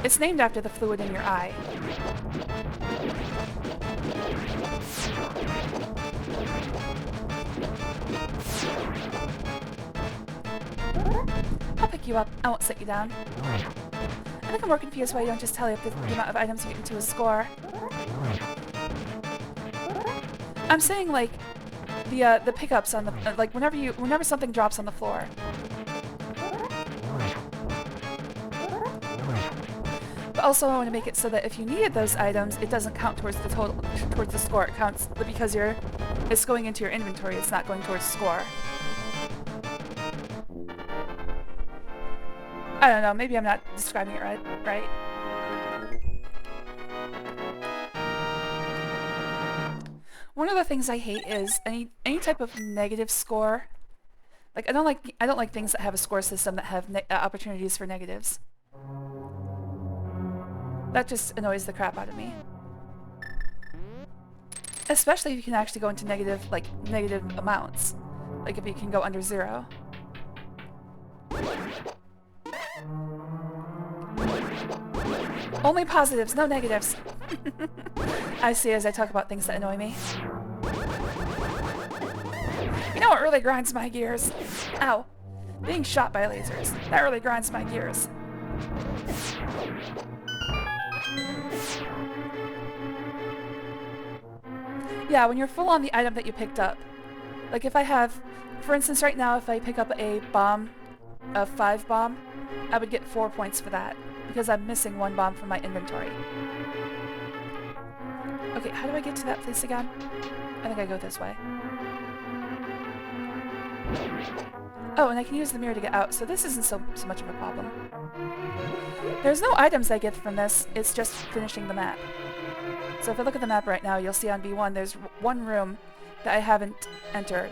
It's named after the fluid in your eye. I'll pick you up. I won't set you down. I think I'm more confused why you don't just tally up the amount of items you get into a score. I'm saying like the pickups on the like whenever something drops on the floor. But also I want to make it so that if you needed those items, it doesn't count towards the total, towards the score. It counts because it's going into your inventory. It's not going towards score. I don't know. Maybe I'm not describing it right. One of the things I hate is any type of negative score. Like I don't like things that have a score system that have opportunities for negatives. That just annoys the crap out of me. Especially if you can actually go into negative amounts. Like if you can go under 0. Only positives, no negatives. I see as I talk about things that annoy me. You know what really grinds my gears? Ow. Being shot by lasers. That really grinds my gears. Yeah, when you're full on the item that you picked up. Like if I have, for instance right now, if I pick up a bomb, a 5 bomb, I would get 4 points for that. Because I'm missing 1 bomb from my inventory. Okay, how do I get to that place again? I think I go this way. Oh, and I can use the mirror to get out, so this isn't so much of a problem. There's no items I get from this, it's just finishing the map. So if I look at the map right now, you'll see on B1 there's 1 room that I haven't entered.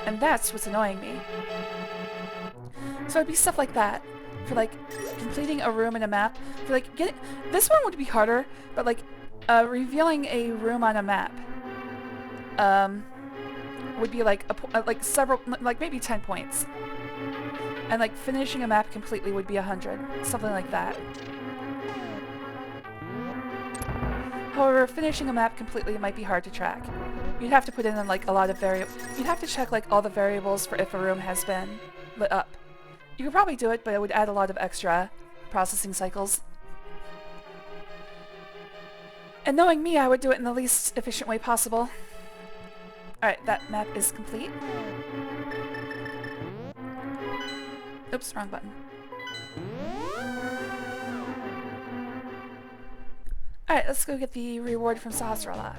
And that's what's annoying me. So it'd be stuff like that. For like completing a room in a map. For like getting... This one would be harder, but like revealing a room on a map would be like several, like maybe 10 points. And like finishing a map completely would be 100. Something like that. However, finishing a map completely might be hard to track. You'd have to put in like a lot of you'd have to check like all the variables for if a room has been lit up. You could probably do it, but it would add a lot of extra processing cycles. And knowing me, I would do it in the least efficient way possible. Alright, that map is complete. Oops, wrong button. Alright, let's go get the reward from Sahasrara.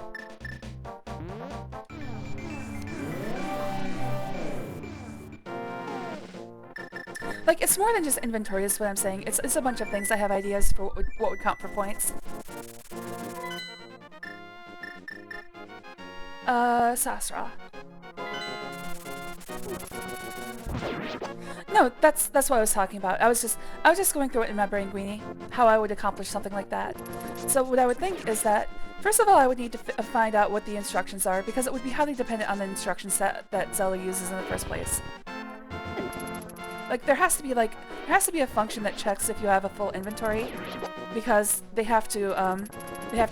Like, it's more than just inventory is what I'm saying. It's a bunch of things. I have ideas for what would count for points. Sahasrara. No, that's what I was talking about. I was just going through it in my brain, Greenie, how I would accomplish something like that. So what I would think is that, first of all, I would need to find out what the instructions are, because it would be highly dependent on the instruction set that Zelda uses in the first place. Like, there has to be a function that checks if you have a full inventory, because they have to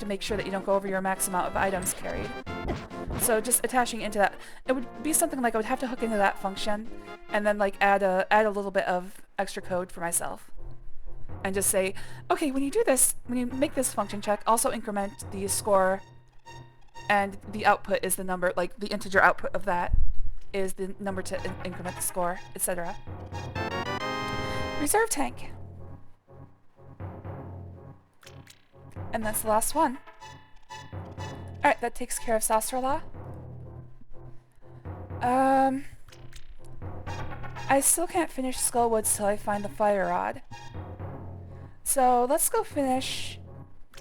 make sure that you don't go over your max amount of items carried. So just attaching into that, it would be something like I would have to hook into that function, and then like add a little bit of extra code for myself, and just say, okay, when you do this, when you make this function check, also increment the score, and the output is the number, like the integer output of that is the number to increment the score, etc. Reserve tank. And that's the last one. Alright, that takes care of Sahasrara. I still can't finish Skullwoods till I find the fire rod. So let's go finish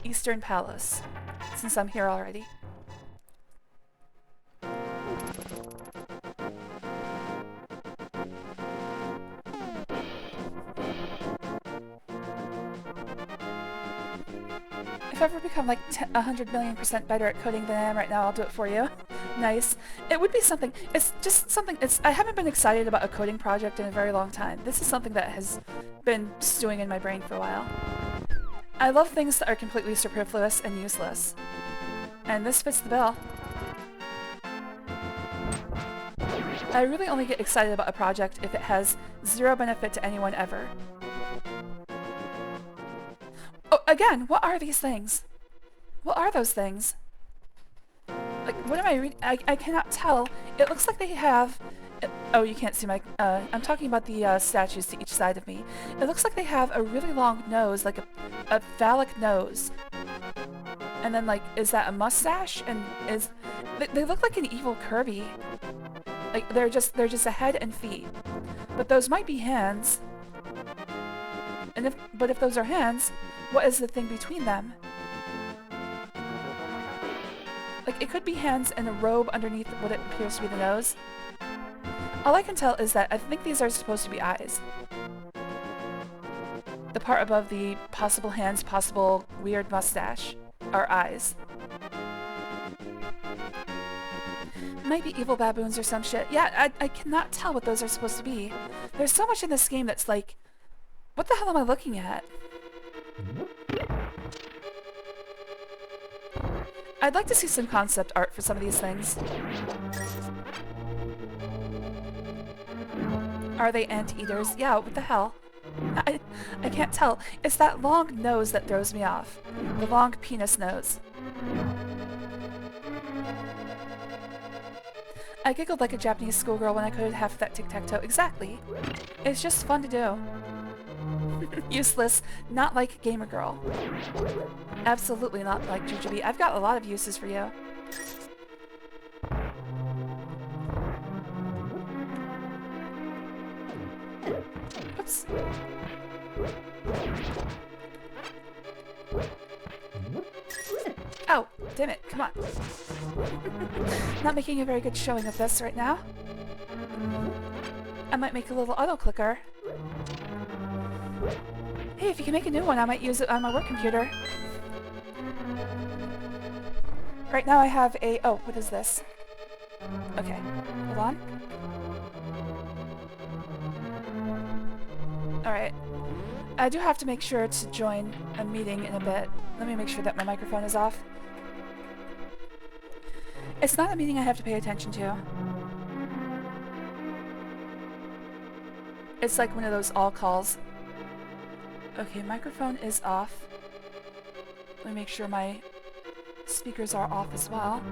Eastern Palace, since I'm here already. If I ever become like 100 million% better at coding than I am right now, I'll do it for you. Nice. It would be something. It's just something. I haven't been excited about a coding project in a very long time. This is something that has been stewing in my brain for a while. I love things that are completely superfluous and useless. And this fits the bill. I really only get excited about a project if it has zero benefit to anyone ever. Oh, again, what are these things? What are those things? Like, what am I reading? I cannot tell. It looks like they have Oh, you can't see my... I'm talking about the statues to each side of me. It looks like they have a really long nose, like a phallic nose. And then, like, is that a mustache? And is... They look like an evil Kirby. Like, they're just a head and feet. But those might be hands. And if those are hands, what is the thing between them? Like, it could be hands and a robe underneath what it appears to be the nose. All I can tell is that I think these are supposed to be eyes. The part above the possible hands, possible weird mustache are eyes. Might be evil baboons or some shit. Yeah, I cannot tell what those are supposed to be. There's so much in this game that's like, what the hell am I looking at? I'd like to see some concept art for some of these things. Are they anteaters? Yeah, what the hell? I can't tell. It's that long nose that throws me off. The long penis nose. I giggled like a Japanese schoolgirl when I could have that tic-tac-toe. Exactly. It's just fun to do. Useless. Not like Gamer Girl. Absolutely not like Jujubee. I've got a lot of uses for you. Oops. Oh, damn it. Come on. Not making a very good showing of this right now. I might make a little auto-clicker. Hey, if you can make a new one, I might use it on my work computer. Right now I have a... Oh, what is this? Okay, hold on. Alright. I do have to make sure to join a meeting in a bit. Let me make sure that my microphone is off. It's not a meeting I have to pay attention to. It's like one of those all calls. Okay, microphone is off. Let me make sure my speakers are off as well.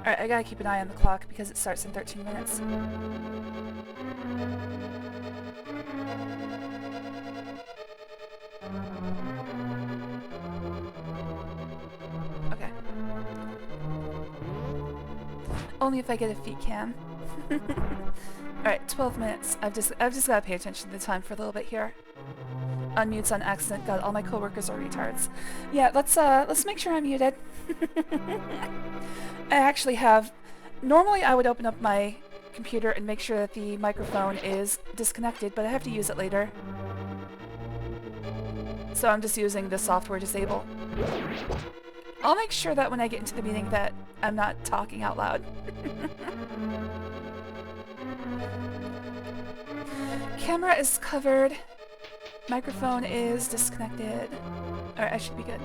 Alright, I gotta keep an eye on the clock because it starts in 13 minutes. Okay. Only if I get a feet cam. Alright, 12 minutes. I've just gotta pay attention to the time for a little bit here. Unmutes on accident. God, all my coworkers are retards. Yeah, let's make sure I'm muted. I actually have... Normally I would open up my computer and make sure that the microphone is disconnected, but I have to use it later. So I'm just using the software disable. I'll make sure that when I get into the meeting that I'm not talking out loud. Camera is covered. Microphone is disconnected. Alright, I should be good.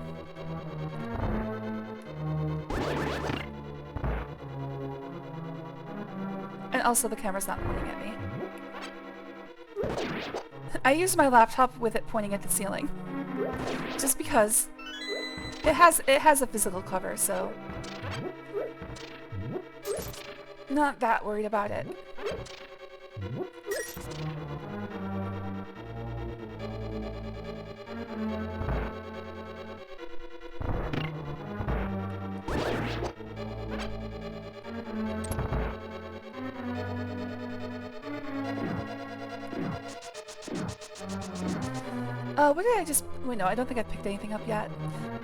And also the camera's not pointing at me. I use my laptop with it pointing at the ceiling. Just because it has a physical cover, so not that worried about it. What did I just... Wait, no, I don't think I picked anything up yet.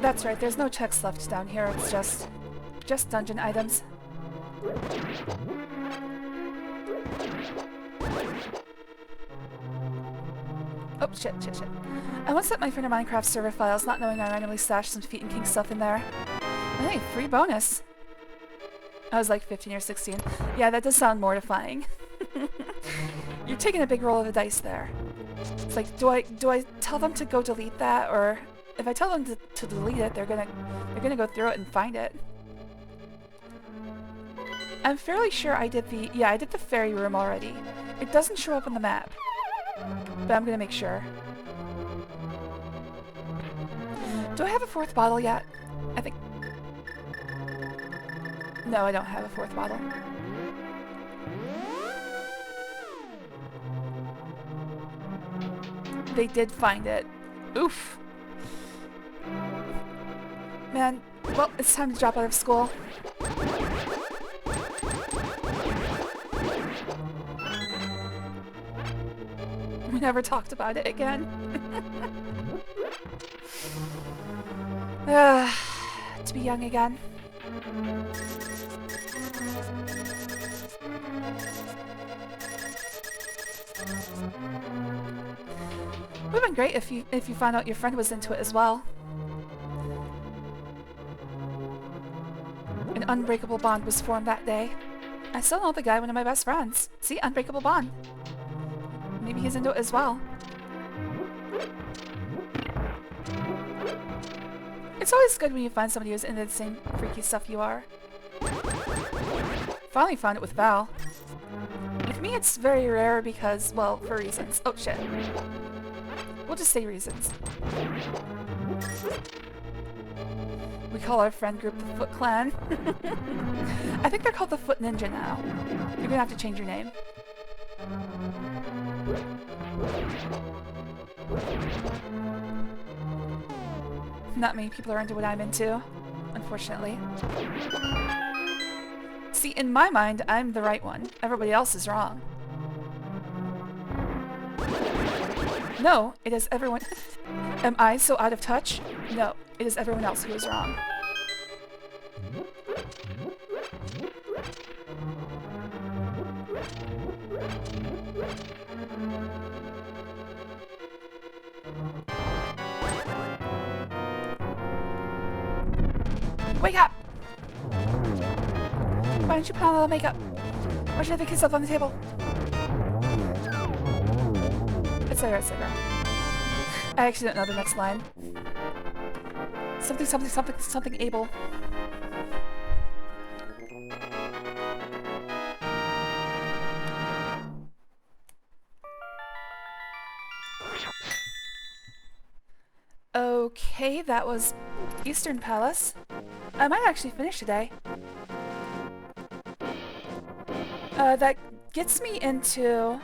That's right, there's no checks left down here, it's just dungeon items. Oh, shit. I once set my friend in Minecraft server files, not knowing I randomly stashed some Feet and King stuff in there. Hey, free bonus! I was like 15 or 16. Yeah, that does sound mortifying. You're taking a big roll of the dice there. It's like, do I tell them to go delete that, or if I tell them to delete it, they're gonna go through it and find it. I'm fairly sure I did the fairy room already. It doesn't show up on the map, but I'm gonna make sure. Do I have a fourth bottle yet? I think... No, I don't have a fourth bottle. They did find it. Oof. Man, well, it's time to drop out of school. We never talked about it again. To be young again. It would have been great if you found out your friend was into it as well. An unbreakable bond was formed that day. I still know the guy, one of my best friends. See, unbreakable bond. Maybe he's into it as well. It's always good when you find somebody who's into the same freaky stuff you are. Finally found it with Val. With me it's very rare because, well, for reasons. Oh shit. We'll just say reasons. We call our friend group the Foot Clan. I think they're called the Foot Ninja now. You're gonna have to change your name. Not many people are into what I'm into, unfortunately. See, in my mind, I'm the right one. Everybody else is wrong. No, it is everyone... Am I so out of touch? No, it is everyone else who is wrong. Wake up! Why don't you put on a little makeup? Why don't you have the kiss up on the table? Etc., etc. I actually don't know the next line. Something, something, something, something able. Okay, that was Eastern Palace. I might actually finish today. That gets me into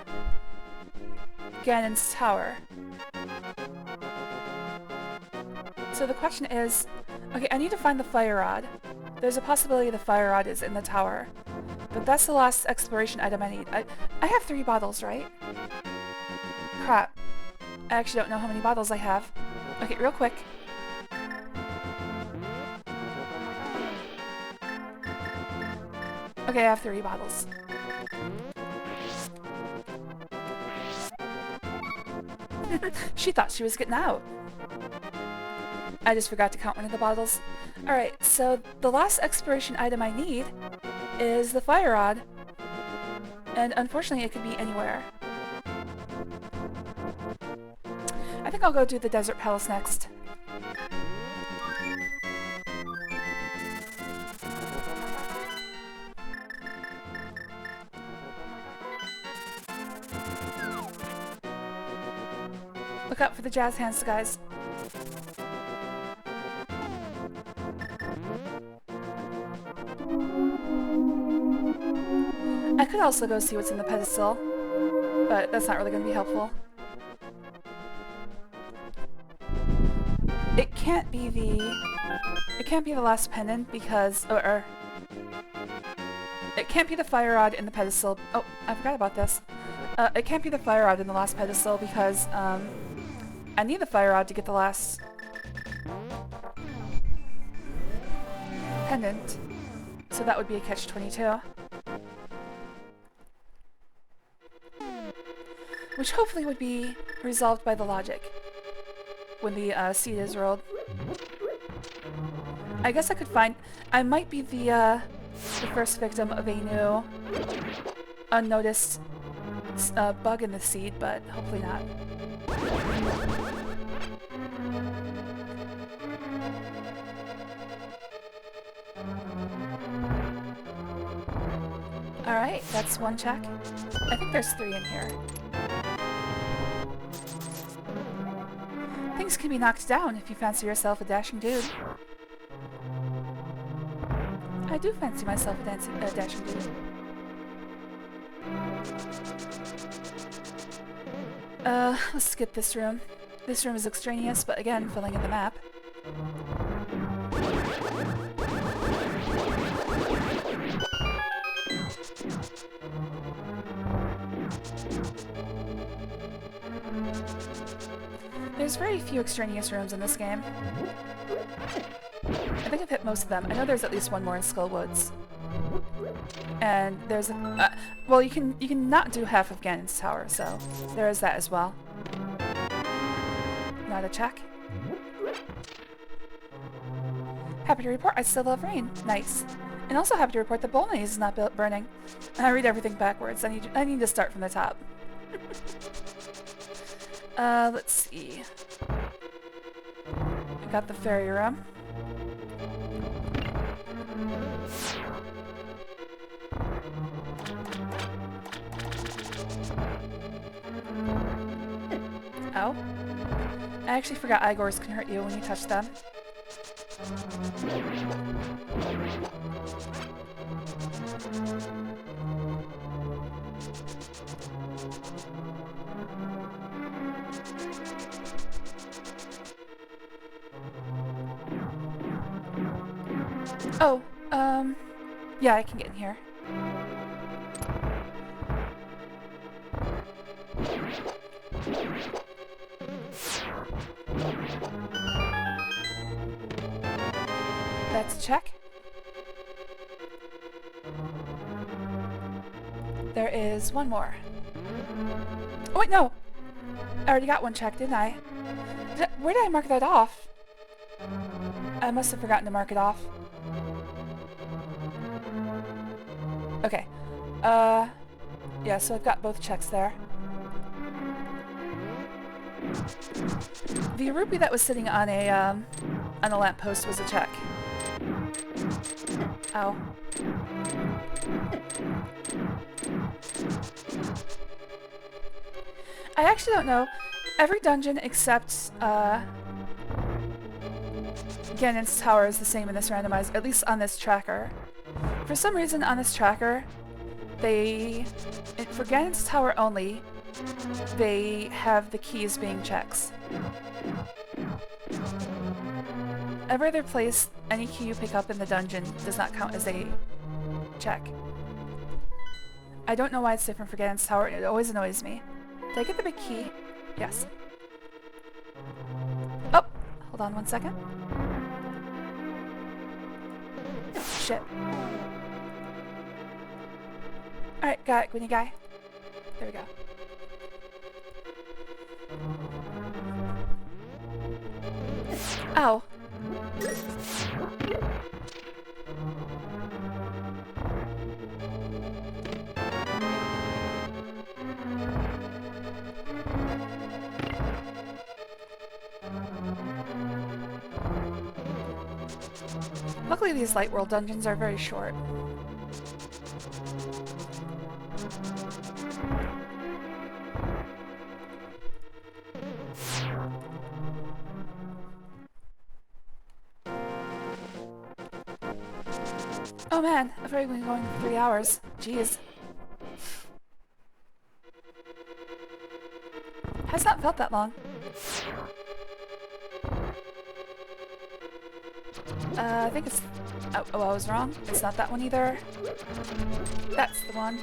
Ganon's tower. So the question is, okay, I need to find the fire rod. There's a possibility the fire rod is in the tower. But that's the last exploration item I need. I have 3 bottles, right? Crap. I actually don't know how many bottles I have. Okay, real quick. Okay, I have 3 bottles. She thought she was getting out. I just forgot to count one of the bottles. Alright, so the last exploration item I need is the fire rod. And unfortunately it could be anywhere. I think I'll go do the Desert Palace next. Look out for the jazz hands, guys. I could also go see what's in the pedestal, but that's not really going to be helpful. It can't be the last pendant because, or it can't be the fire rod in the pedestal. Oh, I forgot about this. It can't be the fire rod in the last pedestal because, I need the fire rod to get the last pendant. So that would be a catch-22. Which hopefully would be resolved by the logic when the seed is rolled. I guess I could find... I might be the first victim of a new unnoticed bug in the seed, but hopefully not. Alright, that's 1 check. I think there's 3 in here. Things can be knocked down if you fancy yourself a dashing dude. I do fancy myself a dashing dude. Let's skip this room. This room is extraneous, but again, filling in the map. There's very few extraneous rooms in this game. I think I've hit most of them. I know there's at least one more in Skull Woods. And there's a... well, you can not do half of Ganon's Tower, so there is that as well. Not a check. Happy to report I still love rain. Nice. And also happy to report the bolognese is not burning. And I read everything backwards. I need to start from the top. Let's see. I got the fairy room. Oh. I actually forgot Igors can hurt you when you touch them. Oh, yeah, I can get in here. That's a check. There is one more. Oh wait, no! I already got one check, didn't I? Where did I mark that off? I must have forgotten to mark it off. Okay. Yeah, so I've got both checks there. The rupee that was sitting on a lamppost was a check. Ow. I actually don't know. Every dungeon except Ganon's Tower is the same in this randomized, at least on this tracker. For some reason on this tracker, for Ganon's Tower only, they have the keys being checks. Every other place, any key you pick up in the dungeon does not count as a check. I don't know why it's different for Ganon's Tower, it always annoys me. Did I get the big key? Yes. Oh! Hold on one second. Shit. Alright, got it, Gwynny guy. There we go. Ow. Luckily these Light World dungeons are very short. Oh man, I've already been going for 3 hours. Jeez. Has not felt that long. I think it's... Oh, I was wrong. It's not that one either. That's the one.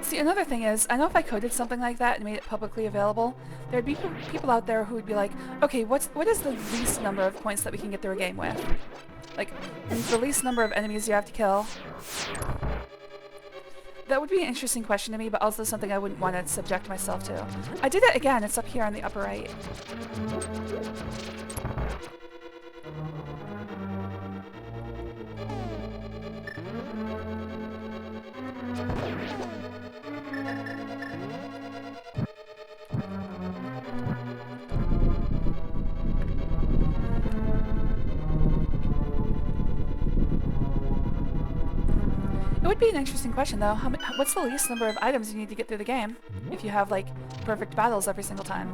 See, another thing is, I know if I coded something like that and made it publicly available, there'd be people out there who would be like, okay, what is the least number of points that we can get through a game with? Like, the least number of enemies you have to kill. That would be an interesting question to me, but also something I wouldn't want to subject myself to. I did it again, it's up here on the upper right. It would be an interesting question, though. What's the least number of items you need to get through the game if you have, like, perfect battles every single time?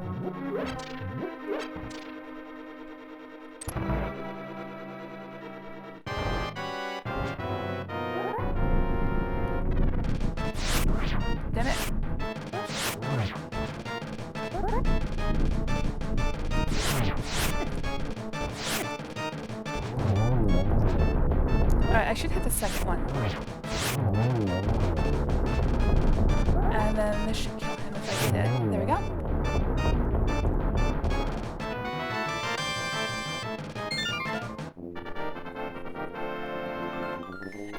Damn it. Alright, I should hit the second one. And then this should kill him if I get it. There we go.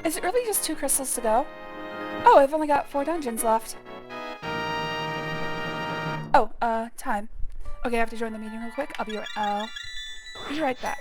Is it really just 2 crystals to go? Oh, I've only got 4 dungeons left. Oh, time. Okay, I have to join the meeting real quick. I'll be right back.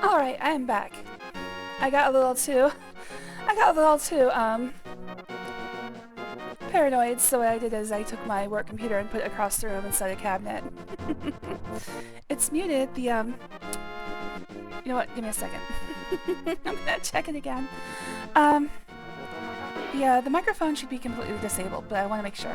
Alright, I am back. I got a little too paranoid, so what I did is I took my work computer and put it across the room inside a cabinet. It's muted, you know what, give me a second. I'm gonna check it again. Yeah, the microphone should be completely disabled, but I want to make sure.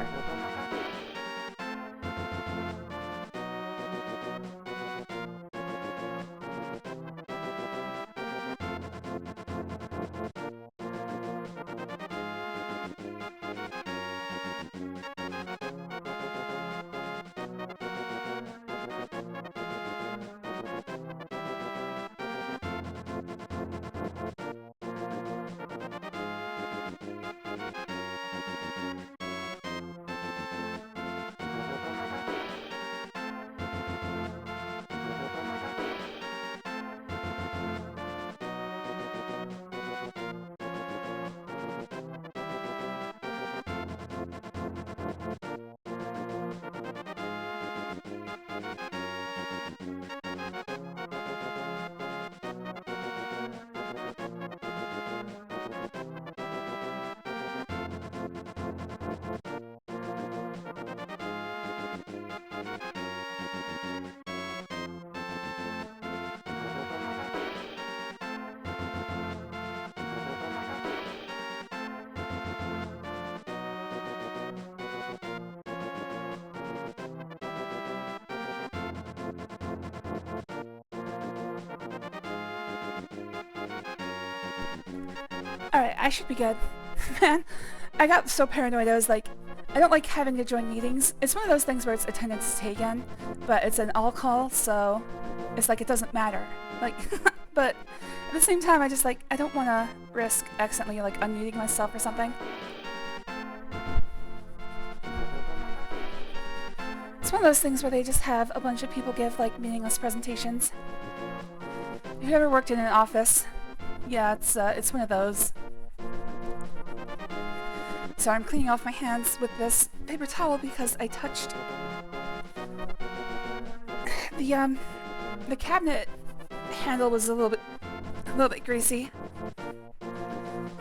Alright, I should be good. Man, I got so paranoid, I was like, I don't like having to join meetings. It's one of those things where it's attendance taken, but it's an all call, so it's like it doesn't matter. Like, but at the same time, I just like, I don't want to risk accidentally like unmuting myself or something. It's one of those things where they just have a bunch of people give like meaningless presentations. If you ever worked in an office, yeah, it's one of those. So I'm cleaning off my hands with this paper towel because I touched the cabinet handle was a little bit greasy.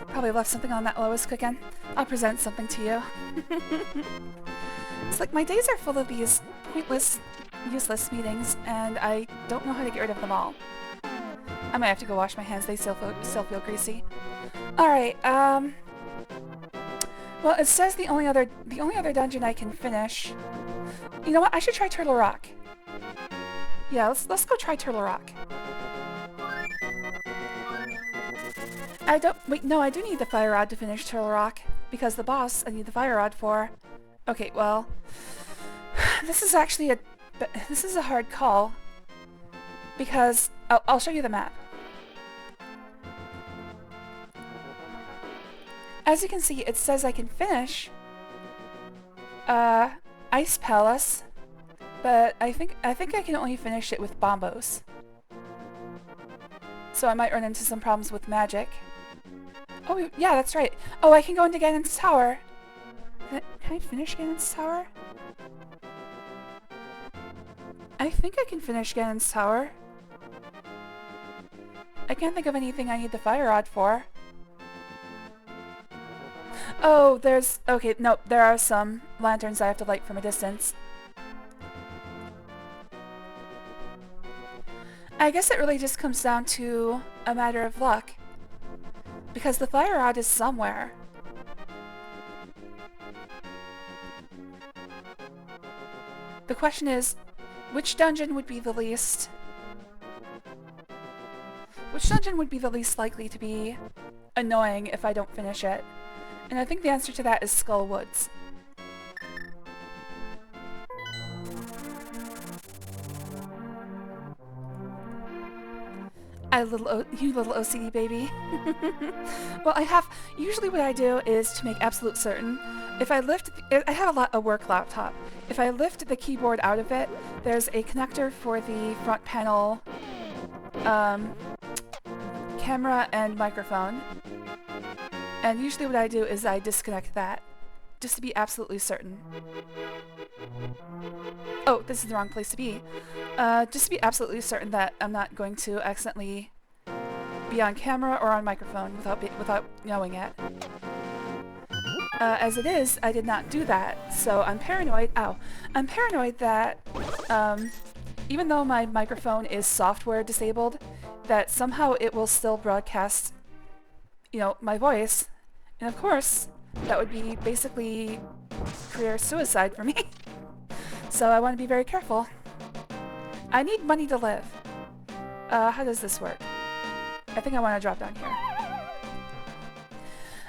Probably left something on that while I was cooking. I'll present something to you. It's like my days are full of these pointless, useless meetings, and I don't know how to get rid of them all. I might have to go wash my hands, they still feel greasy. Alright, well, it says the only other dungeon I can finish. You know what? I should try Turtle Rock. Yeah, let's go try Turtle Rock. I do need the fire rod to finish Turtle Rock because the boss I need the fire rod for. Okay, well, this is actually a hard call because I'll show you the map. As you can see, it says I can finish Ice Palace, but I think I can only finish it with bombos. So I might run into some problems with magic. Oh yeah, that's right. Oh, I can go into Ganon's tower. Can I finish Ganon's tower? I think I can finish Ganon's tower. I can't think of anything I need the fire rod for. Oh, okay, no, there are some lanterns I have to light from a distance. I guess it really just comes down to a matter of luck. Because the fire rod is somewhere. The question is, which dungeon would be the least... Which dungeon would be the least likely to be annoying if I don't finish it? And I think the answer to that is Skull Woods. You little OCD baby. Well, usually what I do is to make absolute certain, if I lift, I have a work laptop. If I lift the keyboard out of it, there's a connector for the front panel camera and microphone. And usually what I do is I disconnect that, just to be absolutely certain. Oh, this is the wrong place to be. Just to be absolutely certain that I'm not going to accidentally be on camera or on microphone without knowing it. As it is, I did not do that, so I'm paranoid. Ow. I'm paranoid that even though my microphone is software disabled, that somehow it will still broadcast, you know, my voice. And of course, that would be basically career suicide for me. So I want to be very careful. I need money to live. How does this work? I think I want to drop down here.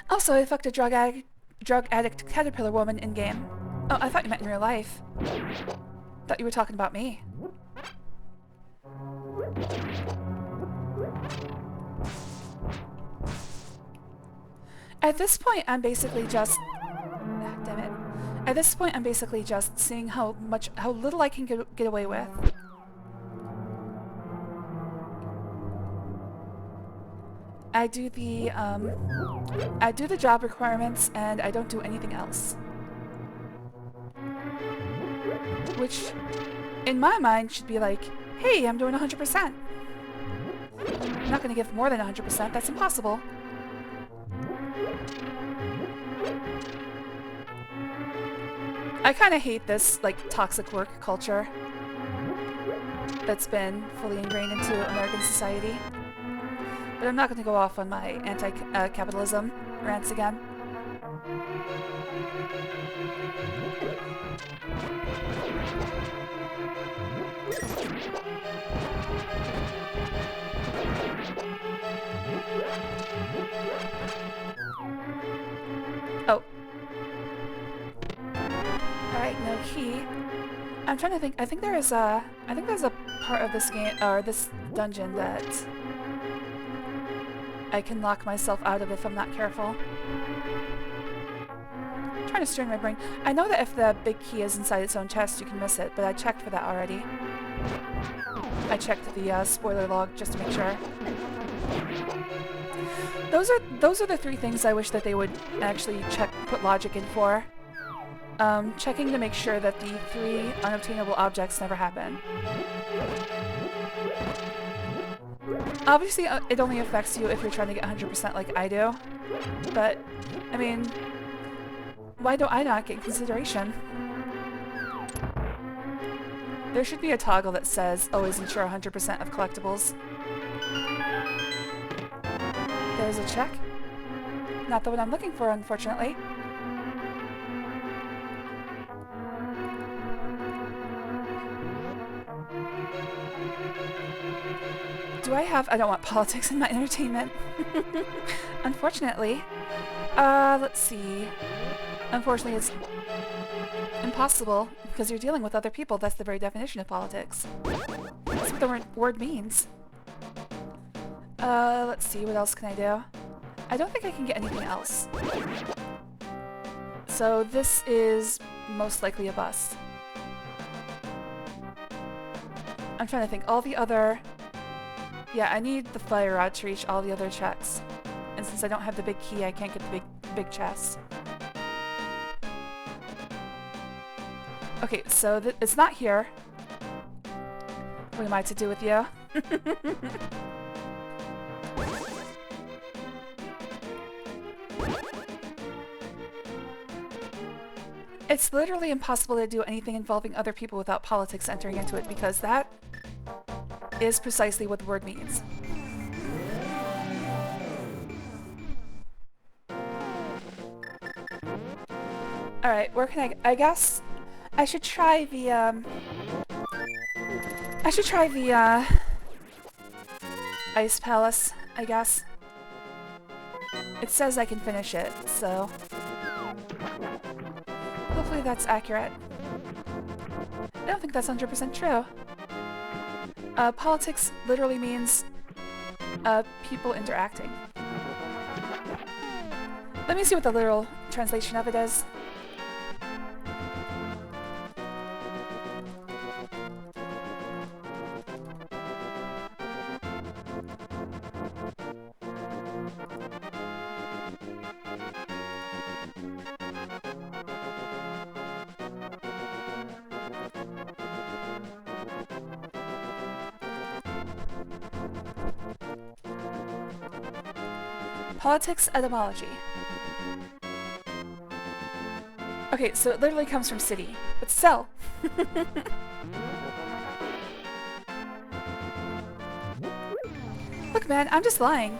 Also, I fucked a drug addict caterpillar woman in-game. Oh, I thought you meant in real life. Thought you were talking about me. At this point, I'm basically just... damn it. At this point, I'm basically just seeing how little I can get away with. I do the job requirements, and I don't do anything else. Which, in my mind, should be like, hey, I'm doing 100%. I'm not going to give more than 100%, that's impossible. I kind of hate this, like, toxic work culture that's been fully ingrained into American society. But I'm not going to go off on my anti-capitalism rants again. Oh. Alright, no key. I'm trying to think. I think there's a part of this game, or this dungeon, that I can lock myself out of if I'm not careful. I'm trying to strain my brain. I know that if the big key is inside its own chest, you can miss it, but I checked for that already. I checked the spoiler log just to make sure. Those are the three things I wish that they would actually put logic in for. Checking to make sure that the 3 unobtainable objects never happen. Obviously, it only affects you if you're trying to get 100% like I do. But, I mean, why do I not get consideration? There should be a toggle that says, always ensure 100% of collectibles. There's a check. Not the one I'm looking for, unfortunately. I don't want politics in my entertainment. Unfortunately. Let's see. Unfortunately, it's impossible because you're dealing with other people. That's the very definition of politics. That's what the word means. Let's see. What else can I do? I don't think I can get anything else. So this is most likely a bust. I'm trying to think. All the other... Yeah, I need the fire rod to reach all the other checks. And since I don't have the big key, I can't get the big chest. Okay, so it's not here. What am I to do with you? It's literally impossible to do anything involving other people without politics entering into it, because that is precisely what the word means. Alright, where can I guess I should try the, Ice Palace, I guess. It says I can finish it, so... hopefully that's accurate. I don't think that's 100% true. Politics literally means people interacting. Let me see what the literal translation of it is. Politics etymology. Okay, so it literally comes from city, but still. Look, man, I'm just lying.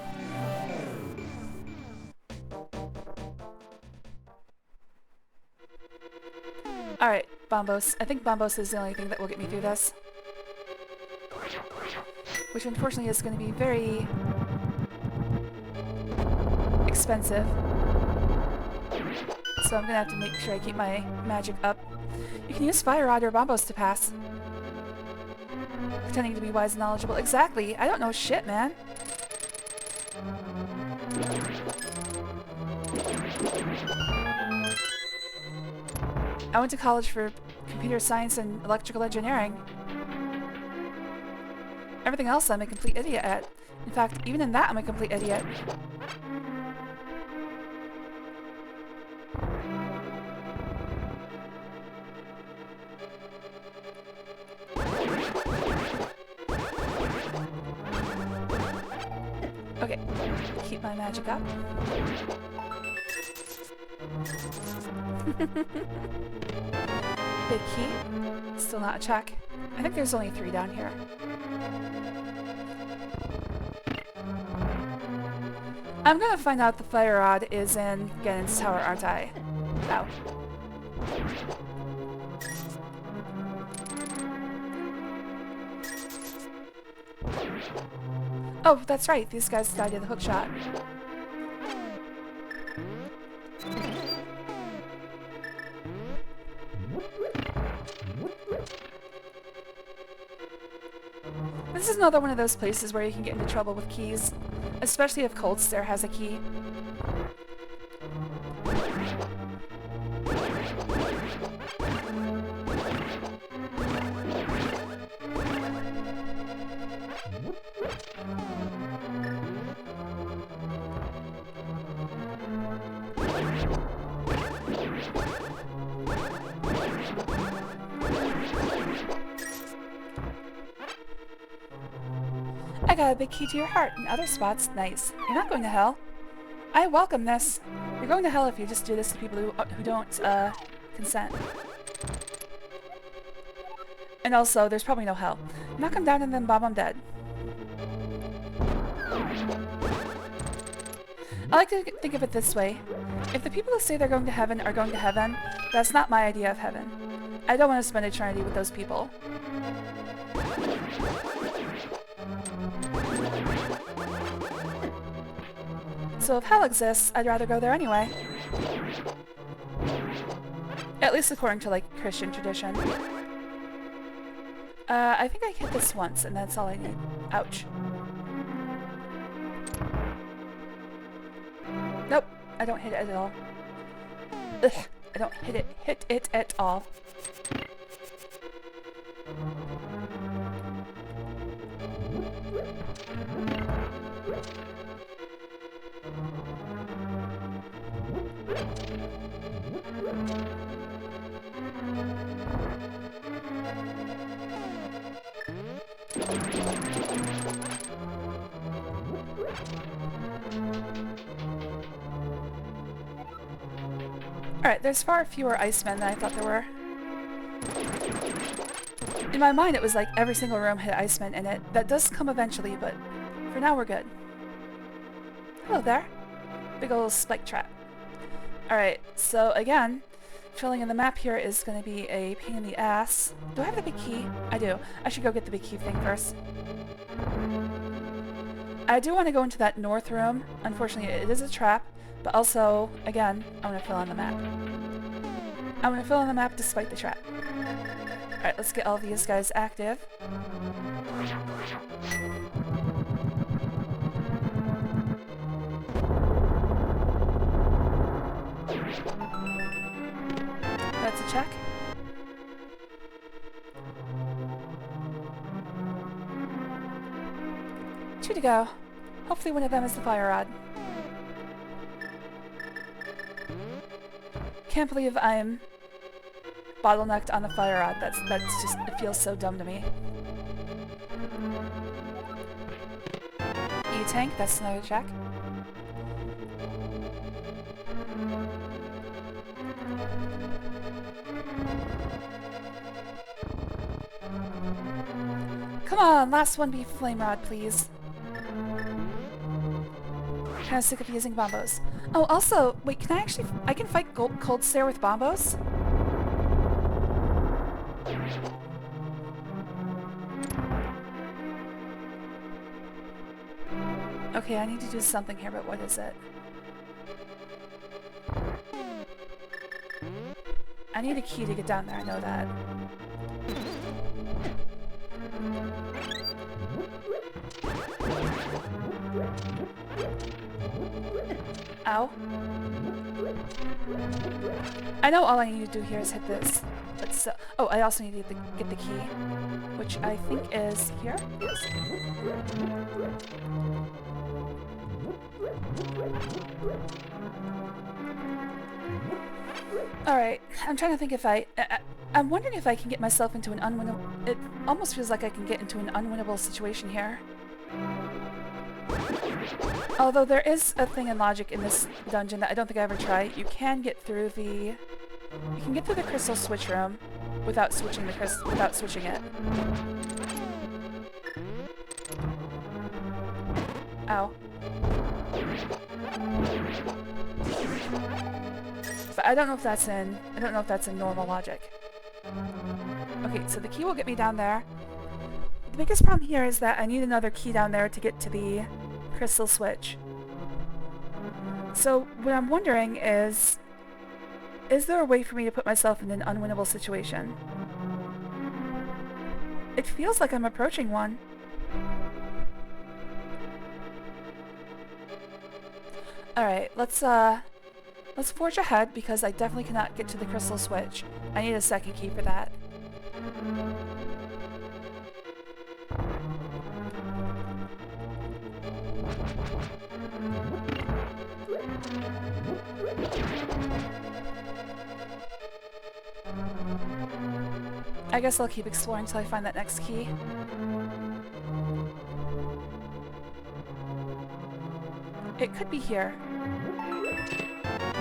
Alright, Bombos. I think Bombos is the only thing that will get me through this. Which unfortunately is going to be very expensive. So I'm going to have to make sure I keep my magic up. You can use Fire Rod or Bombos to pass. Pretending to be wise and knowledgeable. Exactly! I don't know shit, man. I went to college for computer science and electrical engineering. Everything else I'm a complete idiot at. In fact, even in that I'm a complete idiot. Okay, keep my magic up. Big key. Still not a check. I think there's only 3 down here. I'm gonna find out the fire rod is in Ganon's tower, aren't I? Ow. Oh, that's right. These guys died in the hook shot. This is another one of those places where you can get into trouble with keys, especially if Cold Stare has a key. I got a big key to your heart. In other spots, nice. You're not going to hell. I welcome this. You're going to hell if you just do this to people who don't, consent. And also, there's probably no hell. Knock them down and then bomb them dead. I like to think of it this way. If the people who say they're going to heaven are going to heaven, that's not my idea of heaven. I don't want to spend eternity with those people. So if hell exists, I'd rather go there anyway. At least according to, like, Christian tradition. I think I hit this once, and that's all I need. Ouch. Nope, I don't hit it at all. Ugh, I don't hit it at all. Alright, there's far fewer Icemen than I thought there were. In my mind, it was like every single room had Icemen in it. That does come eventually, but for now we're good. Hello there. Big ol' spike trap. Alright, so again, filling in the map here is going to be a pain in the ass. Do I have the big key? I do. I should go get the big key thing first. I do want to go into that north room. Unfortunately, it is a trap. But also, again, I'm going to fill in the map. I'm going to fill in the map despite the trap. Alright, let's get all these guys active. That's a check. Two to go. Hopefully one of them is the fire rod. Can't believe I'm bottlenecked on the fire rod. That's just, it feels so dumb to me. E-tank, that's another check. Come on, last one be flame rod, please. Kind of sick of using bombos. Oh, also, wait, can I actually... I can fight cold stare with bombos? Okay, I need to do something here, but what is it? I need a key to get down there, I know that. Ow. I know all I need to do here is hit this. But so, oh, I also need to get the key, which I think is here. Yes. Alright, I'm trying to think if I'm wondering if I can get myself into an unwinnable... It almost feels like I can get into an unwinnable situation here. Although there is a thing in logic in this dungeon that I don't think I ever tried. You can get through the... You can get through the crystal switch room without switching it. Ow. But I don't know if that's in normal logic. Okay, so the key will get me down there. The biggest problem here is that I need another key down there to get to the crystal switch. So what I'm wondering is there a way for me to put myself in an unwinnable situation? It feels like I'm approaching one. Alright, let's forge ahead because I definitely cannot get to the crystal switch. I need a second key for that. I guess I'll keep exploring until I find that next key. It could be here.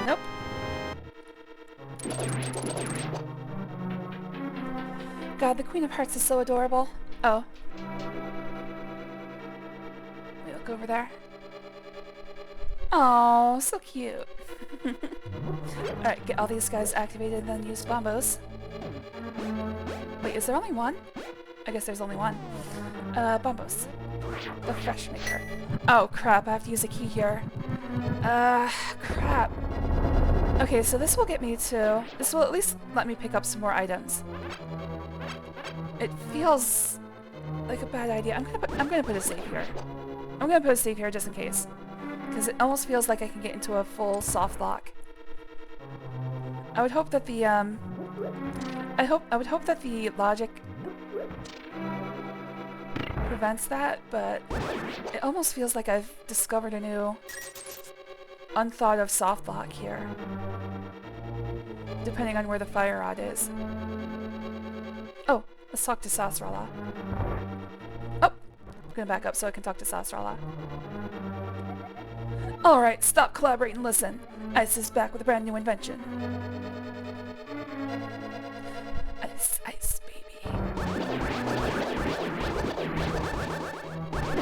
Nope. God, the Queen of Hearts is so adorable. Oh. Wait, look over there. Oh, so cute. Alright, get all these guys activated and then use bombos. Wait, is there only one? I guess there's only one. Bombos. The fresh maker. Oh, crap, I have to use a key here. Crap. Okay, so this will get me to... This will at least let me pick up some more items. It feels like a bad idea. I'm gonna put a save here. I'm gonna put a save here just in case. Because it almost feels like I can get into a full soft lock. I would hope that the, I would hope that the logic prevents that, but it almost feels like I've discovered a new unthought of soft lock here. Depending on where the fire rod is. Oh, let's talk to Sasrala. Oh! I'm gonna back up so I can talk to Sasrala. Alright, stop, collaborate, and listen. Ice is back with a brand new invention. Ice, ice, baby.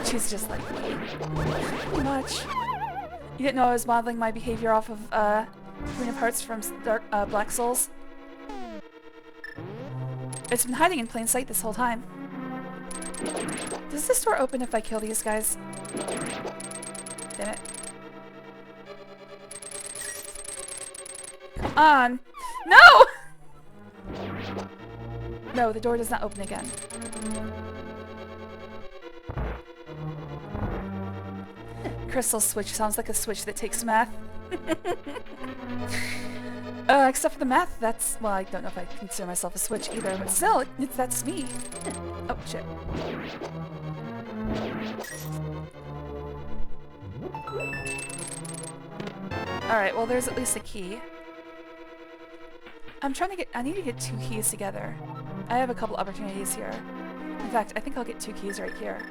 She's just like me. Pretty much. You didn't know I was modeling my behavior off of, Queen of Hearts from Black Souls? It's been hiding in plain sight this whole time. Does this door open if I kill these guys? Damn it. Come on! No! No, the door does not open again. Crystal switch sounds like a switch that takes math. Except for the math, that's... Well, I don't know if I consider myself a switch either, but still, that's me. Oh, shit. Alright, well there's at least a key. I need to get 2 keys together. I have a couple opportunities here. In fact, I think I'll get 2 keys right here.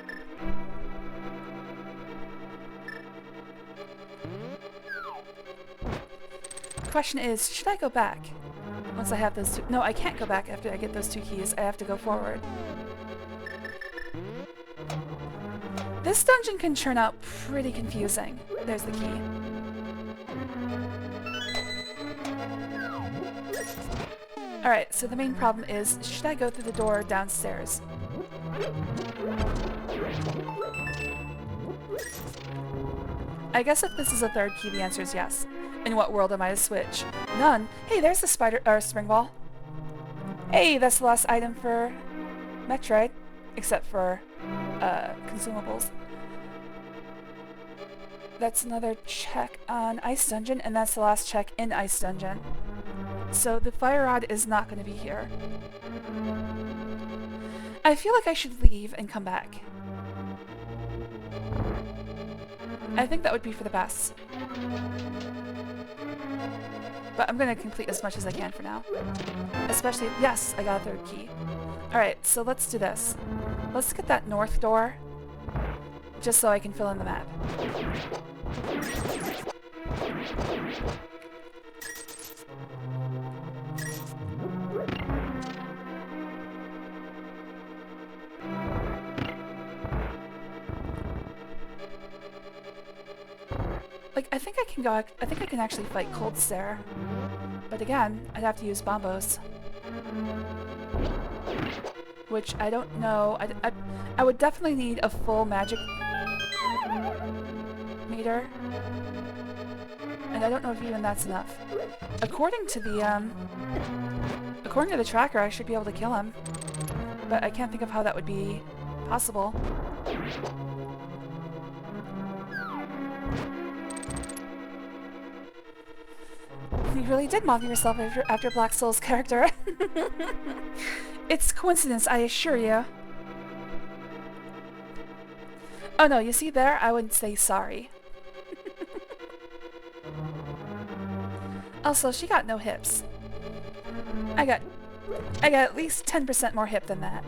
The question is, should I go back? Once I have those 2... No, I can't go back after I get those 2 keys. I have to go forward. This dungeon can turn out pretty confusing. There's the key. Alright, so the main problem is, should I go through the door downstairs? I guess if this is a third key, the answer is yes. In what world am I to switch? None. Hey, there's the spring ball. Hey, that's the last item for Metroid. Except for, consumables. That's another check on Ice Dungeon, and that's the last check in Ice Dungeon. So the fire rod is not going to be here. I feel like I should leave and come back. I think that would be for the best. But I'm going to complete as much as I can for now. Especially, yes, I got a third key. Alright, so let's do this. Let's get that north door, just so I can fill in the map. Like, I think I can actually fight Cold Stare. But again, I'd have to use bombos. Which I don't know. I would definitely need a full magic meter. And I don't know if even that's enough. According to the tracker, I should be able to kill him. But I can't think of how that would be possible. You really did model yourself after Black Soul's character. It's coincidence, I assure you. Oh no, you see there? I wouldn't say sorry. Also, she got no hips. I got at least 10% more hip than that.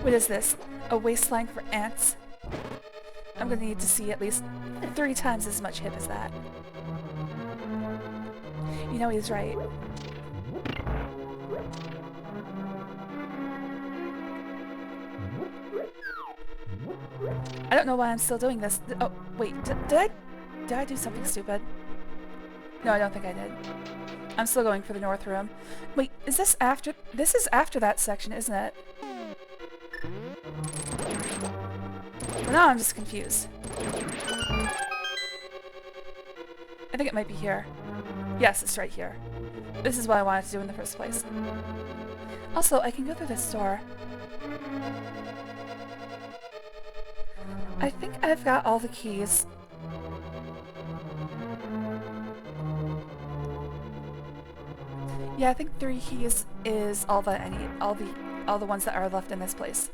What is this? A waistline for ants? I'm gonna need to see at least 3 times as much hip as that. You know he's right. I don't know why I'm still doing this. Oh, wait, did I do something stupid? No, I don't think I did. I'm still going for the north room. Wait, is this after? This is after that section, isn't it? Well, now I'm just confused. I think it might be here. Yes, it's right here. This is what I wanted to do in the first place. Also, I can go through this door. I think I've got all the keys. Yeah, I think 3 keys is all that I need. All the ones that are left in this place.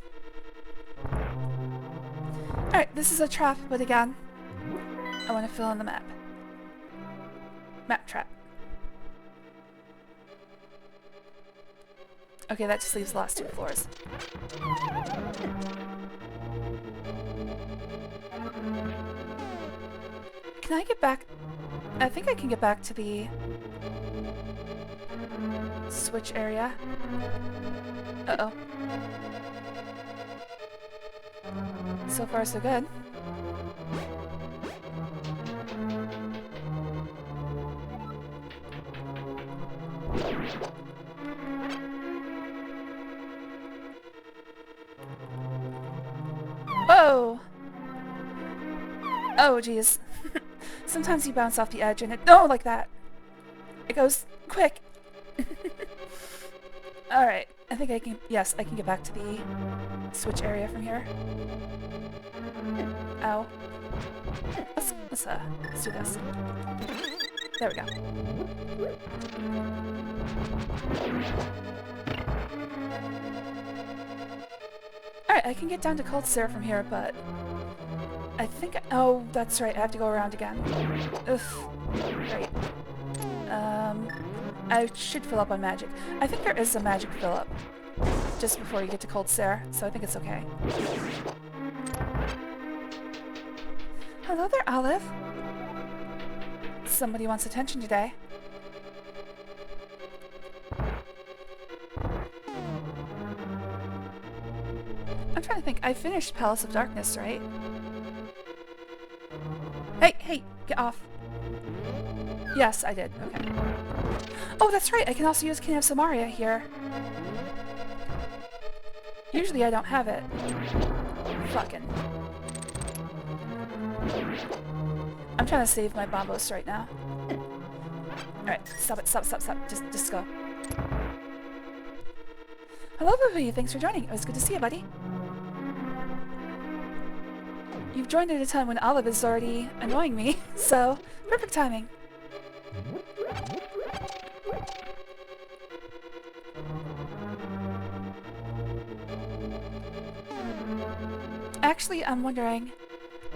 Alright, this is a trap, but again, I want to fill in the map. Map trap. Okay, that just leaves the last 2 floors. Can I get back? I think I can get back to the switch area. Uh-oh. So far, so good. Whoa! Oh, geez. Sometimes you bounce off the edge and it... No, like that! It goes quick! Alright, I think I can... Yes, I can get back to the switch area from here. Ow. Let's do this. There we go. Alright, I can get down to Cold Stare from here, but... I think... Oh, that's right, I have to go around again. Ugh. Great. I should fill up on magic. I think there is a magic fill-up just before you get to Cold Stare, so I think it's okay. Hello there, Olive. Somebody wants attention today. I'm trying to think. I finished Palace of Darkness, right? Hey, hey, get off. Yes, I did. Okay. Oh, that's right. I can also use King of Samaria here. Usually I don't have it. Fucking. I'm trying to save my bombos right now. Alright, stop it, stop, stop, stop. Just go. Hello, Boo-Boo. Thanks for joining. It was good to see you, buddy. You've joined at a time when Olive is already annoying me, so perfect timing. Actually, I'm wondering,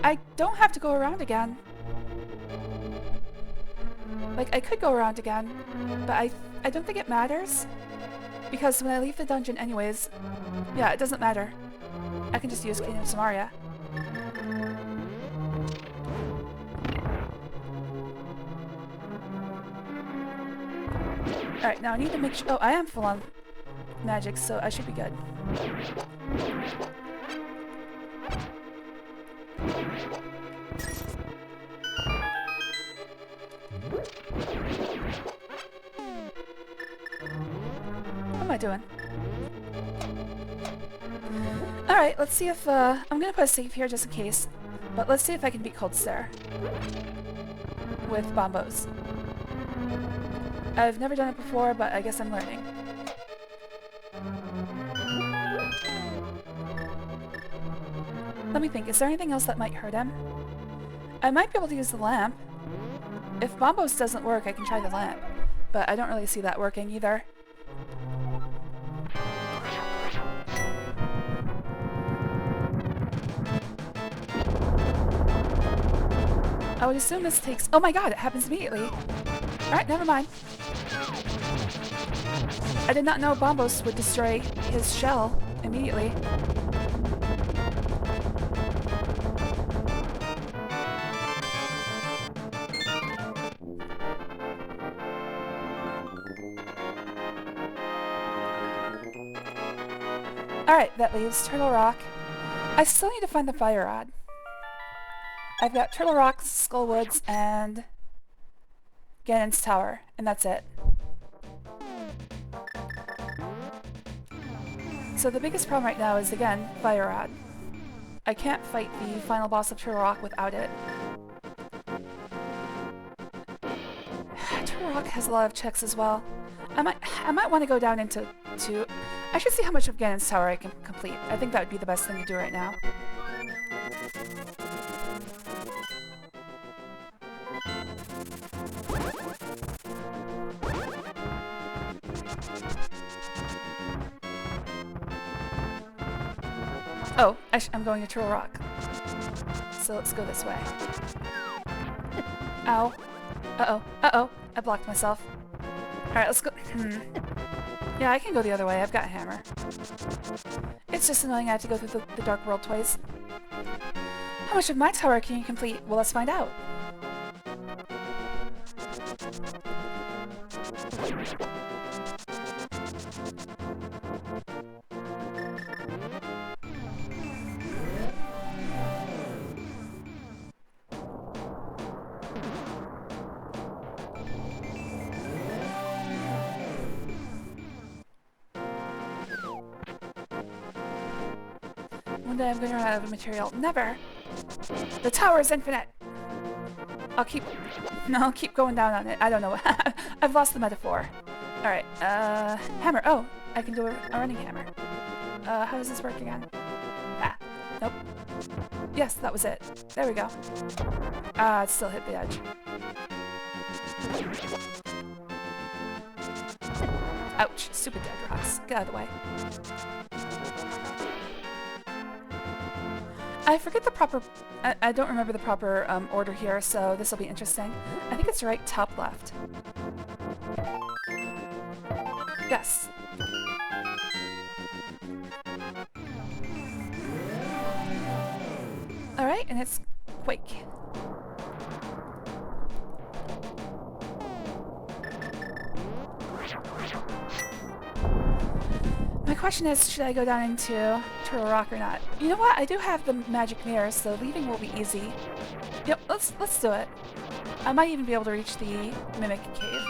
I don't have to go around again. Like, I could go around again, but I don't think it matters. Because when I leave the dungeon anyways, yeah, it doesn't matter. I can just use King of Samaria. Alright, now I need to make sure— oh, I am full on magic, so I should be good. What am I doing? Alright, let's see if, I'm gonna put a save here just in case, but let's see if I can beat Cold Stare with bombos. I've never done it before, but I guess I'm learning. Let me think, is there anything else that might hurt him? I might be able to use the lamp. If bombos doesn't work, I can try the lamp, but I don't really see that working either. I would assume this takes— oh my god, it happens immediately! Alright, never mind. I did not know bombos would destroy his shell immediately. Alright, that leaves Turtle Rock. I still need to find the fire rod. I've got Turtle Rock, Skullwoods, and Ganon's Tower, and that's it. So the biggest problem right now is, again, Fire Rod. I can't fight the final boss of Turtle Rock without it. Turtle Rock has a lot of checks as well. I might want to go down into two. I should see how much of Ganon's Tower I can complete. I think that would be the best thing to do right now. Oh, I'm going to Turtle Rock. So let's go this way. Ow. Uh-oh. Uh-oh. I blocked myself. Alright, let's go. Yeah, I can go the other way. I've got a hammer. It's just annoying I have to go through the Dark World twice. How much of my tower can you complete? Well, let's find out. One day I'm going to run out of material. Never! The tower is infinite! I'll keep going down on it. I don't know. I've lost the metaphor. Alright, hammer. Oh, I can do a running hammer. How does this work again? Ah, nope. Yes, that was it. There we go. Ah, it still hit the edge. Ouch, stupid dead rocks. Get out of the way. I forget the proper— I don't remember the proper order here, so this will be interesting. I think it's right, top, left. Yes. Alright, and it's Quake. My question is, should I go down into Turtle Rock or not? You know what? I do have the magic mirror, so leaving will be easy. Yep, let's do it. I might even be able to reach the Mimic Cave.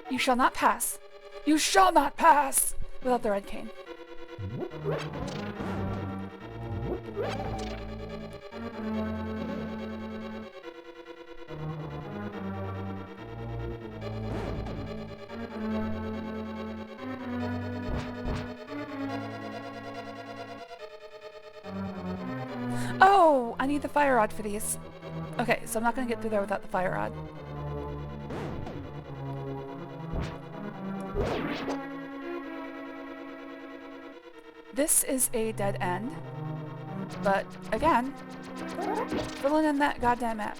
You shall not pass. You shall not pass! Without the red cane. Oh! I need the fire rod for these. Okay, so I'm not gonna get through there without the fire rod. This is a dead end, but again, filling in that goddamn map.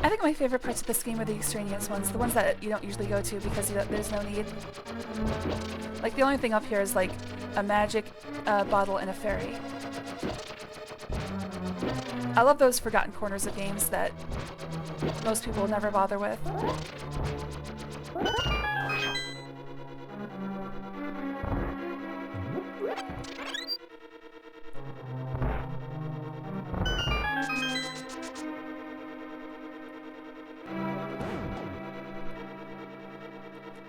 I think my favorite parts of this game are the extraneous ones, the ones that you don't usually go to because there's no need. Like, the only thing up here is like a magic bottle and a fairy. I love those forgotten corners of games that most people will never bother with.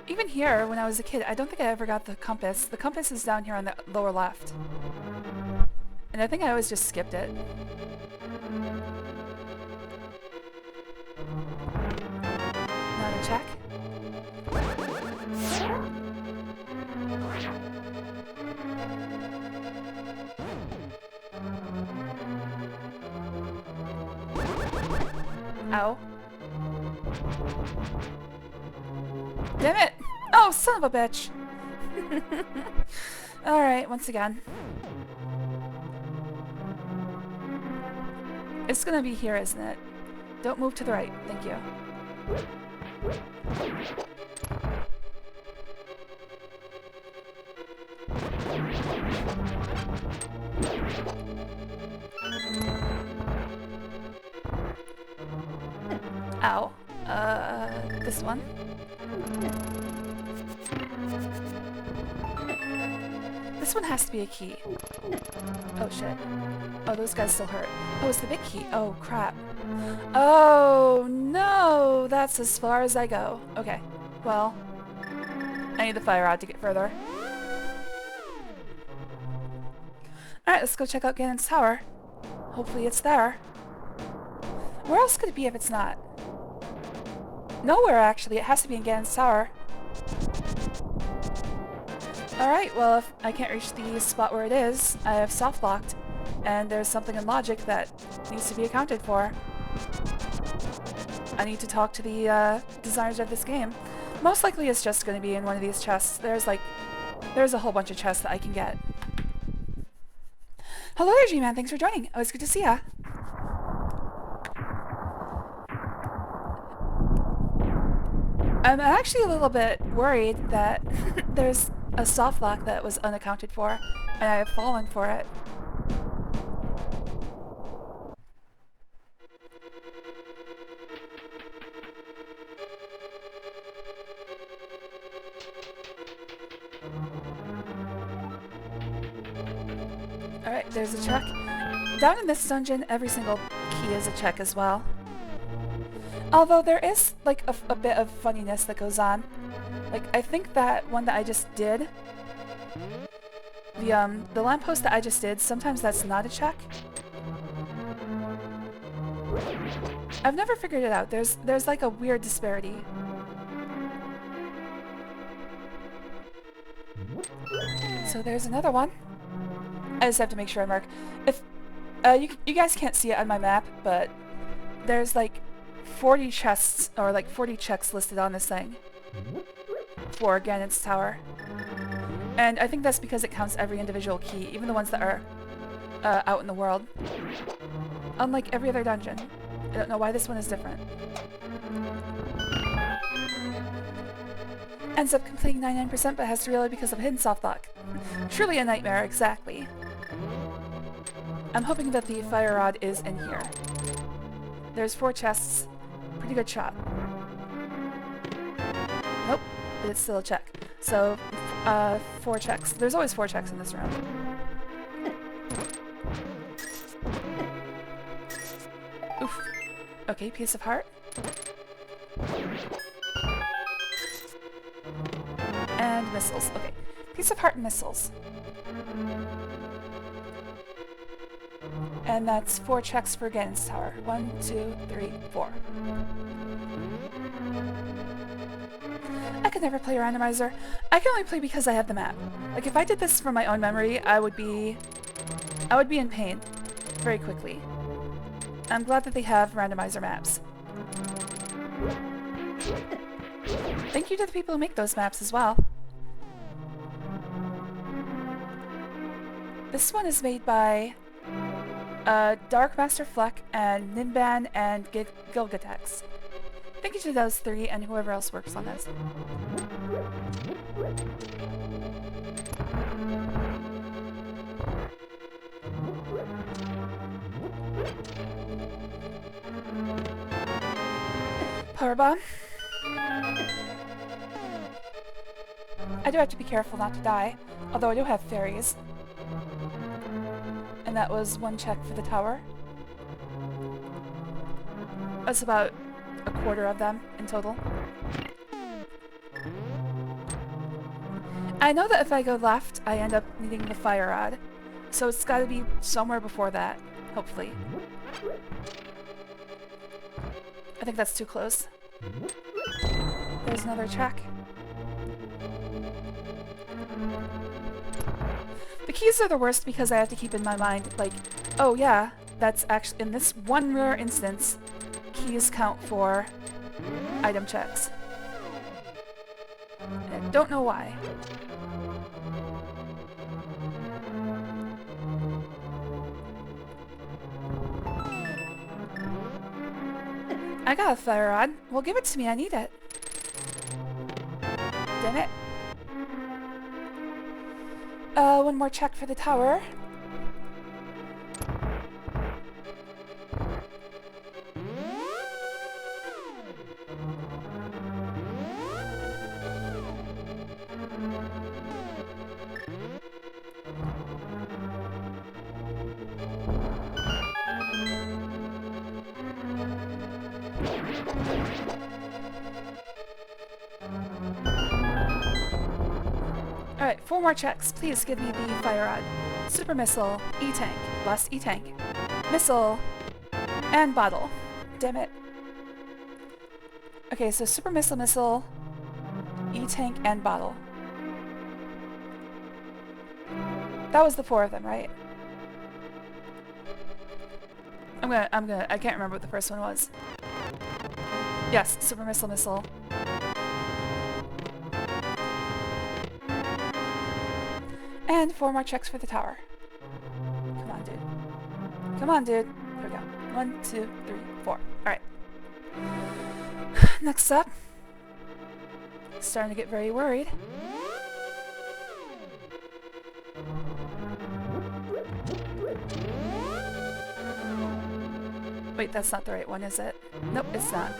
Even here, when I was a kid, I don't think I ever got the compass. The compass is down here on the lower left. And I think I always just skipped it. Now to check. Ow. Damn it! Oh, son of a bitch! Alright, once again. It's gonna be here, isn't it? Don't move to the right. Thank you. Ow. This one. This one has to be a key. Oh shit. Oh, those guys still hurt. Oh, it's the big key. Oh, crap. Oh, no! That's as far as I go. Okay. Well, I need the fire rod to get further. Alright, let's go check out Ganon's tower. Hopefully it's there. Where else could it be if it's not? Nowhere, actually. It has to be in Ganon's tower. Alright, well, if I can't reach the spot where it is, I have soft-locked, and there's something in logic that needs to be accounted for. I need to talk to the designers of this game. Most likely it's just going to be in one of these chests. There's a whole bunch of chests that I can get. Hello there, G-Man. Thanks for joining. Always good to see ya. I'm actually a little bit worried that there's a soft lock that was unaccounted for, and I have fallen for it. Alright, there's a check. Down in this dungeon, every single key is a check as well. Although there is, like, a bit of funniness that goes on. Like, I think that one that I just did, the lamppost that I just did, sometimes that's not a check. I've never figured it out. There's like a weird disparity. So there's another one. I just have to make sure I mark. If you guys can't see it on my map, but there's like 40 chests, or like 40 checks listed on this thing for Ganon's tower. And I think that's because it counts every individual key, even the ones that are out in the world. Unlike every other dungeon. I don't know why this one is different. Ends up completing 99% but has to reload because of hidden soft lock. Truly a nightmare, exactly. I'm hoping that the fire rod is in here. There's 4 chests. Pretty good shot. Nope, but it's still a check. So, 4 checks. There's always 4 checks in this room. Oof. Okay, piece of heart. And missiles. Okay, piece of heart and missiles. And that's 4 checks for Ganon's Tower. 1, 2, 3, 4. I could never play a randomizer. I can only play because I have the map. Like, if I did this from my own memory, I would be in pain very quickly. I'm glad that they have randomizer maps. Thank you to the people who make those maps as well. This one is made by Dark Master Fleck and Nimban and Gilgatex. Thank you to those 3 and whoever else works on this. Power bomb. I do have to be careful not to die, although I do have fairies. And that was 1 check for the tower. That's about a quarter of them in total. I know that if I go left, I end up needing the fire rod. So it's gotta be somewhere before that, hopefully. I think that's too close. There's another check. The keys are the worst because I have to keep in my mind, like, oh yeah, that's actually, in this one rare instance, keys count for item checks. And I don't know why. I got a fire rod. Well, give it to me, I need it. Damn it. 1 more check for the tower. Alright, 4 more checks. Please give me the fire rod. Super missile, E-tank, plus E-tank, missile, and bottle. Damn it. Okay, so super missile, E-tank, and bottle. That was the 4 of them, right? I can't remember what the first one was. Yes, super missile. And 4 more checks for the tower. Come on, dude. Come on, dude. Here we go. 1, 2, 3, 4. Alright. Next up. Starting to get very worried. Wait, that's not the right one, is it? Nope, it's not.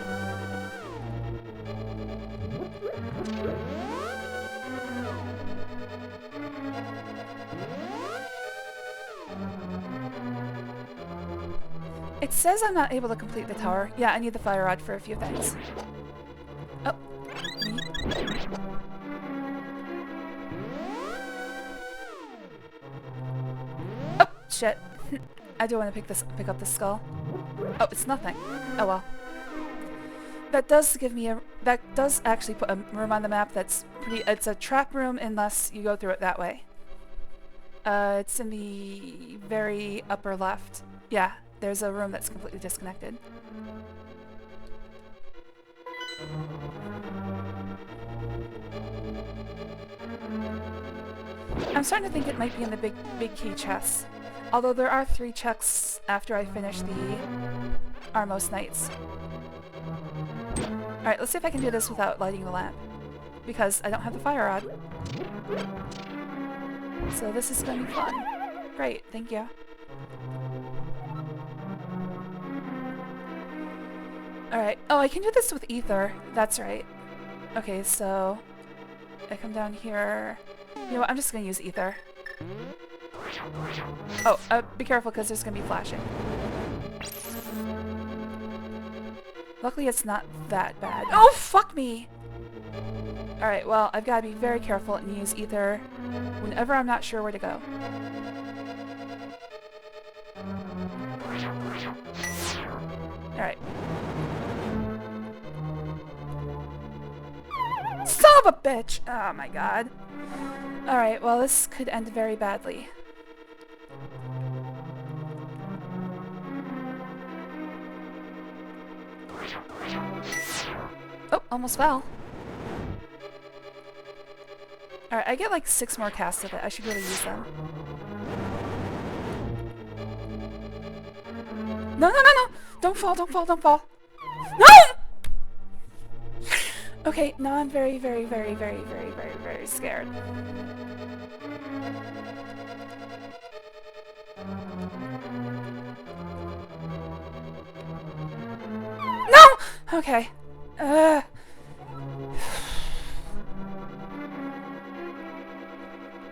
It says I'm not able to complete the tower. Yeah, I need the fire rod for a few things. Oh. Oh, shit. I do want to pick up the skull. Oh, it's nothing. Oh well. That does give me that does actually put a room on the map that's pretty, it's a trap room unless you go through it that way. It's in the very upper left. Yeah, there's a room that's completely disconnected. I'm starting to think it might be in the big key chests. Although there are 3 checks after I finish the Armos Knights. Alright, let's see if I can do this without lighting the lamp. Because I don't have the fire rod. So this is gonna be fun. Great, thank you. Alright. Oh, I can do this with ether. That's right. Okay, so I come down here. You know what? I'm just gonna use ether. Oh, be careful because there's gonna be flashing. Luckily it's not that bad. Oh, fuck me! Alright, well, I've got to be very careful and use ether whenever I'm not sure where to go. Alright. Son of a bitch! Oh my god. Alright, well, this could end very badly. Oh, almost fell. Alright, I get like 6 more casts of it. I should really use them. No, no, no, no! Don't fall, don't fall, don't fall! No! Okay, now I'm very, very, very, very, very, very, very scared. No! Okay.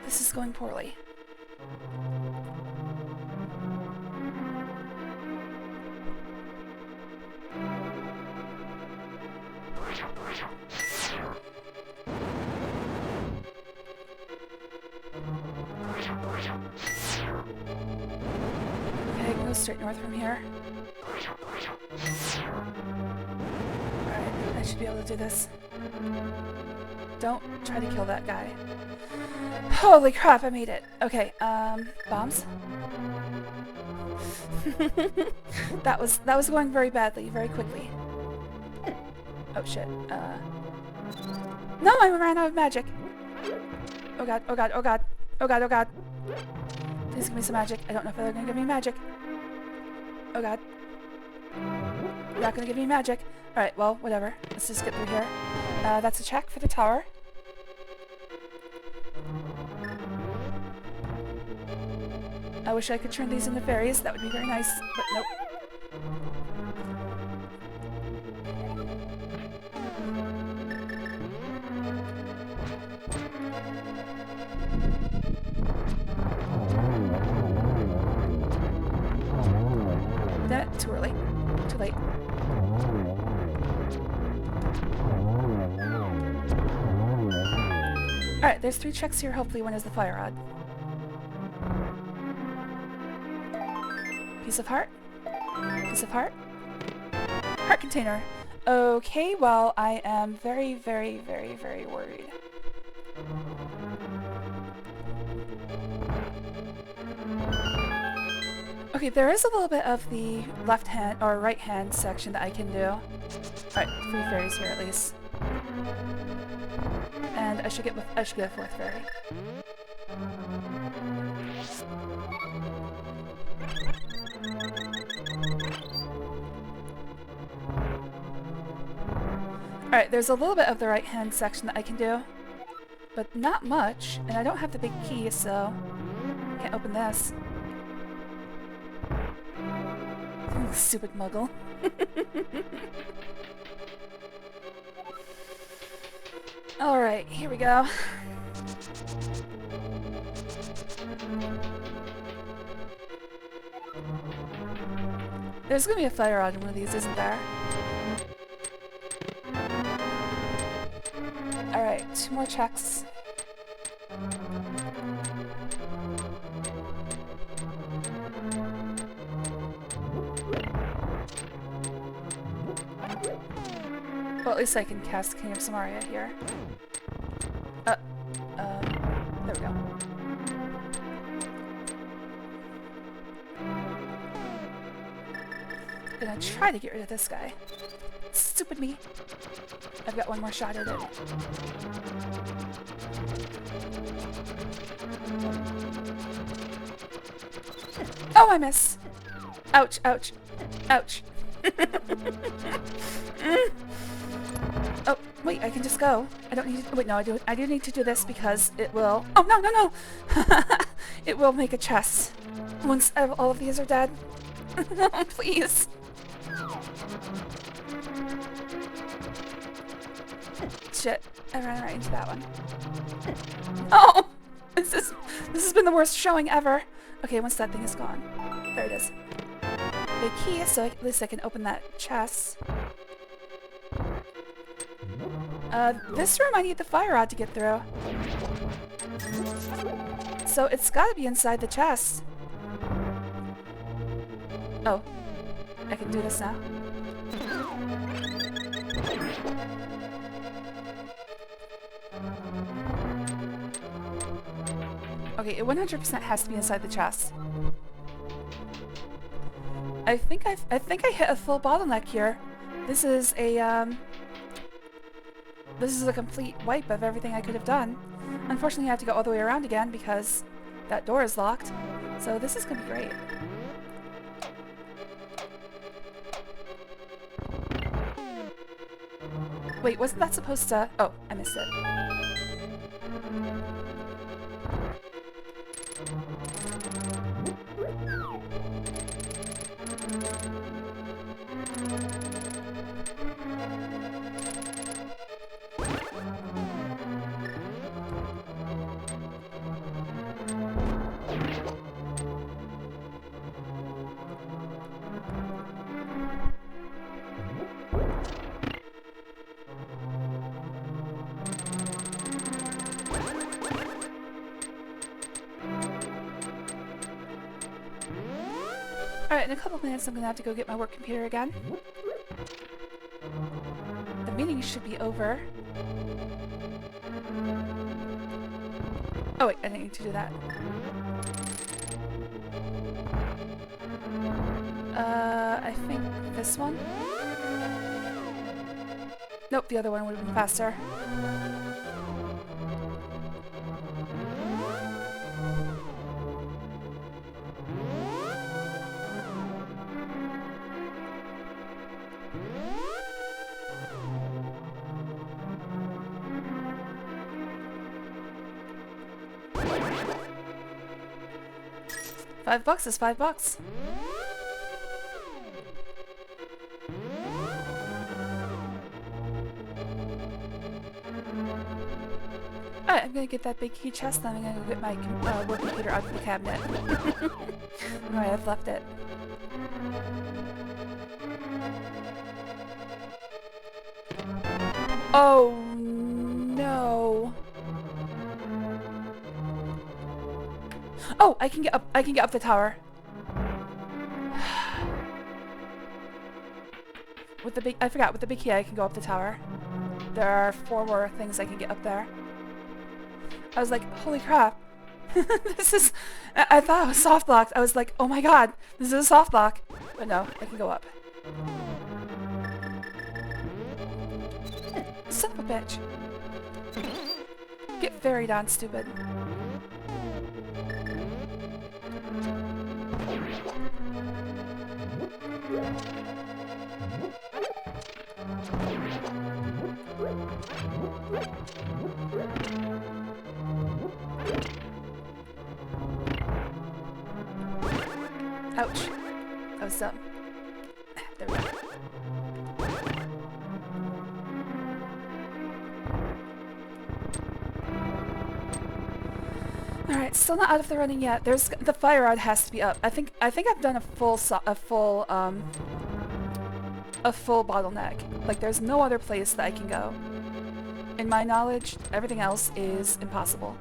This is going poorly. Okay, I can go straight north from here. Alright, I should be able to do this. Don't try to kill that guy. Holy crap, I made it. Okay, bombs? that was going very badly, very quickly. Oh shit, No, I ran out of magic! Oh god, oh god, oh god. Oh god, oh god. Please give me some magic. I don't know if they're gonna give me magic. Oh god. You're not gonna give me magic. Alright, well, whatever. Let's just get through here. That's a check for the tower. I wish I could turn these into fairies. That would be very nice, but nope. Too early. Too late. Alright, there's 3 checks here. Hopefully one is the fire rod. Piece of heart. Piece of heart. Heart container. Okay, well, I am very, very, very, very worried. Okay, there is a little bit of the left hand or right hand section that I can do. Alright, 3 fairies here at least. And I should get a 4th fairy. Alright, there's a little bit of the right hand section that I can do. But not much, and I don't have the big key, so I can't open this. Stupid muggle. Alright, here we go. There's gonna be a fire rod in one of these, isn't there? Alright, 2 more checks. Well, at least I can cast King of Samaria here. There we go. Gonna try to get rid of this guy. Stupid me. I've got 1 more shot at it. Oh, I miss. Ouch, ouch, ouch. Oh, wait, I can just go. I don't need to, wait, no, I do need to do this because it will, oh, no, no, no. It will make a chest once all of these are dead. Please. Shit, I ran right into that one. Oh, this has been the worst showing ever. Okay, once that thing is gone. There it is. Big key, so at least I can open that chest. This room I need the fire rod to get through. So it's gotta be inside the chest. Oh, I can do this now. Okay, it 100% has to be inside the chest. I think I hit a full bottleneck here. This is a complete wipe of everything I could have done. Unfortunately, I have to go all the way around again because that door is locked. So this is gonna be great. Wait, wasn't that supposed to... Oh, I missed it. Alright, in a couple minutes I'm gonna have to go get my work computer again. The meeting should be over. Oh wait, I didn't need to do that. I think this one? Nope, the other one would have been faster. $5 is $5. Alright, I'm gonna get that big key chest, then I'm gonna go get my work computer out of the cabinet. Alright, I've left it. Oh no. Oh, I can get up the tower. With the big, I forgot, with the big key I can go up the tower. There are 4 more things I can get up there. I was like, holy crap. This is, I thought it was soft locked. I was like, oh my god, this is a soft lock. But no, I can go up. Son of a bitch. Get very darn stupid. Ouch. That was dumb. There we go. Alright, still not out of the running yet. There's the fire rod has to be up. I think I've done a full bottleneck. Like there's no other place that I can go. In my knowledge, everything else is impossible.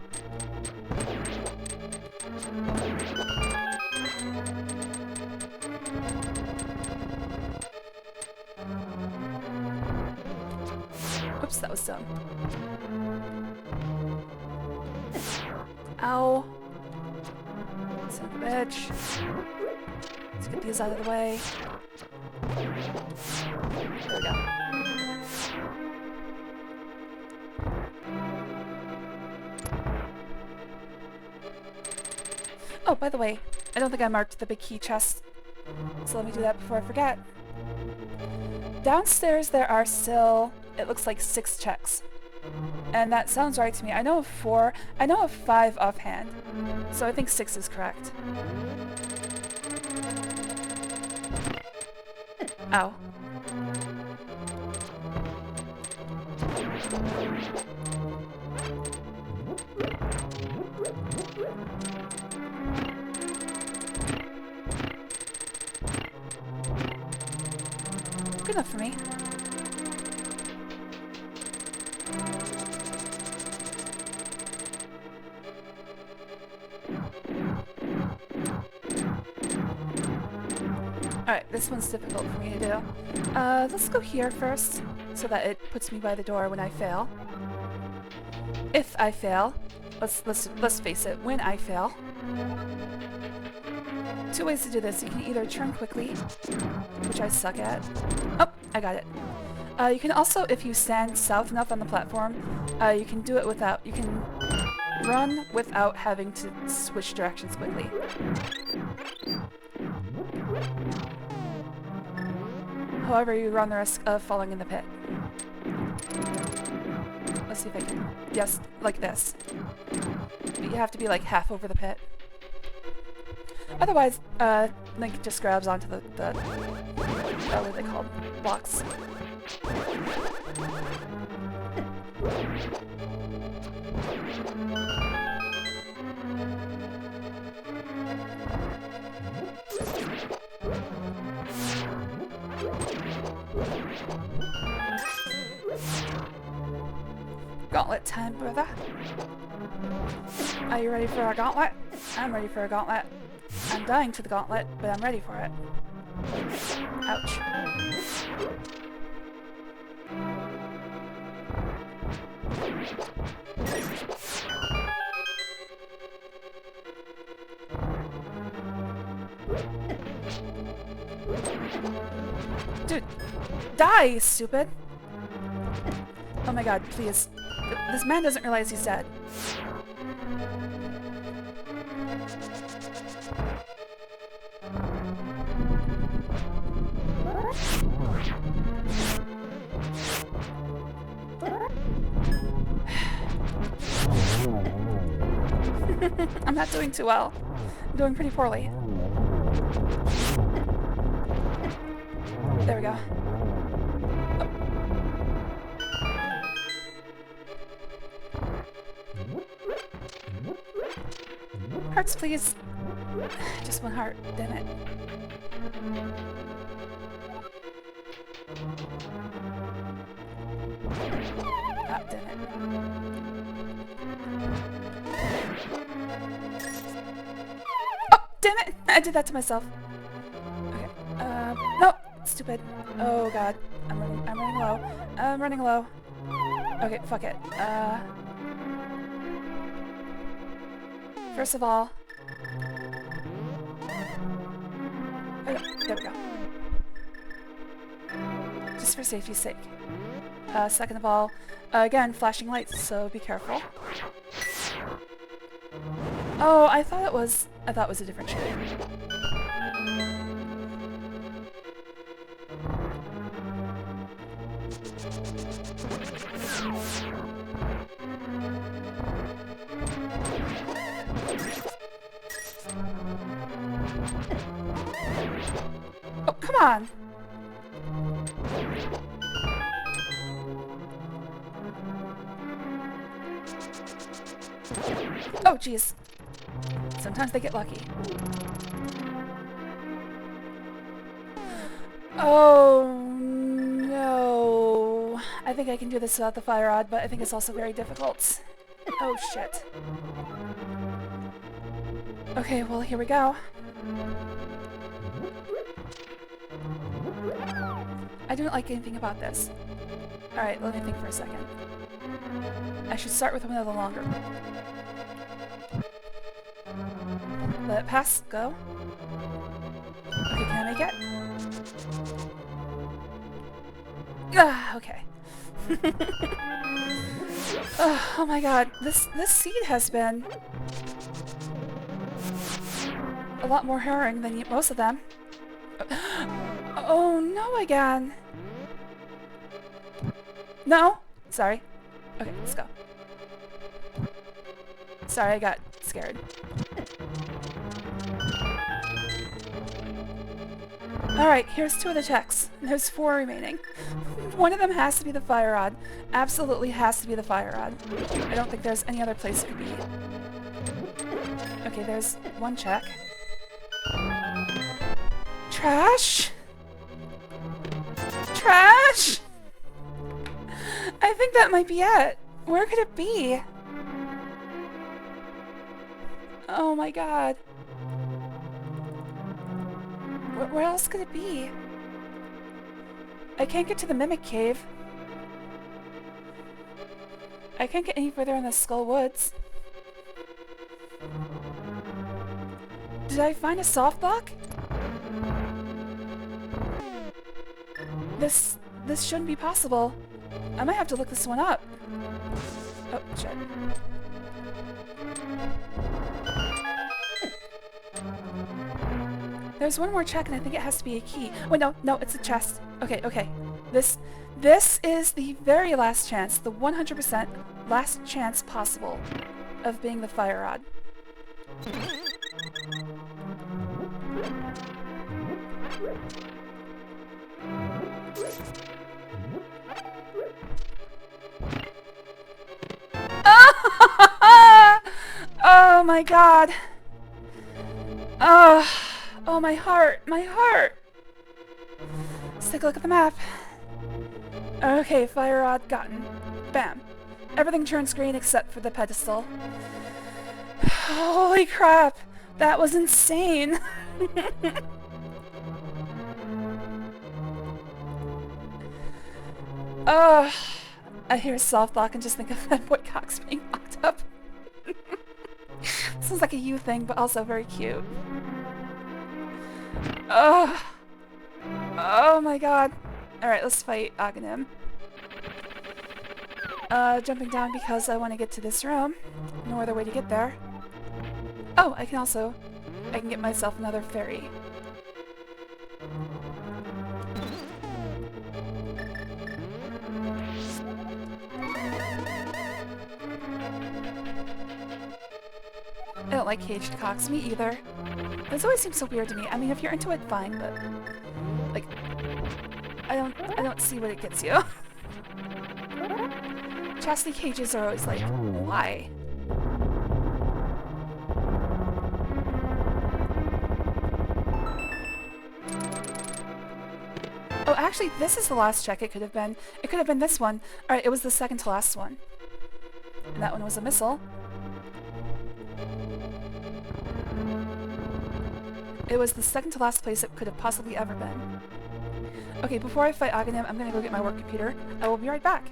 Oops, that was dumb. Ow. Son of a bitch. Let's get these out of the way. There we go. Oh, by the way, I don't think I marked the big key chest, so let me do that before I forget. Downstairs there are still, it looks like 6 checks. And that sounds right to me. I know of 4, I know of 5 offhand, so I think 6 is correct. Ow. Good enough for me. Alright, this one's difficult for me to do. Let's go here first, so that it puts me by the door when I fail. If I fail, let's face it, when I fail. 2 ways to do this. You can either turn quickly, which I suck at. Oh, I got it. You can also, if you stand south enough on the platform, you can do it without, you can run without having to switch directions quickly. However, you run the risk of falling in the pit. Let's see if I can... Yes, like this. But you have to be like half over the pit. Otherwise, Link just grabs onto the what are they called? Blocks. Gauntlet time, brother. Are you ready for a gauntlet? I'm ready for a gauntlet. I'm dying to the gauntlet, but I'm ready for it. Ouch. Dude, die, stupid! Oh my god, please. This man doesn't realize he's dead. I'm not doing too well. I'm doing pretty poorly. There we go. Hearts, please. Just 1 heart. Damn it. Ah, damn it. Oh, damn it! I did that to myself. Okay. No! Stupid. Oh god. I'm running low. I'm running low. Okay, fuck it. First of all... Oh, there we go. Just for safety's sake. Second of all, again, flashing lights, so be careful. Oh, I thought it was a different shape. Oh, come on! Oh, jeez. Sometimes they get lucky. Oh, no. I think I can do this without the fire rod, but I think it's also very difficult. Oh, shit. Okay, well, here we go. I don't like anything about this. Alright, let me think for a second. I should start with one of the longer. Let it pass. Go. Okay, can I make it? Ah, okay. Oh my god, this seed has been a lot more harrowing than most of them. Oh no again. No? Sorry. Okay, let's go. Sorry, I got scared. Alright, here's 2 of the checks. There's 4 remaining. One of them has to be the fire rod. Absolutely has to be the fire rod. I don't think there's any other place it could be. Okay, there's 1 check. Trash? Trash? I think that might be it. Where could it be? Oh my god. Where else could it be? I can't get to the Mimic Cave. I can't get any further in the Skull Woods. Did I find a soft block? This shouldn't be possible. I might have to look this one up. Oh, shit. There's 1 more check and I think it has to be a key. Wait, no, it's a chest. Okay, okay. This is the very last chance, the 100% last chance possible of being the fire rod. Oh my god. Oh, my heart, my heart. Let's take a look at the map. Okay, fire rod gotten. Bam. Everything turns green except for the pedestal. Holy crap. That was insane. I hear a soft block and just think of that boy Cox being locked up. Sounds like a you thing, but also very cute. Oh my god. Alright, let's fight Aghanim. Jumping down because I want to get to this room. No other way to get there. Oh, I can get myself another fairy. I don't like caged cocks. Me either. This always seems so weird to me. I mean, if you're into it, fine, but like, I don't see what it gets you. Chastity cages are always like, why? Oh, actually, this is the last check it could have been. It could have been this one. Alright, it was the second to last one. And that one was a missile. It was the second to last place it could have possibly ever been. Okay, before I fight Aghanim, I'm gonna go get my work computer. I will be right back.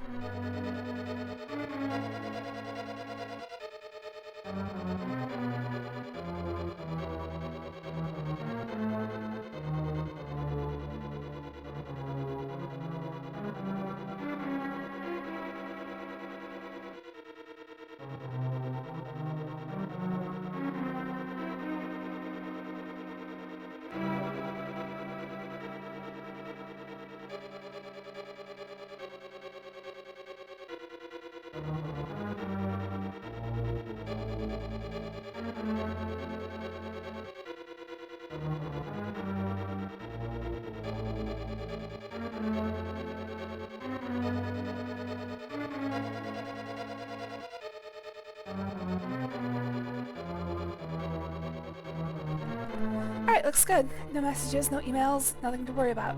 Alright, looks good. No messages, no emails, nothing to worry about.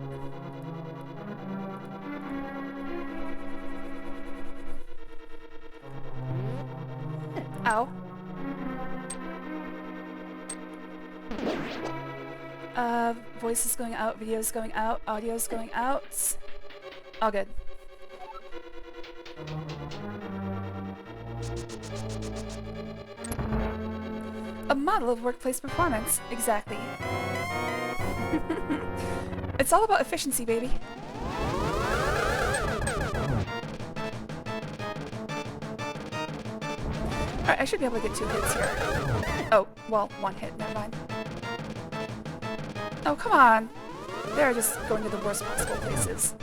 Ow. Voice is going out, video is going out, audio is going out. All good. A model of workplace performance. Exactly. It's all about efficiency, baby. Alright, I should be able to get 2 hits here. Oh, well, 1 hit, never mind. Oh, come on. They're just going to the worst possible places.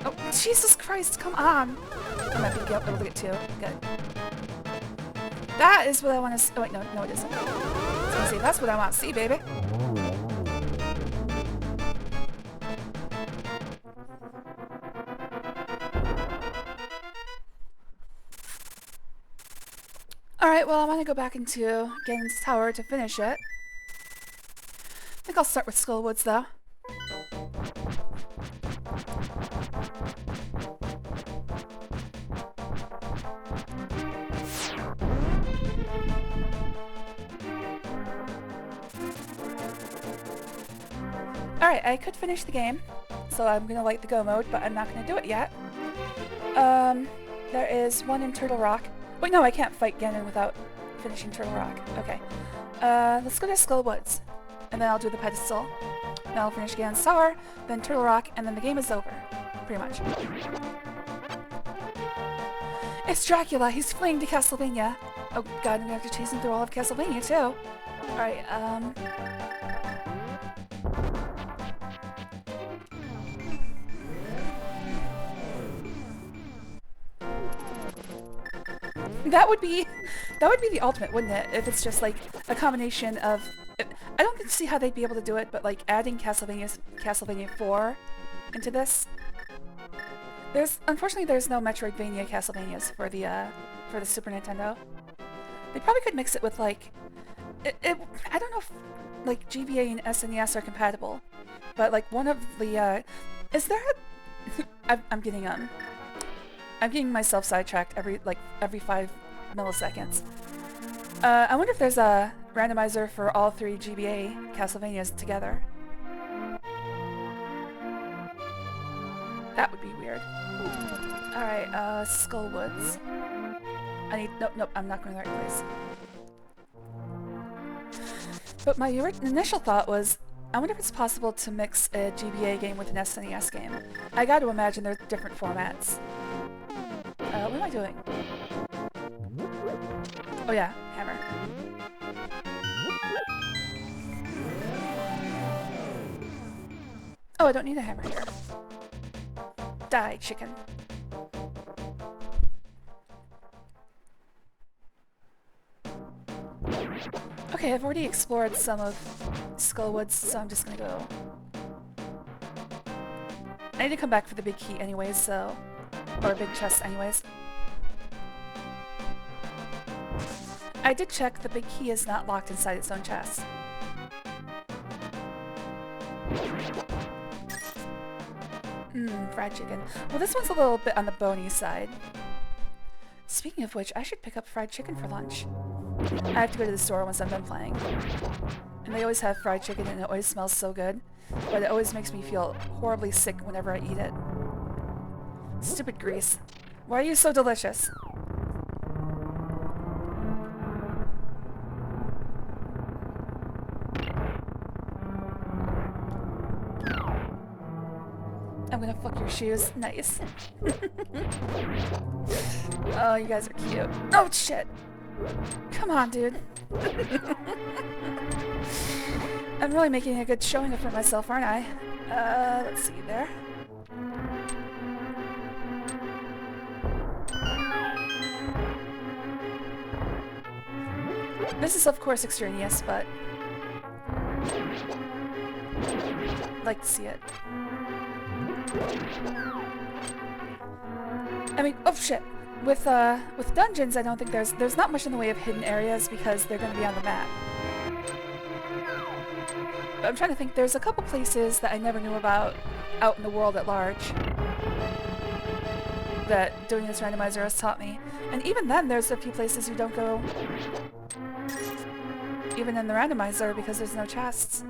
Oh, Jesus Christ, come on. I might be able to get two. Good. That is what I want to see. Oh, wait, no, it isn't. I was gonna say, that's what I want to see, baby. Alright, well, I want to go back into Ganon's Tower to finish it. I think I'll start with Skullwoods, though. Alright, I could finish the game, so I'm gonna light the go mode, but I'm not gonna do it yet. There is one in Turtle Rock. Wait, no, I can't fight Ganon without finishing Turtle Rock. Okay. Let's go to Skullwoods, and then I'll do the pedestal. Then I'll finish Ganon's Tower, then Turtle Rock, and then the game is over. Pretty much. It's Dracula! He's fleeing to Castlevania! Oh god, I'm gonna have to chase him through all of Castlevania, too. Alright, That would be the ultimate, wouldn't it? If it's just like a combination of... I don't see how they'd be able to do it, but like adding Castlevania 4 into this. Unfortunately there's no Metroidvania Castlevanias for the Super Nintendo. They probably could mix it with like... I don't know if like GBA and SNES are compatible, but like one of the... is there a... I'm getting myself sidetracked every 5 milliseconds. I wonder if there's a randomizer for all 3 GBA Castlevanias together. That would be weird. Alright, Skullwoods. Nope, I'm not going to the right place. But my initial thought was, I wonder if it's possible to mix a GBA game with an SNES game. I got to imagine they're different formats. What am I doing? Oh yeah, hammer. Oh, I don't need a hammer here. Die, chicken. Okay, I've already explored some of Skullwoods, so I'm just gonna go... I need to come back for the big key anyways, so... Or big chest anyways. I did check, the big key is not locked inside its own chest. Fried chicken. Well, this one's a little bit on the bony side. Speaking of which, I should pick up fried chicken for lunch. I have to go to the store once I'm done playing. And they always have fried chicken and it always smells so good, but it always makes me feel horribly sick whenever I eat it. Stupid grease. Why are you so delicious? I'm gonna fuck your shoes. Nice. Oh, you guys are cute. Oh, shit! Come on, dude. I'm really making a good showing for myself, aren't I? Let's see there. This is, of course, extraneous, but I'd like to see it. I mean, oh shit! With dungeons, I don't think there's not much in the way of hidden areas because they're going to be on the map. But I'm trying to think. There's a couple places that I never knew about out in the world at large that doing this randomizer has taught me. And even then, there's a few places you don't go even in the randomizer because there's no chests.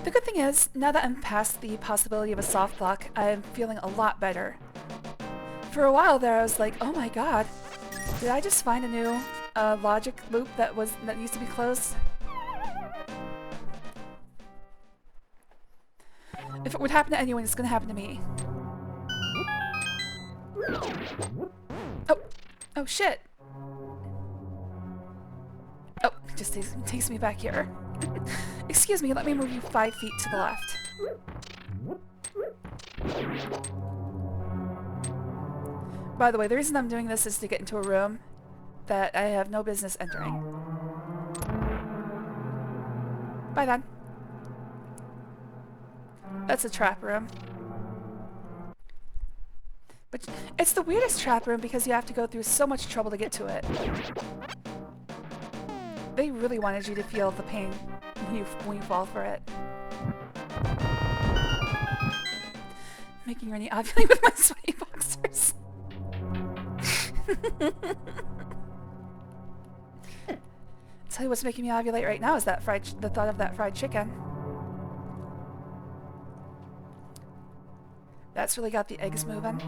The good thing is, now that I'm past the possibility of a soft lock, I'm feeling a lot better. For a while there I was like, oh my god, did I just find a new logic loop that needs to be closed? If it would happen to anyone, it's gonna happen to me. Oh! Oh shit! Oh, it just takes me back here. Excuse me, let me move you 5 feet to the left. By the way, the reason I'm doing this is to get into a room that I have no business entering. Bye then. That's a trap room. But it's the weirdest trap room because you have to go through so much trouble to get to it. They really wanted you to feel the pain when you fall for it. Making Rennie ovulate with my sweaty boxers. Tell you what's making me ovulate right now is that the thought of that fried chicken. That's really got the eggs moving.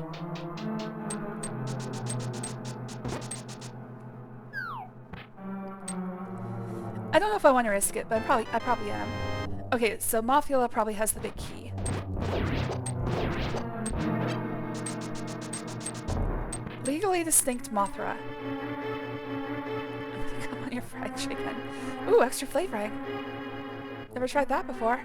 I don't know if I want to risk it, but I probably am. Okay, so Mothula probably has the big key. Legally distinct Mothra. Come on, your fried chicken. Ooh, extra flavoring. Never tried that before.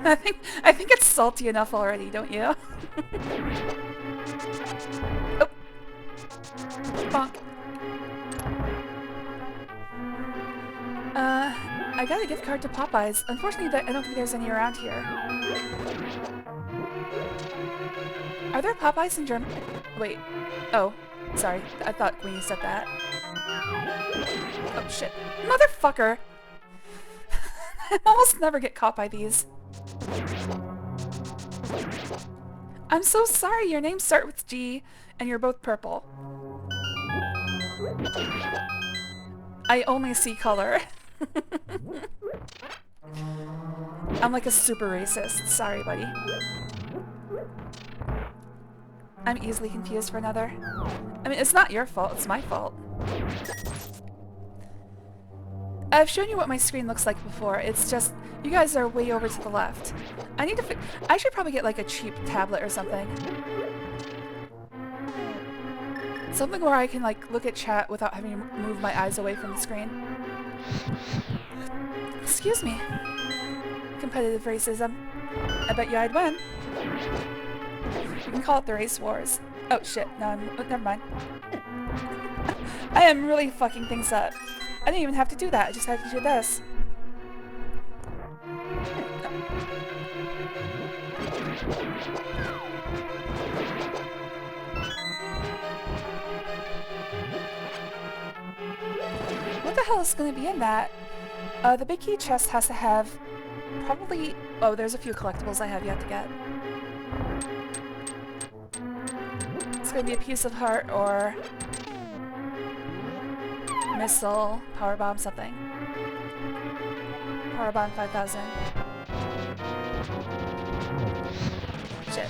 I think it's salty enough already, don't you? Oh. Bonk. I got a gift card to Popeyes. Unfortunately, I don't think there's any around here. Are there Popeyes in Germany? Wait. Oh, sorry. I thought Queenie said that. Oh, shit. Motherfucker! I almost never get caught by these. I'm so sorry, your names start with G, and you're both purple. I only see color. I'm like a super racist. Sorry, buddy. I'm easily confused for another. I mean, it's not your fault, it's my fault. I've shown you what my screen looks like before. It's just, you guys are way over to the left. I should probably get like a cheap tablet or something. Something where I can like look at chat without having to move my eyes away from the screen. Excuse me. Competitive racism. I bet you I'd win. You can call it the race wars. Oh shit, no, never mind. I am really fucking things up. I didn't even have to do that, I just had to do this. What the hell is going to be in that? The big key chest has to have probably... Oh, there's a few collectibles I have yet to get. It's going to be a piece of heart or... missile, power bomb, something. Power bomb 5000. Shit.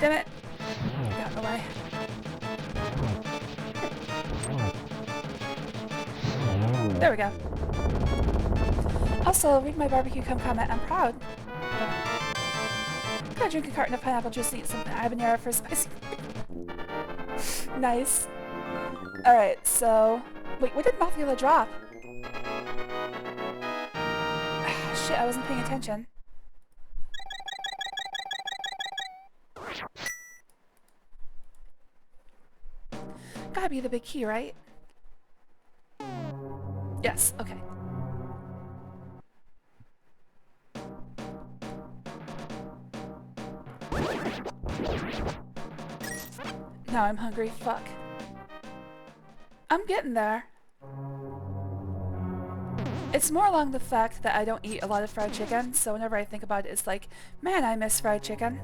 Damn it! Got in the way. There we go. Also, read my barbecue comment. I'm proud. Gotta drink a carton of pineapple juice and eat some habanero for spicy. Nice. Alright, so... Wait, what did Mothula drop? Shit, I wasn't paying attention. Gotta be the big key, right? Yes, okay. Now I'm hungry, fuck. I'm getting there. It's more along the fact that I don't eat a lot of fried chicken, so whenever I think about it, it's like, man, I miss fried chicken.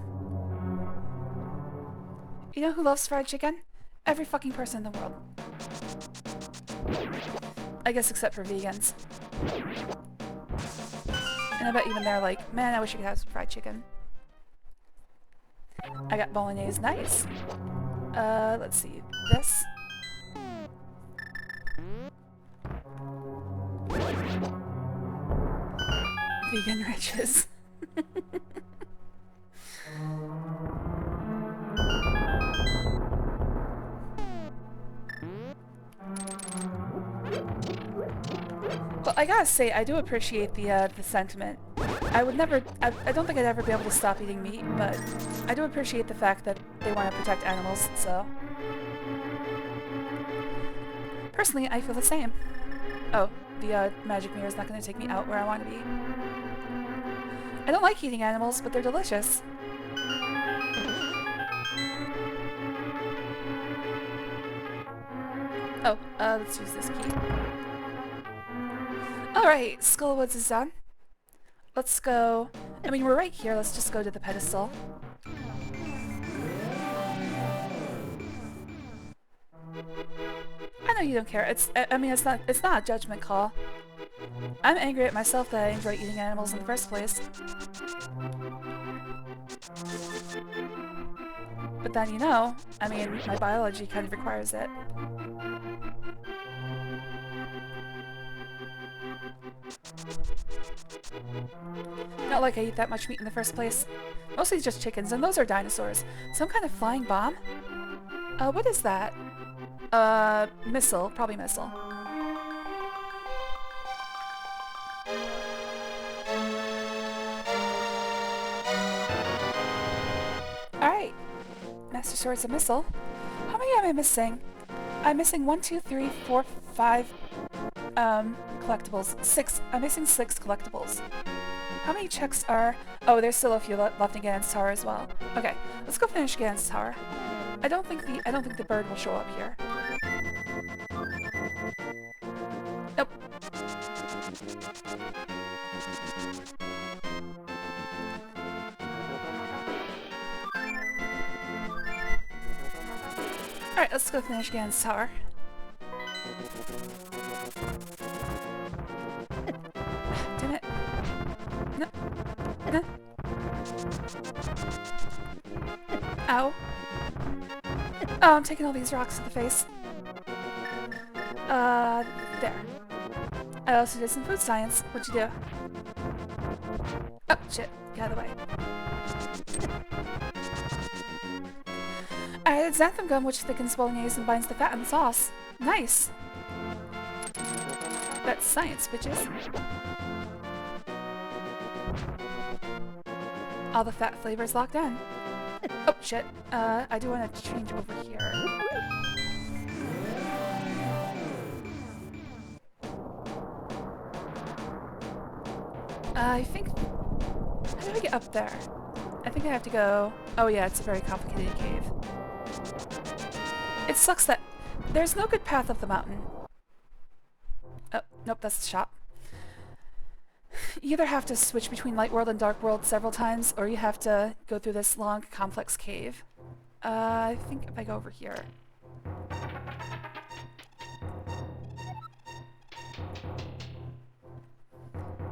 You know who loves fried chicken? Every fucking person in the world. I guess except for vegans. And I bet even they're like, man, I wish I could have some fried chicken. I got bolognese. Nice. Let's see. This. Vegan riches. Well, I gotta say, I do appreciate the sentiment. I would never, I don't think I'd ever be able to stop eating meat, but I do appreciate the fact that they want to protect animals, so. Personally, I feel the same. Oh, the magic mirror is not going to take me out where I want to be. I don't like eating animals, but they're delicious. Oh, let's use this key. Alright, Skullwoods is done. Let's go... I mean, we're right here. Let's just go to the pedestal. I know you don't care. I mean, it's not a judgment call. I'm angry at myself that I enjoy eating animals in the first place. But then, you know, I mean, my biology kind of requires it. Not like I eat that much meat in the first place. Mostly just chickens, and those are dinosaurs. Some kind of flying bomb? What is that? Missile. Probably missile. Alright. Master Sword's a missile. How many am I missing? I'm missing 1, 2, 3, 4, 5, collectibles. 6. I'm missing 6 collectibles. How many checks are... Oh, there's still a few left in Ganon's Tower as well. Okay, let's go finish Ganon's Tower. I don't think the bird will show up here. Nope. Alright, let's go finish Ganon's Tower. Damn it. No. No. Ow. Oh, I'm taking all these rocks to the face. There. I also did some food science. What'd you do? Oh, shit. Get out of the way. I added xanthan gum, which thickens bolognese and binds the fat in the sauce. Nice! That's science, bitches. All the fat flavors locked in. Oh, shit. I do want to change over here. I think... How do I get up there? I think I have to go... Oh yeah, it's a very complicated cave. It sucks that there's no good path up the mountain. Oh, nope, that's the shop. You either have to switch between Light World and Dark World several times, or you have to go through this long, complex cave. I think if I go over here...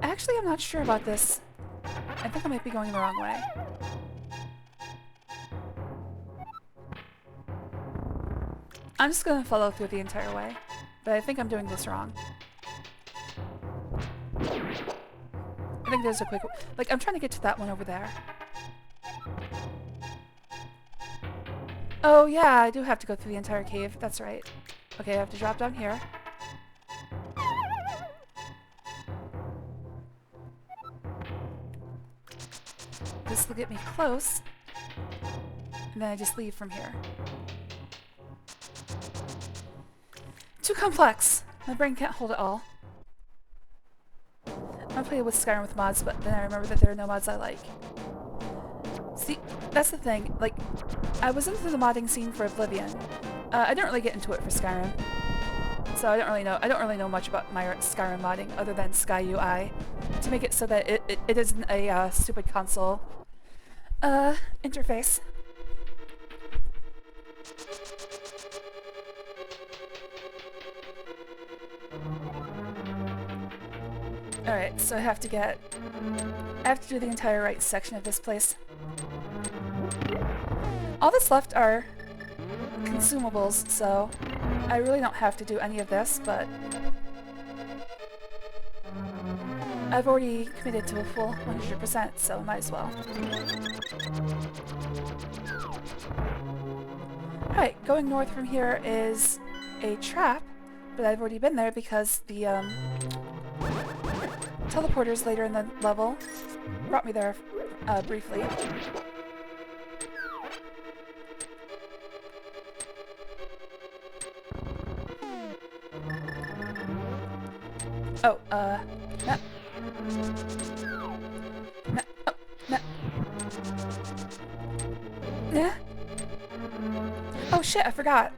Actually, I'm not sure about this. I think I might be going the wrong way. I'm just gonna follow through the entire way, but I think I'm doing this wrong. I think there's a quick... Like, I'm trying to get to that one over there. Oh yeah, I do have to go through the entire cave. That's right. Okay, I have to drop down here. This will get me close. And then I just leave from here. Too complex! My brain can't hold it all. I play with Skyrim with mods, but then I remember that there are no mods I like. See, that's the thing. Like, I was into the modding scene for Oblivion. I didn't really get into it for Skyrim. So I don't really know much about my Skyrim modding other than Sky UI to make it so that it isn't a stupid console interface. Alright, so I have to do the entire right section of this place. All that's left are consumables, so I really don't have to do any of this, but I've already committed to a full 100%, so I might as well. Alright, going north from here is a trap, but I've already been there because the teleporters later in the level brought me there briefly. Oh, no. No, oh, no. Yeah? Oh shit, I forgot.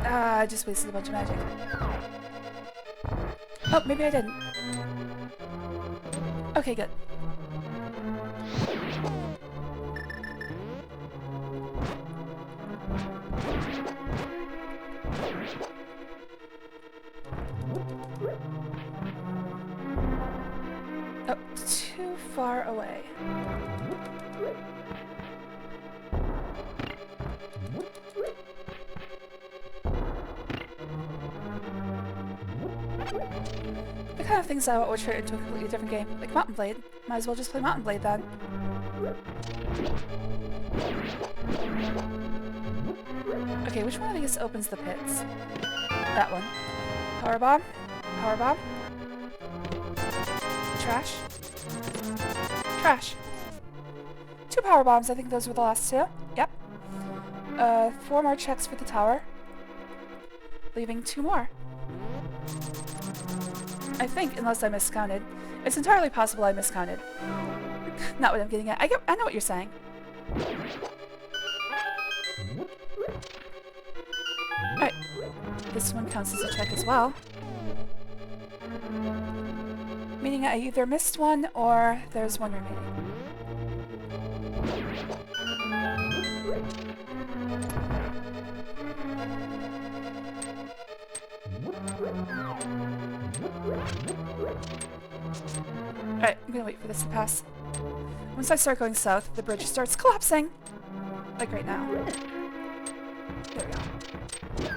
I just wasted a bunch of magic. Oh, maybe I didn't. Okay, good. Oh, too far away. The kind of things I would turn into a completely different game, like Mountain Blade. Might as well just play Mountain Blade then. Okay, which one of these opens the pits? That one. Power bomb. Power bomb. Trash. Trash. 2 power bombs, I think those were the last 2. Yep. 4 more checks for the tower. Leaving 2 more. I think, unless I miscounted. It's entirely possible I miscounted. Not what I'm getting at. I know what you're saying. Alright. This one counts as a check as well. Meaning I either missed one or there's one remaining. Alright, I'm gonna wait for this to pass. Once I start going south, the bridge starts collapsing! Like right now. There we go.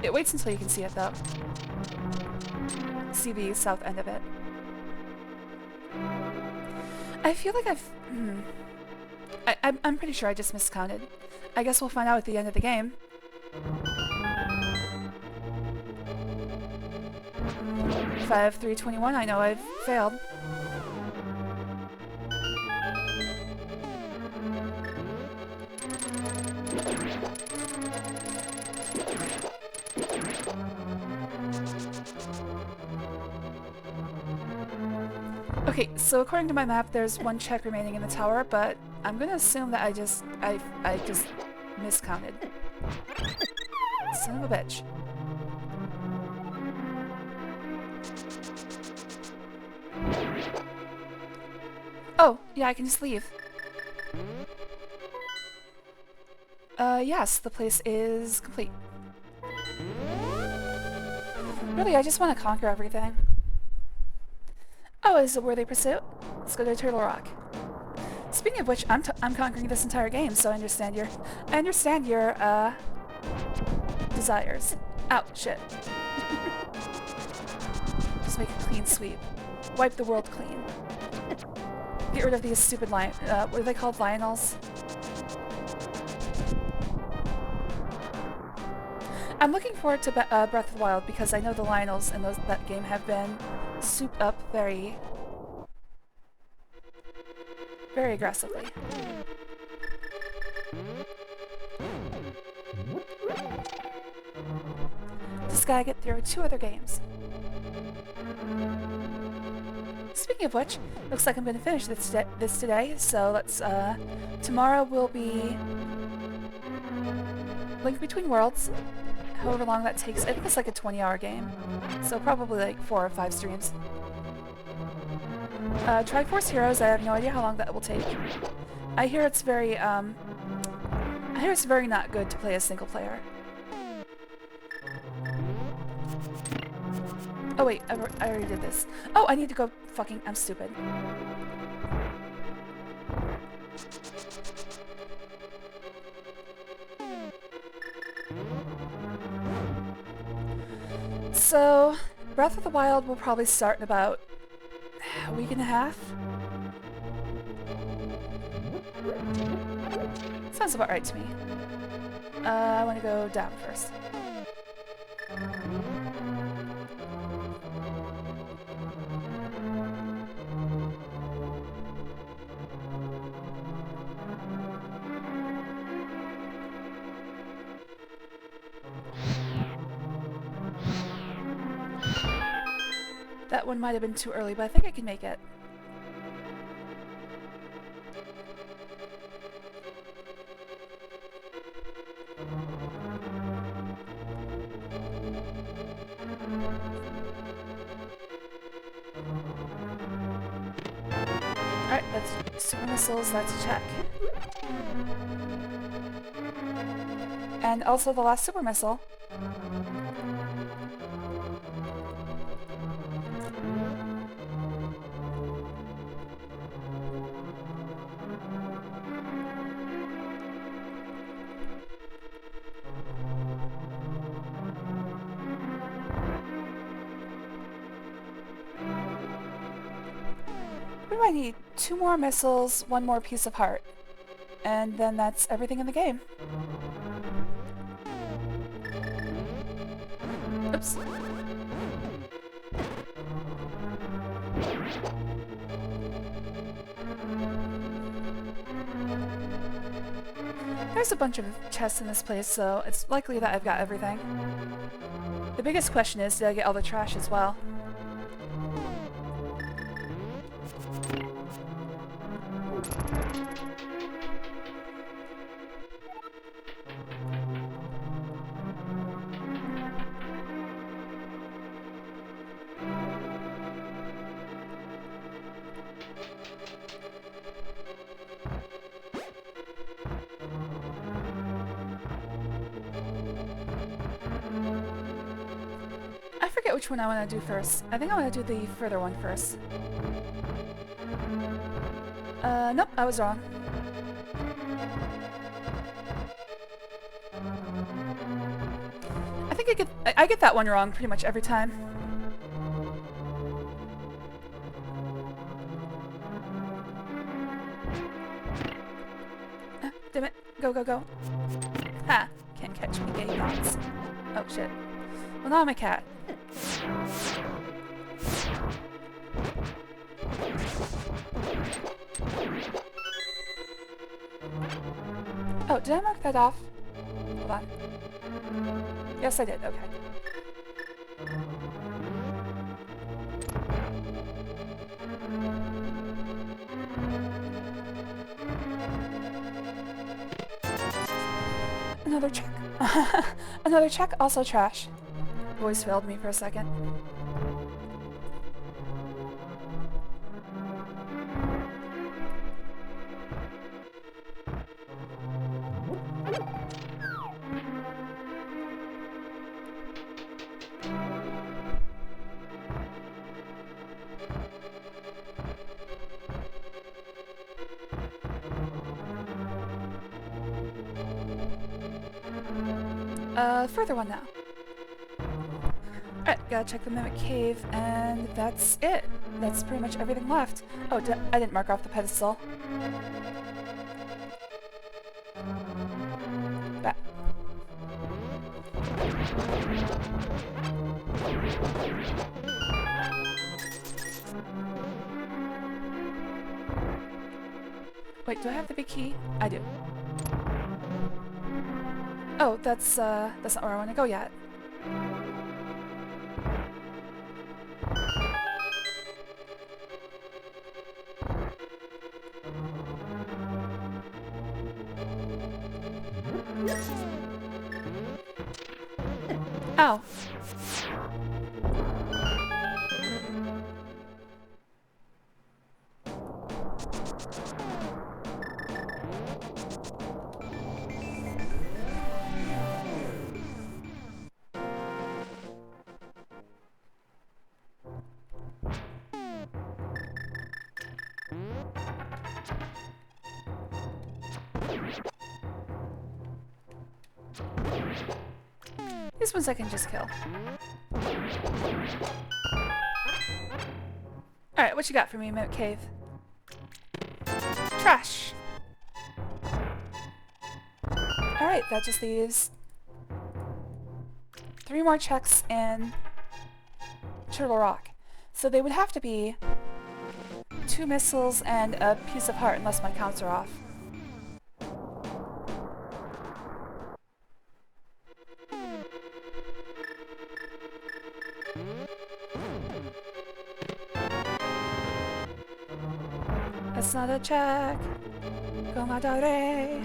It waits until you can see it, though. See the south end of it. I feel like I'm pretty sure I just miscounted. I guess we'll find out at the end of the game. If I have 321, I know I've failed. Okay, so according to my map, there's 1 check remaining in the tower, but I'm gonna assume that I just miscounted. Son of a bitch. Oh, yeah, I can just leave. Yes, the place is complete. Really, I just want to conquer everything. Oh, it's a worthy pursuit. Let's go to Turtle Rock. Speaking of which, I'm conquering this entire game, so I understand your desires. Ow, shit. Just make a clean sweep. Wipe the world clean. Get rid of these stupid what are they called? Lionels? I'm looking forward to Breath of the Wild because I know the Lionels in that game have been souped up very aggressively. Just gotta get through 2 other games. Speaking of which, looks like I'm going to finish this today, so let's, tomorrow will be Link Between Worlds, however long that takes. I think it's like a 20-hour game, so probably like 4 or 5 streams. Triforce Heroes, I have no idea how long that will take. I hear it's very not good to play as single player. Oh wait, I already did this. Oh, I need to go fucking... I'm stupid. So, Breath of the Wild will probably start in about a week and a half. Sounds about right to me. I want to go down first. That one might have been too early, but I think I can make it. Alright, that's super missiles, that's a check. And also the last super missile. What do I need? 2 more missiles, 1 more piece of heart. And then that's everything in the game. Oops. There's a bunch of chests in this place, so it's likely that I've got everything. The biggest question is, did I get all the trash as well? I forget which one I want to do first. I think I want to do the further one first. Nope, I was wrong. I think I get that one wrong pretty much every time. Damn it. Go, go, go. Ha! Can't catch me, gay dogs. Oh, shit. Well, now I'm a cat. Oh, did I mark that off? Hold on. Yes, I did. Okay. Another check. Another check, also trash. Voice failed me for a second. Further one now. Alright, gotta check the Mimic Cave, and that's it. That's pretty much everything left. Oh, I didn't mark off the pedestal. Back. Wait, do I have the big key? I do. Oh, that's not where I want to go yet. Ow. These ones I can just kill. Alright, what you got for me, Mimic Cave? Trash! Alright, that just leaves 3 more checks in Turtle Rock. So they would have to be 2 missiles and a piece of heart, unless my counts are off. That's not a check. Comadre.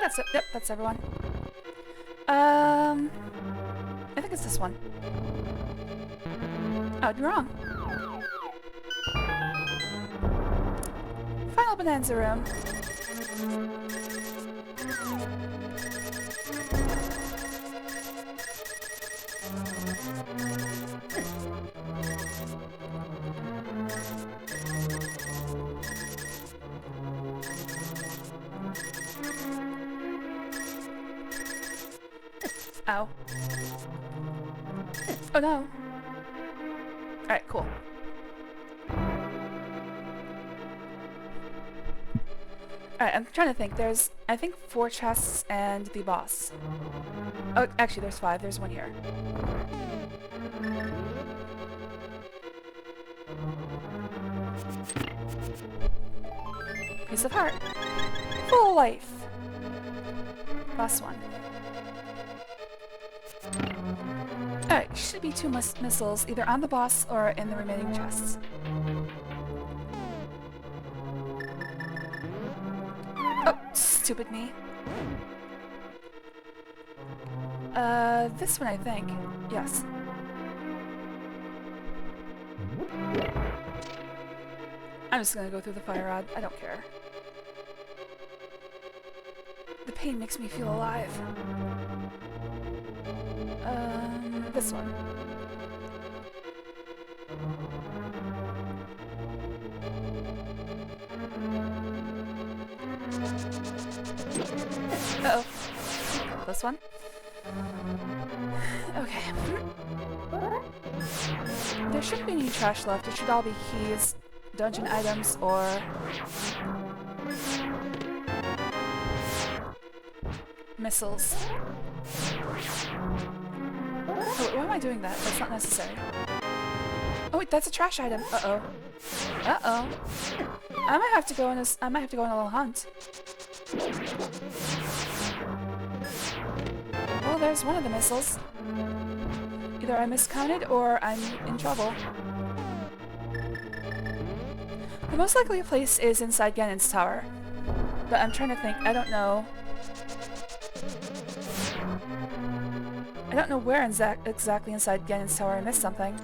That's it. Yep, that's everyone. I think it's this one. Oh, I'd be wrong. Final Bonanza room. Ow. Oh no. Alright, cool. Alright, I'm trying to think. There's, I think, 4 chests and the boss. Oh, actually, there's 5. There's one here. Piece of heart. Full life. Last one. Alright, should be 2 missiles, either on the boss or in the remaining chests. Oh, stupid me. This one, I think. Yes. I'm just gonna go through the fire rod. I don't care. The pain makes me feel alive. This one. Uh-oh. This one. Okay. There shouldn't be any trash left. It should all be keys, dungeon items, or missiles. Oh, why am I doing that? That's not necessary. Oh wait, that's a trash item. Uh-oh. Uh-oh. I might have to go on a little hunt. Well, there's one of the missiles. Either I miscounted or I'm in trouble. The most likely place is inside Ganon's tower. But I'm trying to think. I don't know. I don't know where exactly inside Ganon's tower I missed something.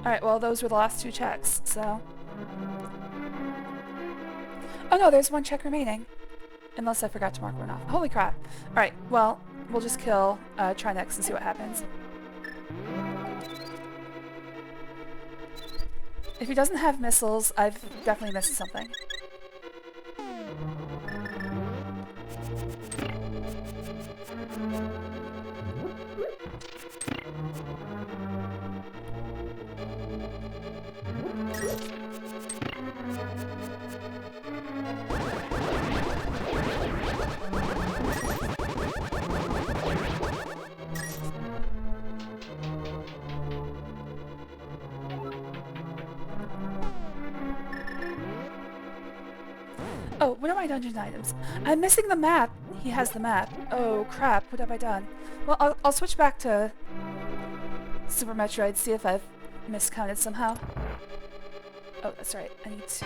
Alright, well those were the last 2 checks, so... Oh no, there's 1 check remaining. Unless I forgot to mark one off. Holy crap. Alright, well, we'll just kill Trinex and see what happens. If he doesn't have missiles, I've definitely missed something. Oh, what are my dungeon items? I'm missing the map! He has the map. Oh crap, what have I done? Well, I'll switch back to Super Metroid, see if I've miscounted somehow. Oh, that's right, I need to...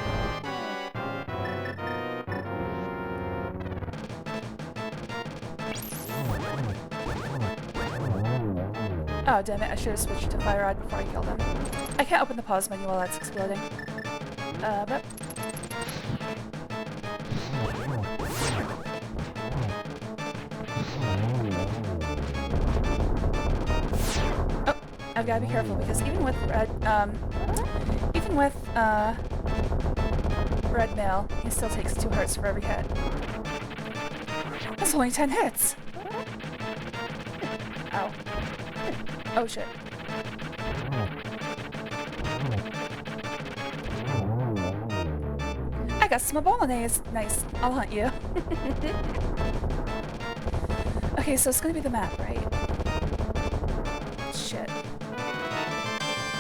Oh, damn it. I should have switched to fire rod before I killed him. I can't open the pause menu while that's exploding. But... Oh, I've got to be careful because even with red mail, he still takes 2 hearts for every hit. That's only 10 hits! Ow. Oh shit. I got some bolognese. Nice. I'll hunt you. Okay, so it's gonna be the map, right? Shit.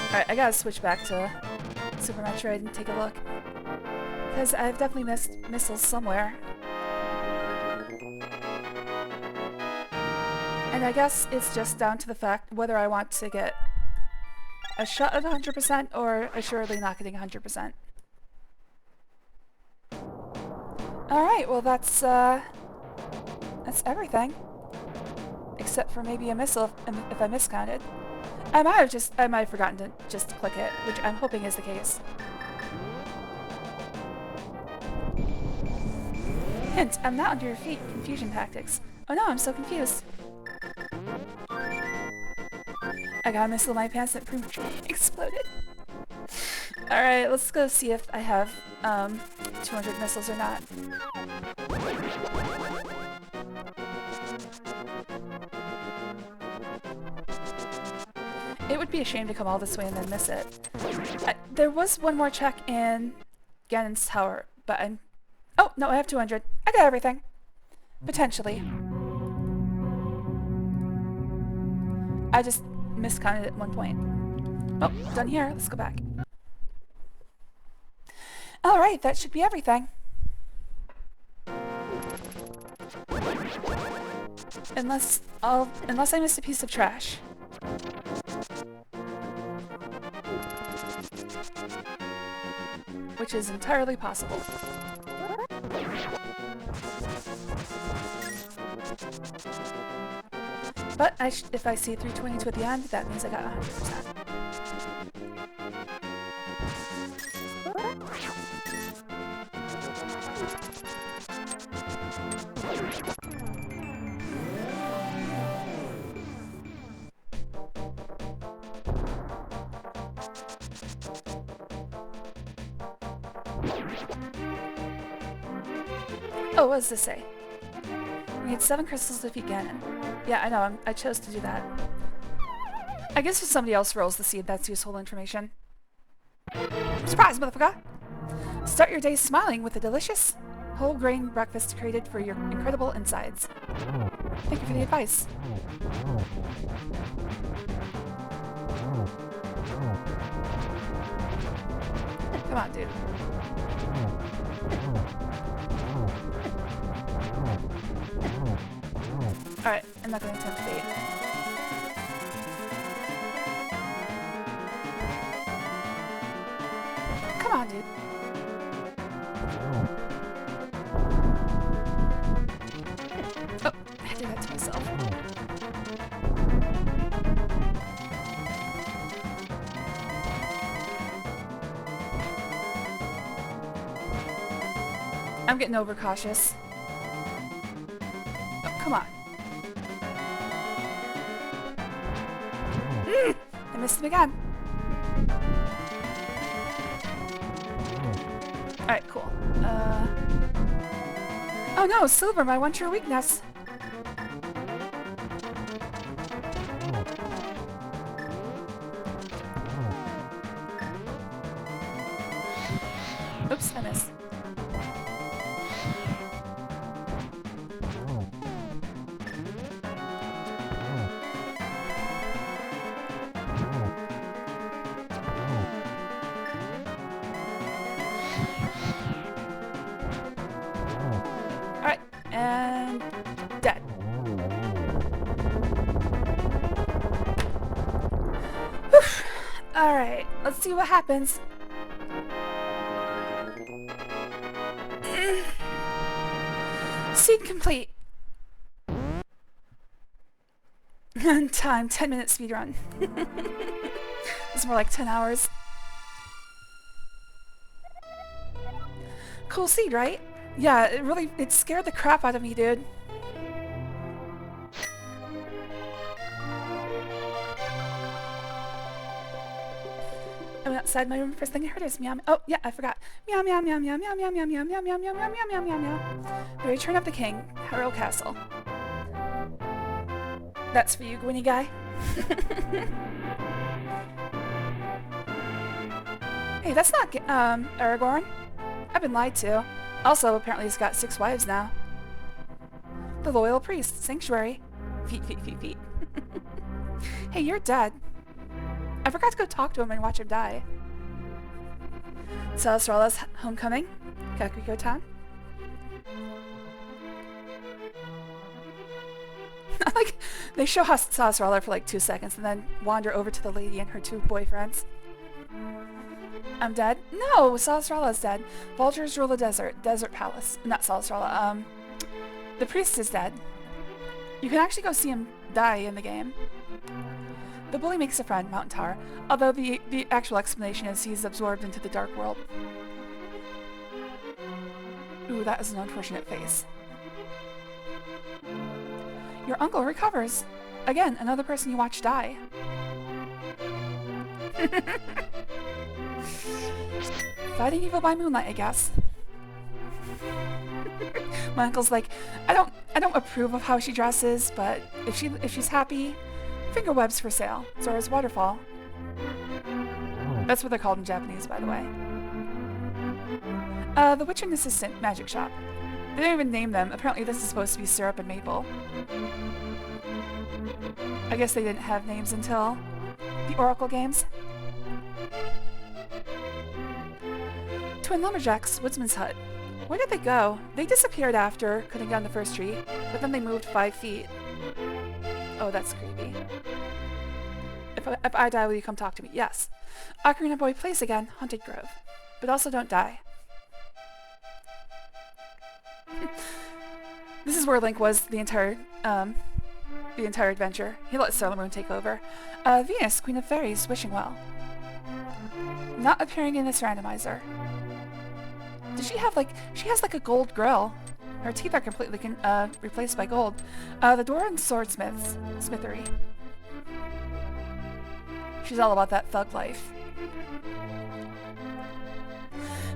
Alright, I gotta switch back to Super Metroid and take a look. Because I've definitely missed missiles somewhere. And I guess it's just down to the fact whether I want to get a shot at 100% or assuredly not getting 100%. Alright, well that's everything. Except for maybe a missile if I miscounted. I might have forgotten to just click it, which I'm hoping is the case. Hint, I'm not under your feet. Confusion tactics. Oh no, I'm so confused. I got a missile in my pants that prematurely exploded. Alright, let's go see if I have 200 missiles or not. It would be a shame to come all this way and then miss it. There was one more check in Ganon's tower, but I'm... Oh, no, I have 200. I got everything. Potentially. I just miscounted at one point. Oh, done here. Let's go back. Alright, that should be everything. Unless I missed a piece of trash. Which is entirely possible. But if I see 322 at the end, that means I got 100%. Oh, what does this say? We need 7 crystals to defeat Ganon. Yeah, I know, I chose to do that. I guess if somebody else rolls the seed, that's useful information. Surprise, motherfucker! Start your day smiling with a delicious whole grain breakfast created for your incredible insides. Thank you for the advice. Come on, dude. Alright, I'm not going to attempt fate. Come on, dude. Oh, I did that to myself. I'm getting overcautious. Oh, come on. I missed him again. Alright, cool. Oh no, silver, my one true weakness. Oops, I missed. Alright, and dead. Whew. Alright, let's see what happens. Scene complete. Time, 10-minute speedrun. It's more like 10 hours. Cool seed, right? Yeah, it scared the crap out of me, dude. I went outside my room. First thing I heard is meow. Oh, yeah, I forgot. Meow, meow, meow, meow, meow, meow, meow, meow, meow, meow, meow, meow, meow, meow, meow. The Return of the King, Harrow Castle. That's for you, Gwynny guy. Hey, that's not Aragorn. I've been lied to. Also, apparently he's got 6 wives now. The Loyal Priest, Sanctuary. Feet, feet, feet, feet. Hey, you're dead. I forgot to go talk to him and watch him die. Salasrala's homecoming. Kakariko Town. Like, they show Salasrala for like 2 seconds and then wander over to the lady and her 2 boyfriends. I'm dead? No, Salasrala's dead. Vultures rule the desert. Desert Palace. Not Salasrala. The priest is dead. You can actually go see him die in the game. The bully makes a friend, Mountain Tower, although the actual explanation is he's absorbed into the dark world. Ooh, that is an unfortunate face. Your uncle recovers. Again, another person you watch die. Fighting evil by moonlight, I guess. My uncle's like, I don't approve of how she dresses, but if she's happy, finger webs for sale. Zora's Waterfall. That's what they're called in Japanese, by the way. The Witch and Assistant Magic Shop. They didn't even name them. Apparently this is supposed to be syrup and maple. I guess they didn't have names until the Oracle games. Twin Lumberjacks, Woodsman's Hut. Where did they go? They disappeared after cutting down the first tree, but then they moved 5 feet. Oh, that's creepy. If I die, will you come talk to me? Yes. Ocarina Boy plays again, Haunted Grove. But also don't die. This is where Link was the entire adventure. He let Sailor Moon take over. Venus, Queen of Fairies, wishing well. Not appearing in this randomizer. Does she have she has like a gold grill. Her teeth are completely replaced by gold. The door and swordsmiths, smithery. She's all about that thug life.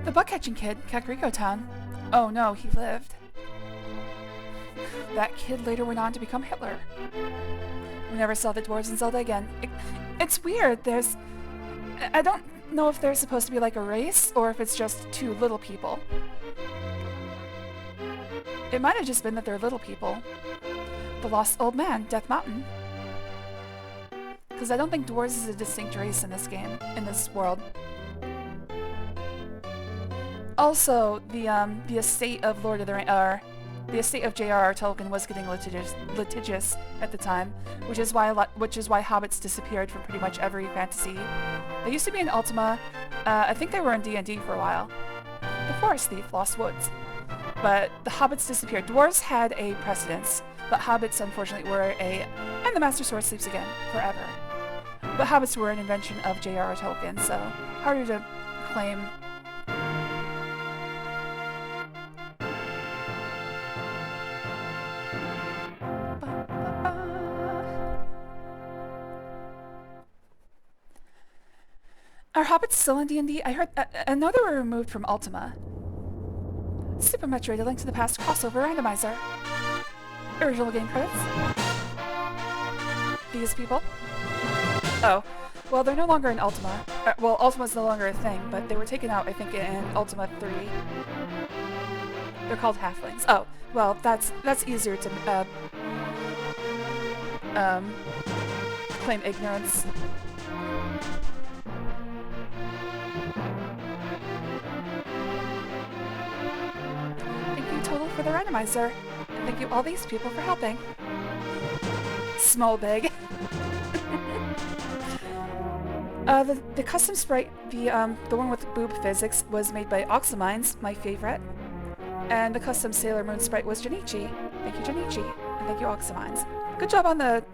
The buck-catching kid, Kakariko Town. Oh no, he lived. That kid later went on to become Hitler. We never saw the dwarves in Zelda again. It's weird, I don't know if they're supposed to be like a race, or if it's just 2 little people. It might have just been that they're little people. The Lost Old Man, Death Mountain. Because I don't think dwarves is a distinct race in this game, in this world. Also, the estate of Lord of the Rings, the estate of J.R.R. Tolkien was getting litigious at the time, which is why hobbits disappeared from pretty much every fantasy. They used to be in Ultima. I think they were in D&D for a while. The Forest Thief, Lost Woods. But the hobbits disappeared. Dwarves had a precedence, but hobbits unfortunately were and the Master Sword sleeps again, forever. But hobbits were an invention of J.R.R. Tolkien, so harder to claim. Are hobbits still in D&D? I know they were removed from Ultima. Super Metroid, A Link to the Past crossover randomizer. Original game credits. These people. Oh. Well, they're no longer in Ultima. Well, Ultima's no longer a thing, but they were taken out, I think, in Ultima 3. They're called halflings. Oh. Well, that's easier to, claim ignorance. Total for the randomizer. And thank you all these people for helping. Small big. The custom sprite, the one with the boob physics, was made by Oxamines, my favorite. And the custom Sailor Moon sprite was Junichi. Thank you, Junichi. Thank you, Oxamines. Good job on the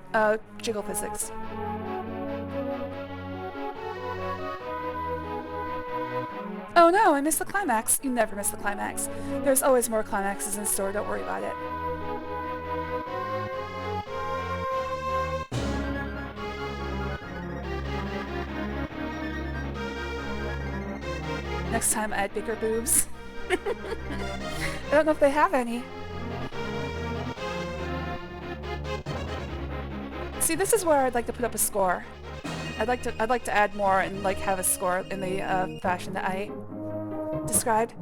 jiggle physics. Oh no, I missed the climax. You never miss the climax. There's always more climaxes in store, don't worry about it. Next time, add bigger boobs. I don't know if they have any. See, this is where I'd like to put up a score. I'd like to add more and like have a score in the fashion that I described.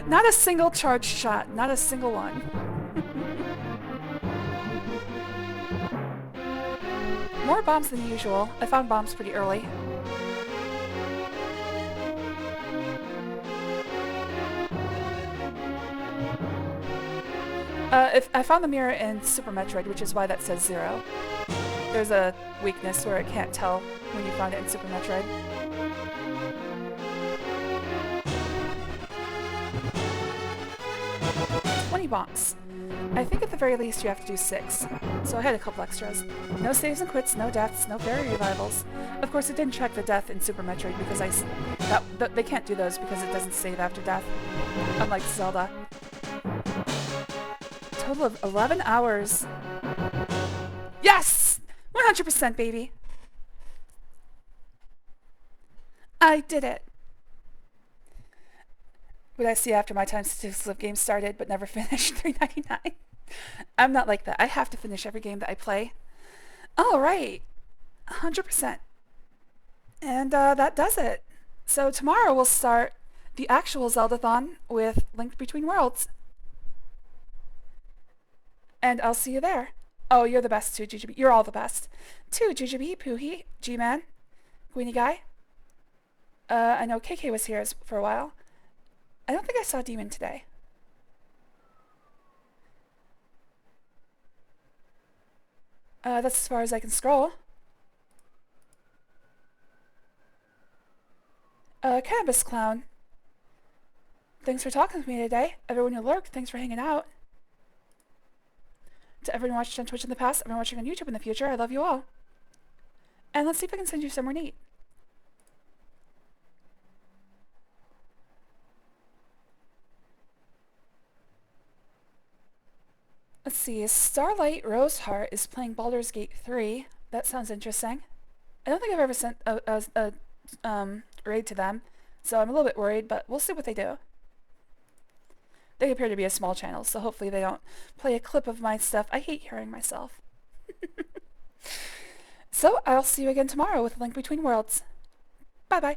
Not a single charged shot, not a single one. More bombs than usual. I found bombs pretty early. If I found the mirror in Super Metroid, which is why that says 0. There's a weakness where it can't tell when you found it in Super Metroid. Bombs. I think at the very least you have to do 6, so I had a couple extras. No saves and quits, no deaths, no fairy revivals. Of course, it didn't track the death in Super Metroid because they can't do those because it doesn't save after death, unlike Zelda. Total of 11 hours. Yes! 100%, baby! I did it! Would I see after my time slip game started but never finished $3.99? I'm not like that. I have to finish every game that I play. Alright. 100%. And that does it. So tomorrow we'll start the actual Zeldathon with Link Between Worlds. And I'll see you there. Oh, you're the best too, GGB. You're all the best. Too, GGB, Poohee, G-Man, Queenie Guy. I know KK was here for a while. I don't think I saw Demon today. That's as far as I can scroll. Cannabis Clown. Thanks for talking with me today. Everyone who lurked, thanks for hanging out. To everyone watching on Twitch in the past, everyone watching on YouTube in the future, I love you all. And let's see if I can send you somewhere neat. Let's see, Starlight Roseheart is playing Baldur's Gate 3. That sounds interesting. I don't think I've ever sent a raid to them, so I'm a little bit worried, but we'll see what they do. They appear to be a small channel, so hopefully they don't play a clip of my stuff. I hate hearing myself. So I'll see you again tomorrow with Link Between Worlds. Bye-bye.